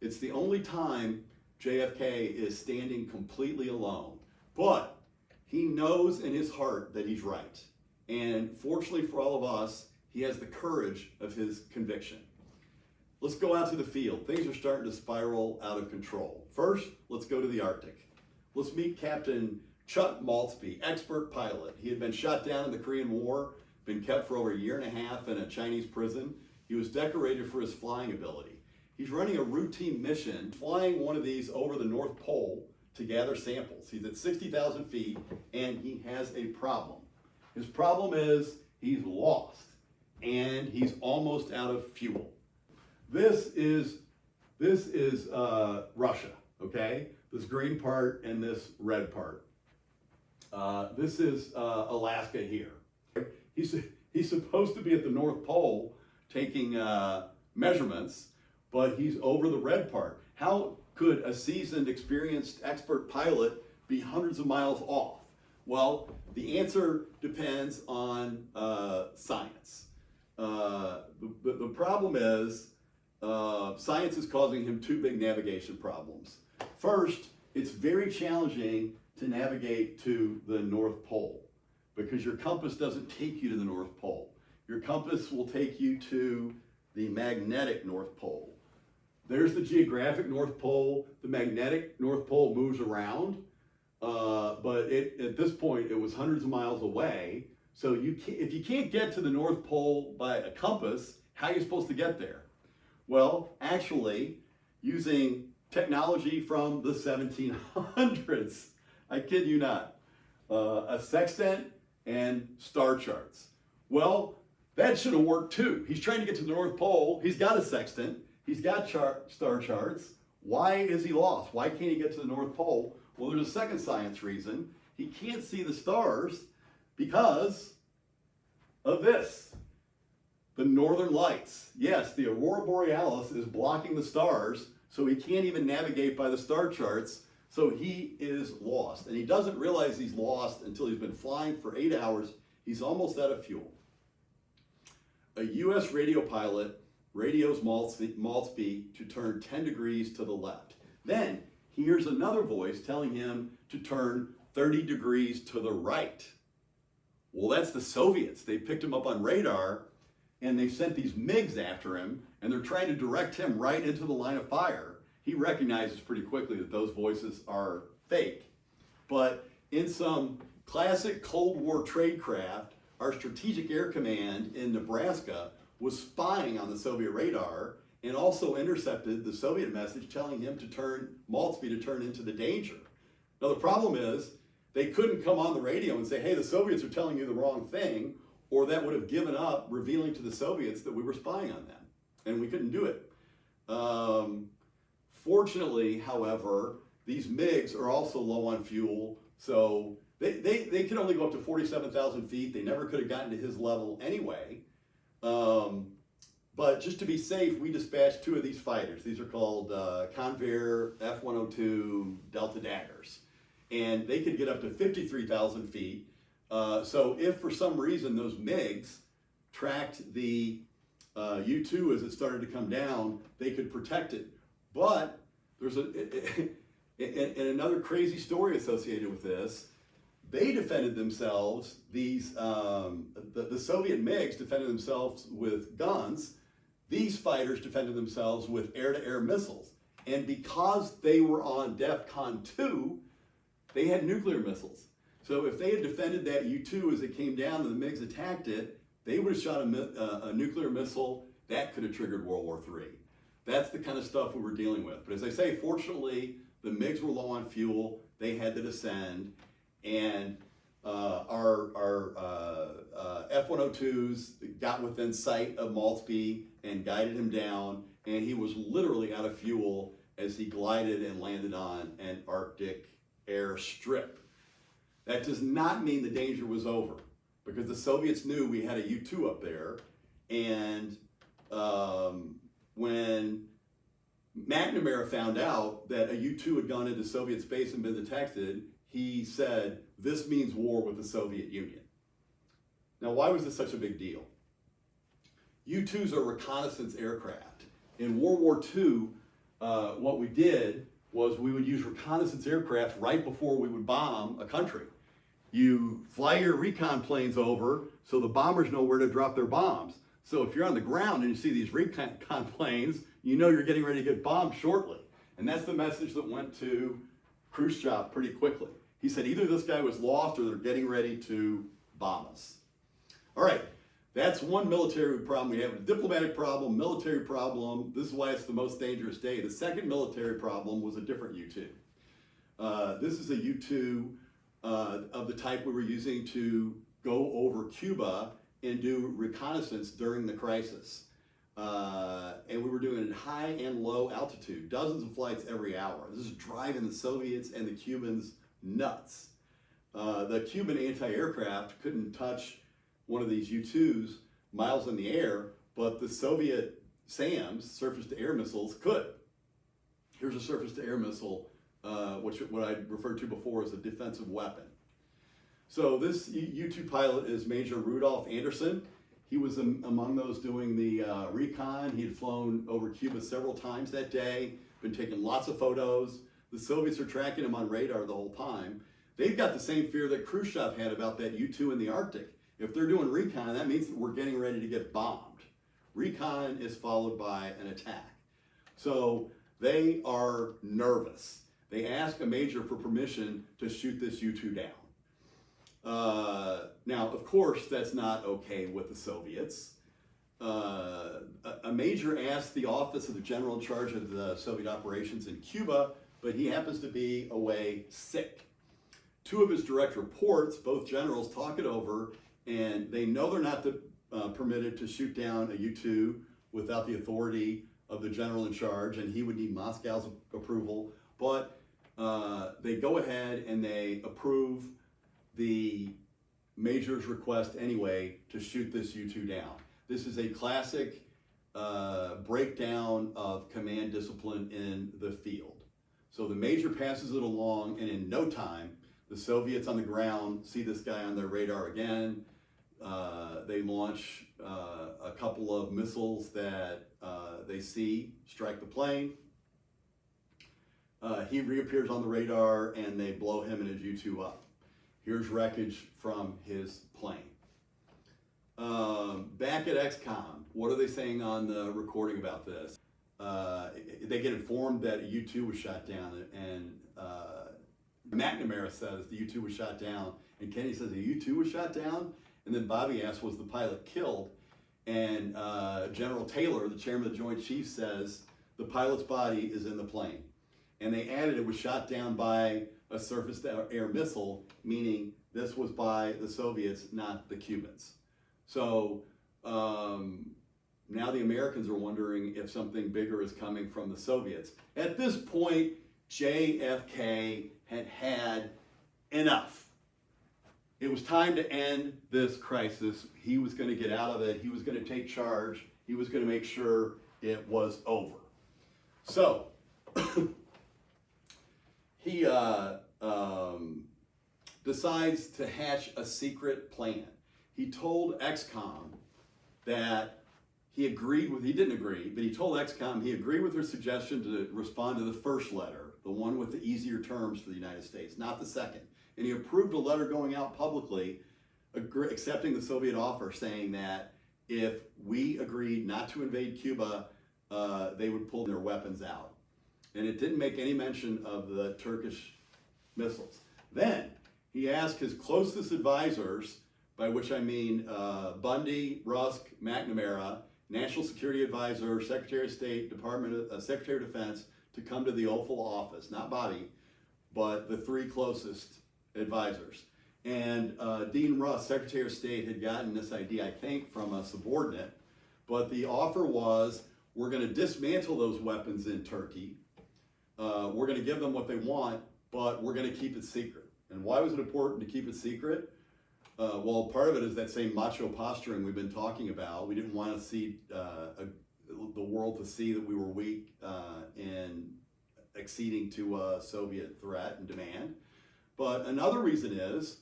It's the only time JFK is standing completely alone. But he knows in his heart that he's right. And fortunately for all of us, he has the courage of his conviction. Let's go out to the field. Things are starting to spiral out of control. First, let's go to the Arctic. Let's meet Captain Chuck Maltzby, expert pilot. He had been shot down in the Korean War, been kept for over 1.5 years in a Chinese prison. He was decorated for his flying ability. He's running a routine mission, flying one of these over the North Pole to gather samples. He's at 60,000 feet, and he has a problem. His problem is he's lost, and he's almost out of fuel. This is Russia, okay? This green part and this red part. This is Alaska here. He's supposed to be at the North Pole taking measurements, but he's over the red part. How could a seasoned, experienced, expert pilot be hundreds of miles off? Well, the answer depends on science. The problem is science is causing him 2 big navigation problems. First, it's very challenging to navigate to the North Pole because your compass doesn't take you to the North Pole. Your compass will take you to the magnetic North Pole. There's the geographic North Pole. The magnetic North Pole moves around, but at this point it was hundreds of miles away. So if you can't get to the North Pole by a compass, how are you supposed to get there? Well, actually, using technology from the 1700s, I kid you not, a sextant and star charts. Well, that should have worked too. He's trying to get to the North Pole. He's got a sextant. He's got star charts. Why is he lost? Why can't he get to the North Pole? Well, there's a second science reason. He can't see the stars because of this. The Northern Lights. Yes, the Aurora Borealis is blocking the stars, so he can't even navigate by the star charts, so he is lost. And he doesn't realize he's lost until he's been flying for 8 hours. He's almost out of fuel. A U.S. radio pilot radios Maltzby to turn 10 degrees to the left. Then he hears another voice telling him to turn 30 degrees to the right. Well, that's the Soviets. They picked him up on radar, and they sent these MiGs after him, and they're trying to direct him right into the line of fire. He recognizes pretty quickly that those voices are fake. But in some classic Cold War tradecraft, our Strategic Air Command in Nebraska was spying on the Soviet radar and also intercepted the Soviet message telling him to turn Maltzby to turn into the danger. Now the problem is they couldn't come on the radio and say, hey, the Soviets are telling you the wrong thing, or that would have given up revealing to the Soviets that we were spying on them. And we couldn't do it. Fortunately, however, these MiGs are also low on fuel, so they can only go up to 47,000 feet. They never could have gotten to his level anyway. But just to be safe, we dispatched 2 of these fighters. These are called Convair F-102 Delta Daggers. And they could get up to 53,000 feet. So if for some reason those MiGs tracked the U-2 as it started to come down, they could protect it. But there's and another crazy story associated with this. They defended themselves, the Soviet MiGs defended themselves with guns. These fighters defended themselves with air-to-air missiles. And because they were on DEFCON 2, they had nuclear missiles. So if they had defended that U-2 as it came down and the MiGs attacked it, they would have shot a nuclear missile that could have triggered World War III. That's the kind of stuff we were dealing with. But as I say, fortunately, the MiGs were low on fuel. They had to descend. And our F-102s got within sight of Maltby and guided him down. And he was literally out of fuel as he glided and landed on an Arctic airstrip. That does not mean the danger was over, because the Soviets knew we had a U-2 up there. And when McNamara found out that a U-2 had gone into Soviet space and been detected, he said, this means war with the Soviet Union. Now, why was this such a big deal? U-2s are reconnaissance aircraft. In World War II, what we did was we would use reconnaissance aircraft right before we would bomb a country. You fly your recon planes over so the bombers know where to drop their bombs. So if you're on the ground and you see these recon planes, you know you're getting ready to get bombed shortly. And that's the message that went to Khrushchev pretty quickly. He said either this guy was lost or they're getting ready to bomb us. All right, that's one military problem. We have a diplomatic problem, military problem. This is why it's the most dangerous day. The second military problem was a different U-2. This is a U-2 of the type we were using to go over Cuba and do reconnaissance during the crisis. And we were doing it at high and low altitude, dozens of flights every hour. This is driving the Soviets and the Cubans nuts. The Cuban anti-aircraft couldn't touch one of these U-2s miles in the air, but the Soviet SAMs, surface-to-air missiles, could. Here's a surface-to-air missile, what I referred to before as a defensive weapon. So this U-2 pilot is Major Rudolf Anderson. He was among those doing the recon. He had flown over Cuba several times that day, been taking lots of photos. The Soviets are tracking him on radar the whole time. They've got the same fear that Khrushchev had about that U-2 in the Arctic. If they're doing recon, that means that we're getting ready to get bombed. Recon is followed by an attack. So they are nervous. They ask a major for permission to shoot this U-2 down. Now, of course, that's not okay with the Soviets. A major asked the office of the general in charge of the Soviet operations in Cuba, but he happens to be away sick. 2 of his direct reports, both generals, talk it over, and they know they're not permitted to shoot down a U-2 without the authority of the general in charge, and he would need Moscow's approval. But they go ahead and they approve the major's request anyway to shoot this U-2 down. This is a classic breakdown of command discipline in the field. So the major passes it along, and in no time, the Soviets on the ground see this guy on their radar again. They launch a couple of missiles that they see strike the plane. He reappears on the radar, and they blow him and his U-2 up. Here's wreckage from his plane. Back at XCOM, what are they saying on the recording about this? They get informed that a U-2 was shot down, and McNamara says the U-2 was shot down, and Kenny says the U-2 was shot down, and then Bobby asks, was the pilot killed? And General Taylor, the chairman of the Joint Chiefs, says the pilot's body is in the plane. and they added it was shot down by a surface-to-air missile, meaning this was by the Soviets, not the Cubans. So now the Americans are wondering if something bigger is coming from the Soviets. At this point, JFK had had enough. It was time to end this crisis. He was going to get out of it. He was going to take charge. He was going to make sure it was over. So he decides to hatch a secret plan. He told XCOM that he didn't agree, but he told XCOM he agreed with her suggestion to respond to the first letter, the one with the easier terms for the United States, not the second. And he approved a letter going out publicly, accepting the Soviet offer, saying that if we agreed not to invade Cuba, they would pull their weapons out. And it didn't make any mention of the Turkish missiles. Then he asked his closest advisors, by which I mean Bundy, Rusk, McNamara, National Security Advisor, Secretary of State, Secretary of Defense, to come to the Oval Office, not Bobby, but the three closest advisors. And Dean Rusk, Secretary of State, had gotten this idea, I think, from a subordinate, but the offer was, we're going to dismantle those weapons in Turkey, we're going to give them what they want, but we're going to keep it secret. And why was it important to keep it secret? Well, part of it is that same macho posturing we've been talking about. We didn't want to see the world to see that we were weak in acceding to a Soviet threat and demand. But another reason is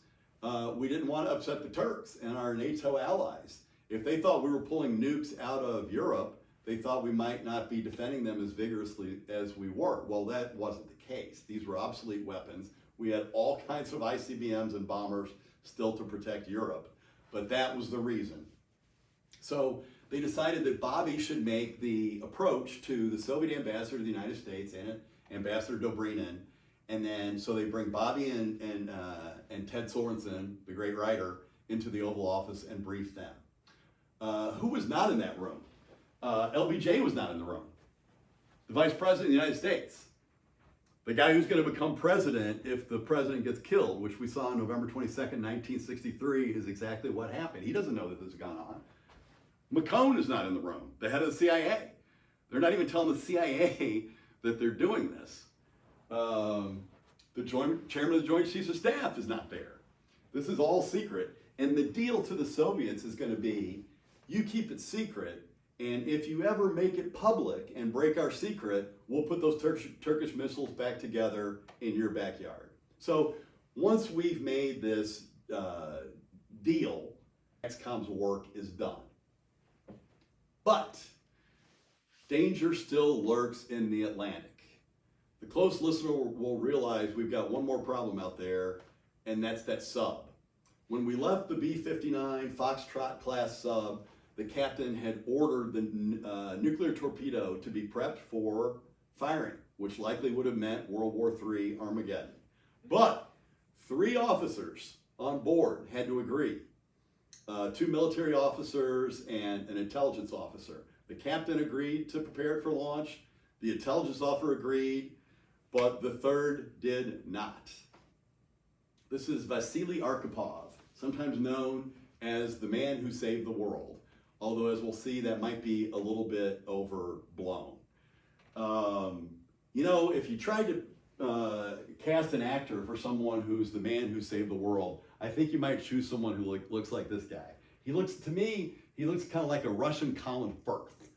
we didn't want to upset the Turks and our NATO allies. If they thought we were pulling nukes out of Europe, they thought we might not be defending them as vigorously as we were. Well, that wasn't the case. These were obsolete weapons. We had all kinds of ICBMs and bombers still to protect Europe, but that was the reason. So they decided that Bobby should make the approach to the Soviet ambassador to the United States and Ambassador Dobrynin, and then so they bring Bobby and Ted Sorensen, the great writer, into the Oval Office and brief them. Who was not in that room? LBJ was not in the room. The Vice President of the United States. The guy who's going to become president if the president gets killed, which we saw on November 22nd, 1963, is exactly what happened. He doesn't know that this has gone on. McCone is not in the room, the head of the CIA. They're not even telling the CIA that they're doing this. The chairman of the Joint Chiefs of Staff is not there. This is all secret. And the deal to the Soviets is going to be, you keep it secret, and if you ever make it public and break our secret, we'll put those Turkish missiles back together in your backyard. So once we've made this deal, XCOM's work is done. But danger still lurks in the Atlantic. The close listener will realize we've got one more problem out there, and that's that sub. When we left the B-59 Foxtrot class sub, the captain had ordered the nuclear torpedo to be prepped for firing, which likely would have meant World War III Armageddon. But 3 officers on board had to agree. 2 military officers and an intelligence officer. The captain agreed to prepare it for launch. The intelligence officer agreed, but the third did not. This is Vasily Arkhipov, sometimes known as the man who saved the world. Although, as we'll see, that might be a little bit overblown. If you tried to cast an actor for someone who's the man who saved the world, I think you might choose someone who looks like this guy. He looks kind of like a Russian Colin Firth.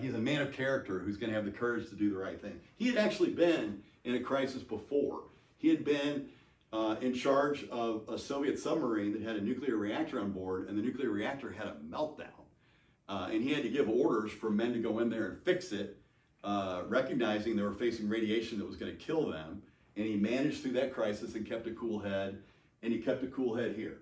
He's a man of character who's going to have the courage to do the right thing. He had actually been in a crisis before. He had been in charge of a Soviet submarine that had a nuclear reactor on board, and the nuclear reactor had a meltdown. And he had to give orders for men to go in there and fix it, recognizing they were facing radiation that was going to kill them. And he managed through that crisis and kept a cool head, and he kept a cool head here.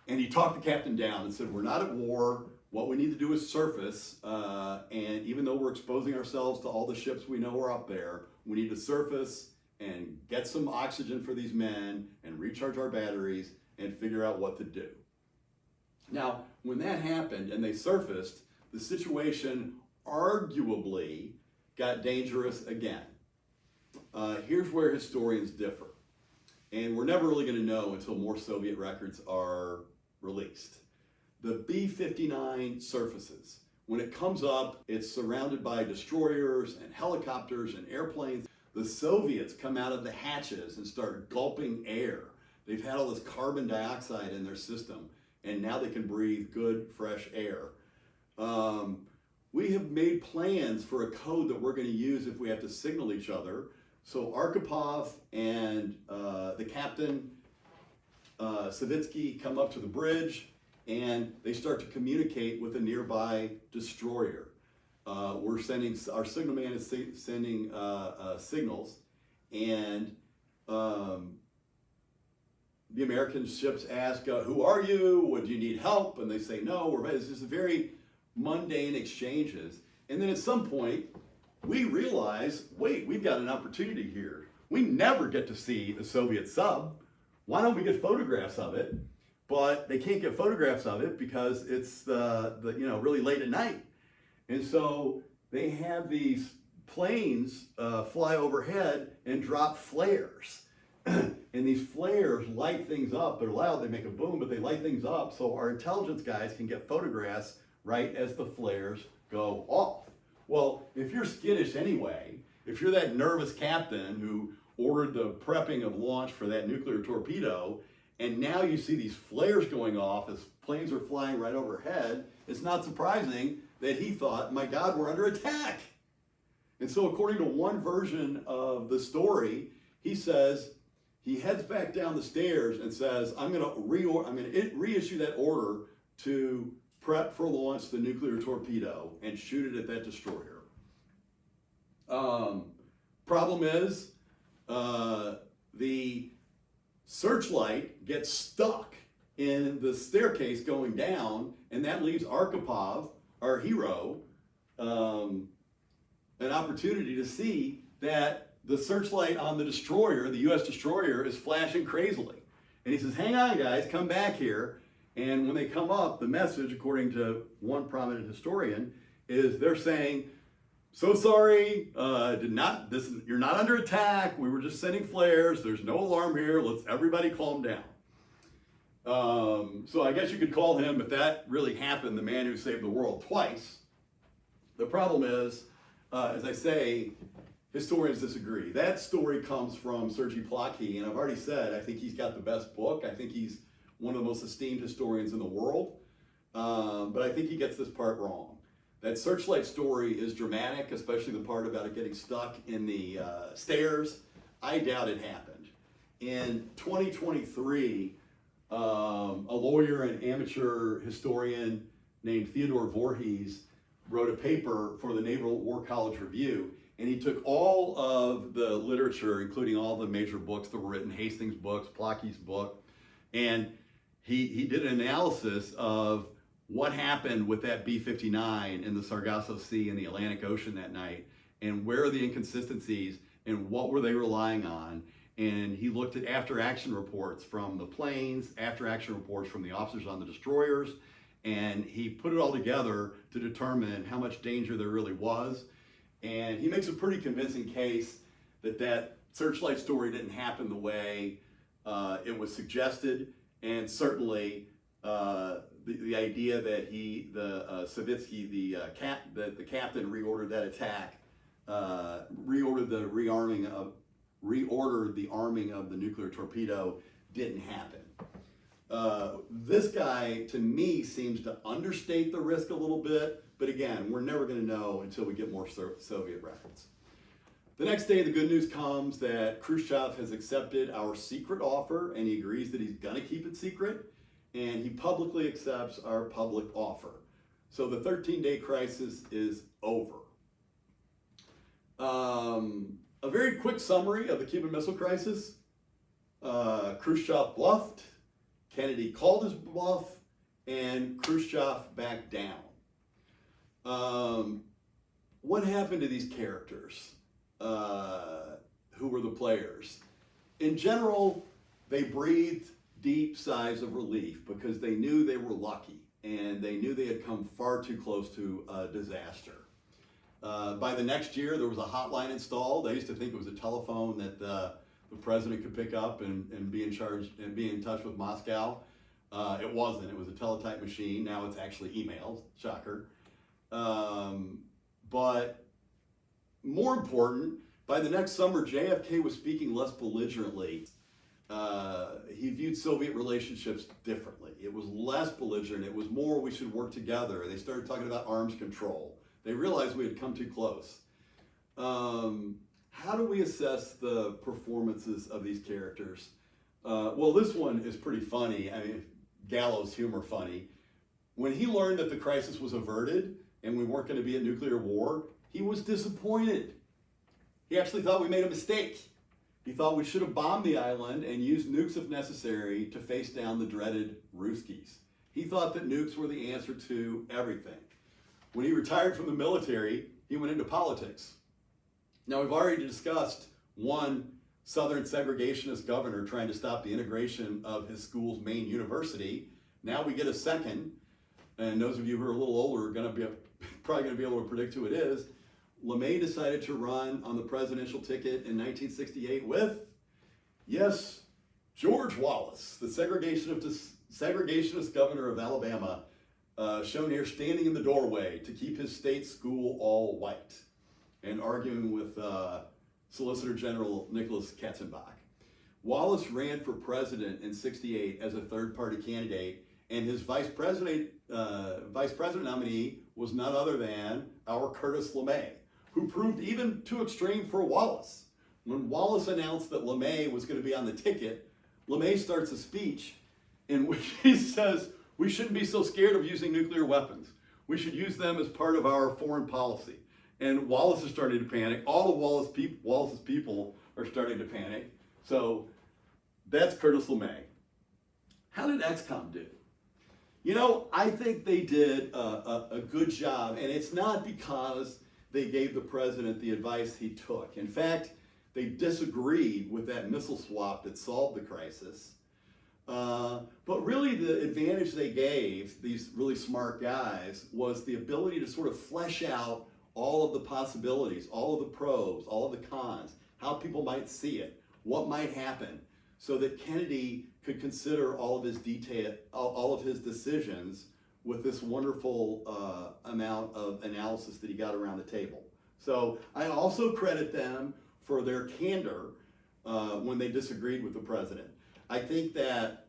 And he talked the captain down and said, we're not at war. What we need to do is surface, and even though we're exposing ourselves to all the ships we know are up there, we need to surface and get some oxygen for these men and recharge our batteries and figure out what to do. Now, when that happened and they surfaced, the situation arguably got dangerous again. Here's where historians differ. And we're never really going to know until more Soviet records are released. The B-59 surfaces. When it comes up, it's surrounded by destroyers and helicopters and airplanes. The Soviets come out of the hatches and start gulping air. They've had all this carbon dioxide in their system, and now they can breathe good, fresh air. We have made plans for a code that we're going to use if we have to signal each other. So Arkhipov and the captain, Savitsky, come up to the bridge, and they start to communicate with a nearby destroyer. We're sending, our signalman is sending signals, and the American ships ask, who are you? Would you need help? And they say, no, it's just very mundane exchanges. And then at some point, we realize, wait, we've got an opportunity here. We never get to see the Soviet sub. Why don't we get photographs of it? But they can't get photographs of it because it's really late at night. And so they have these planes fly overhead and drop flares. And these flares light things up. They're loud, they make a boom, but they light things up so our intelligence guys can get photographs right as the flares go off. Well, if you're skittish anyway, if you're that nervous captain who ordered the prepping of launch for that nuclear torpedo, and now you see these flares going off as planes are flying right overhead, it's not surprising that he thought, my God, we're under attack. And so according to one version of the story, he says, he heads back down the stairs and says, I'm going to reissue that order to prep for launch the nuclear torpedo and shoot it at that destroyer. Problem is, the searchlight gets stuck in the staircase going down, and that leaves Arkhipov, our hero, an opportunity to see that the searchlight on the destroyer, the U.S. destroyer, is flashing crazily. And he says, hang on, guys, come back here. And when they come up, the message, according to one prominent historian, is they're saying, so sorry, you're not under attack. We were just sending flares. There's no alarm here. Let's everybody calm down. So I guess you could call him, if that really happened, the man who saved the world twice. The problem is, as I say, historians disagree. That story comes from Sergei Plokhy, and I've already said, I think he's got the best book. I think he's one of the most esteemed historians in the world, but I think he gets this part wrong. That searchlight story is dramatic, especially the part about it getting stuck in the stairs. I doubt it happened. In 2023, a lawyer and amateur historian named Theodore Voorhees wrote a paper for the Naval War College Review, and he took all of the literature, including all the major books that were written, Hastings' books, Plokhy's book, and he did an analysis of what happened with that B-59 in the Sargasso Sea and the Atlantic Ocean that night, and where are the inconsistencies, and what were they relying on. And he looked at after-action reports from the planes, after-action reports from the officers on the destroyers, and he put it all together to determine how much danger there really was. And he makes a pretty convincing case that that searchlight story didn't happen the way it was suggested, and certainly the idea that Savitsky, the captain, reordered that attack, reordered the arming of the nuclear torpedo didn't happen. This guy, to me, seems to understate the risk a little bit, but again, we're never going to know until we get more Soviet records. The next day, the good news comes that Khrushchev has accepted our secret offer, and he agrees that he's going to keep it secret, and he publicly accepts our public offer. So the 13-day crisis is over. A very quick summary of the Cuban Missile Crisis. Khrushchev bluffed, Kennedy called his bluff, and Khrushchev backed down. What happened to these characters who were the players? In general, they breathed deep sighs of relief because they knew they were lucky and they knew they had come far too close to a disaster. By the next year, there was a hotline installed. I used to think it was a telephone that the president could pick up and be in charge and be in touch with Moscow. It wasn't. It was a teletype machine. Now it's actually emails. Shocker. But more important, by the next summer, JFK was speaking less belligerently. He viewed Soviet relationships differently. It was less belligerent. It was more we should work together. They started talking about arms control. They realized we had come too close. How do we assess the performances of these characters? Well, this one is pretty funny. I mean, gallows humor funny. When he learned that the crisis was averted and we weren't going to be at nuclear war, he was disappointed. He actually thought we made a mistake. He thought we should have bombed the island and used nukes if necessary to face down the dreaded Ruskies. He thought that nukes were the answer to everything. When he retired from the military, he went into politics. Now, we've already discussed one Southern segregationist governor trying to stop the integration of his school's main university. Now we get a second, and those of you who are a little older are probably going to be able to predict who it is. LeMay decided to run on the presidential ticket in 1968 with, yes, George Wallace, the segregationist governor of Alabama, shown here standing in the doorway to keep his state school all white and arguing with Solicitor General Nicholas Katzenbach. Wallace ran for president in '68 as a third-party candidate, and his vice president nominee was none other than our Curtis LeMay, who proved even too extreme for Wallace. When Wallace announced that LeMay was going to be on the ticket, LeMay starts a speech in which he says, we shouldn't be so scared of using nuclear weapons. We should use them as part of our foreign policy. And Wallace is starting to panic. All of Wallace's people are starting to panic. So that's Curtis LeMay. How did XCOM do? You know, I think they did a good job, and it's not because they gave the president the advice he took. In fact, they disagreed with that missile swap that solved the crisis. But really the advantage they gave these really smart guys was the ability to sort of flesh out all of the possibilities, all of the pros, all of the cons, how people might see it, what might happen, so that Kennedy could consider all of his decisions with this wonderful amount of analysis that he got around the table. So I also credit them for their candor when they disagreed with the president. I think that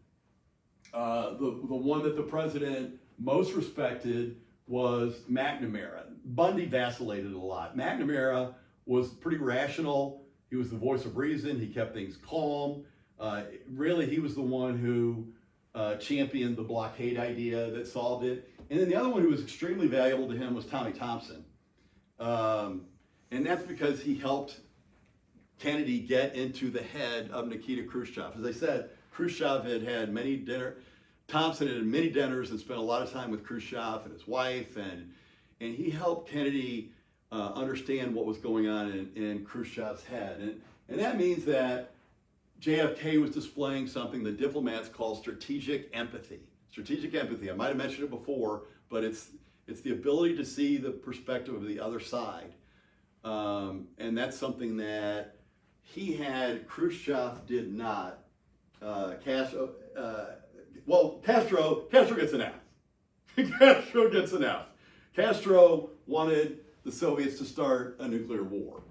the one that the president most respected was McNamara. Bundy vacillated a lot. McNamara was pretty rational. He was the voice of reason. He kept things calm. Really, he was the one who championed the blockade idea that solved it. And then the other one who was extremely valuable to him was Tommy Thompson. And that's because he helped Kennedy get into the head of Nikita Khrushchev. As I said, Khrushchev had many dinners. Thompson had many dinners and spent a lot of time with Khrushchev and his wife, and he helped Kennedy understand what was going on in Khrushchev's head. And that means that JFK was displaying something that diplomats call strategic empathy. Strategic empathy, I might have mentioned it before, but it's the ability to see the perspective of the other side. And that's something that he had, Khrushchev did not. Castro gets an F. Castro gets an F. Castro wanted the Soviets to start a nuclear war.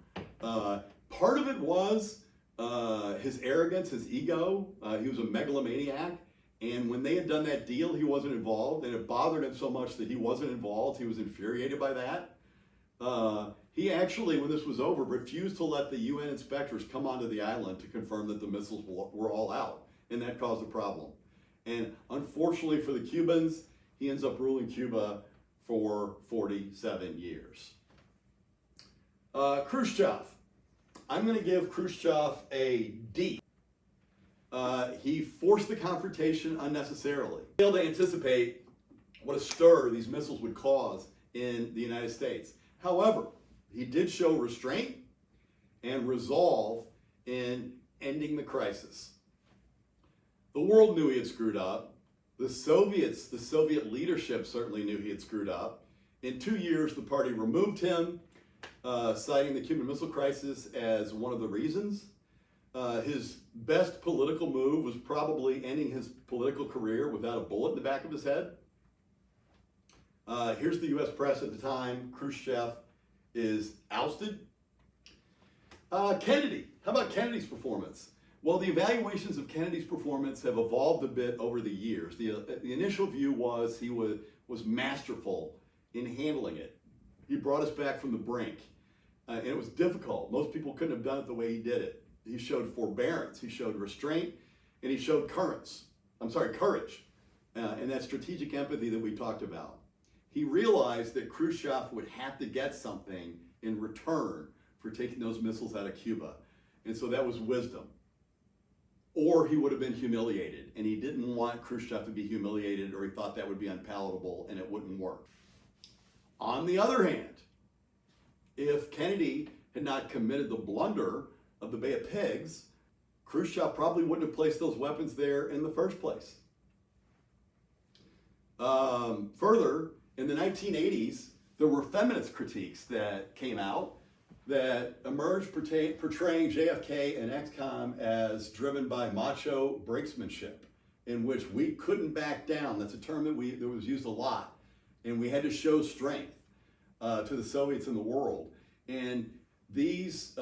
Part of it was his arrogance, his ego. He was a megalomaniac. And when they had done that deal, he wasn't involved. And it bothered him so much that he wasn't involved. He was infuriated by that. He actually, when this was over, refused to let the UN inspectors come onto the island to confirm that the missiles were all out. And that caused a problem. And unfortunately for the Cubans, he ends up ruling Cuba for 47 years. Khrushchev. I'm going to give Khrushchev a D. He forced the confrontation unnecessarily. He failed to anticipate what a stir these missiles would cause in the United States. However, he did show restraint and resolve in ending the crisis. The world knew he had screwed up. The Soviet leadership certainly knew he had screwed up. In 2 years, the party removed him. citing the Cuban Missile Crisis as one of the reasons. His best political move was probably ending his political career without a bullet in the back of his head. Here's the US press at the time. Khrushchev is ousted. Kennedy. How about Kennedy's performance? Well, the evaluations of Kennedy's performance have evolved a bit over the years. The initial view was he was masterful in handling it. He brought us back from the brink. And it was difficult. Most people couldn't have done it the way he did it. He showed forbearance, he showed restraint, and he showed courage. And that strategic empathy that we talked about. He realized that Khrushchev would have to get something in return for taking those missiles out of Cuba. And so that was wisdom. Or he would have been humiliated, and he didn't want Khrushchev to be humiliated, or he thought that would be unpalatable and it wouldn't work. On the other hand, if Kennedy had not committed the blunder of the Bay of Pigs, Khrushchev probably wouldn't have placed those weapons there in the first place. Further, in the 1980s, there were feminist critiques that came out that emerged portraying JFK and XCOM as driven by macho brinksmanship, in which we couldn't back down. That's a term that was used a lot, and we had to show strength to the Soviets in the world. And these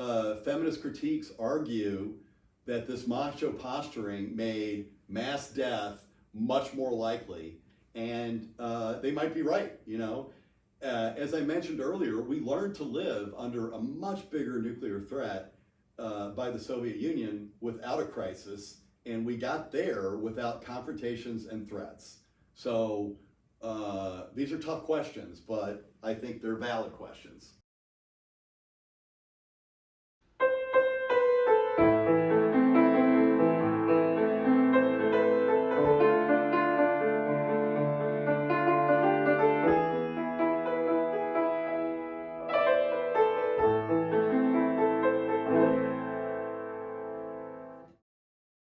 feminist critiques argue that this macho posturing made mass death much more likely, and they might be right, you know. As I mentioned earlier, we learned to live under a much bigger nuclear threat by the Soviet Union without a crisis, and we got there without confrontations and threats. So these are tough questions, but I think they're valid questions.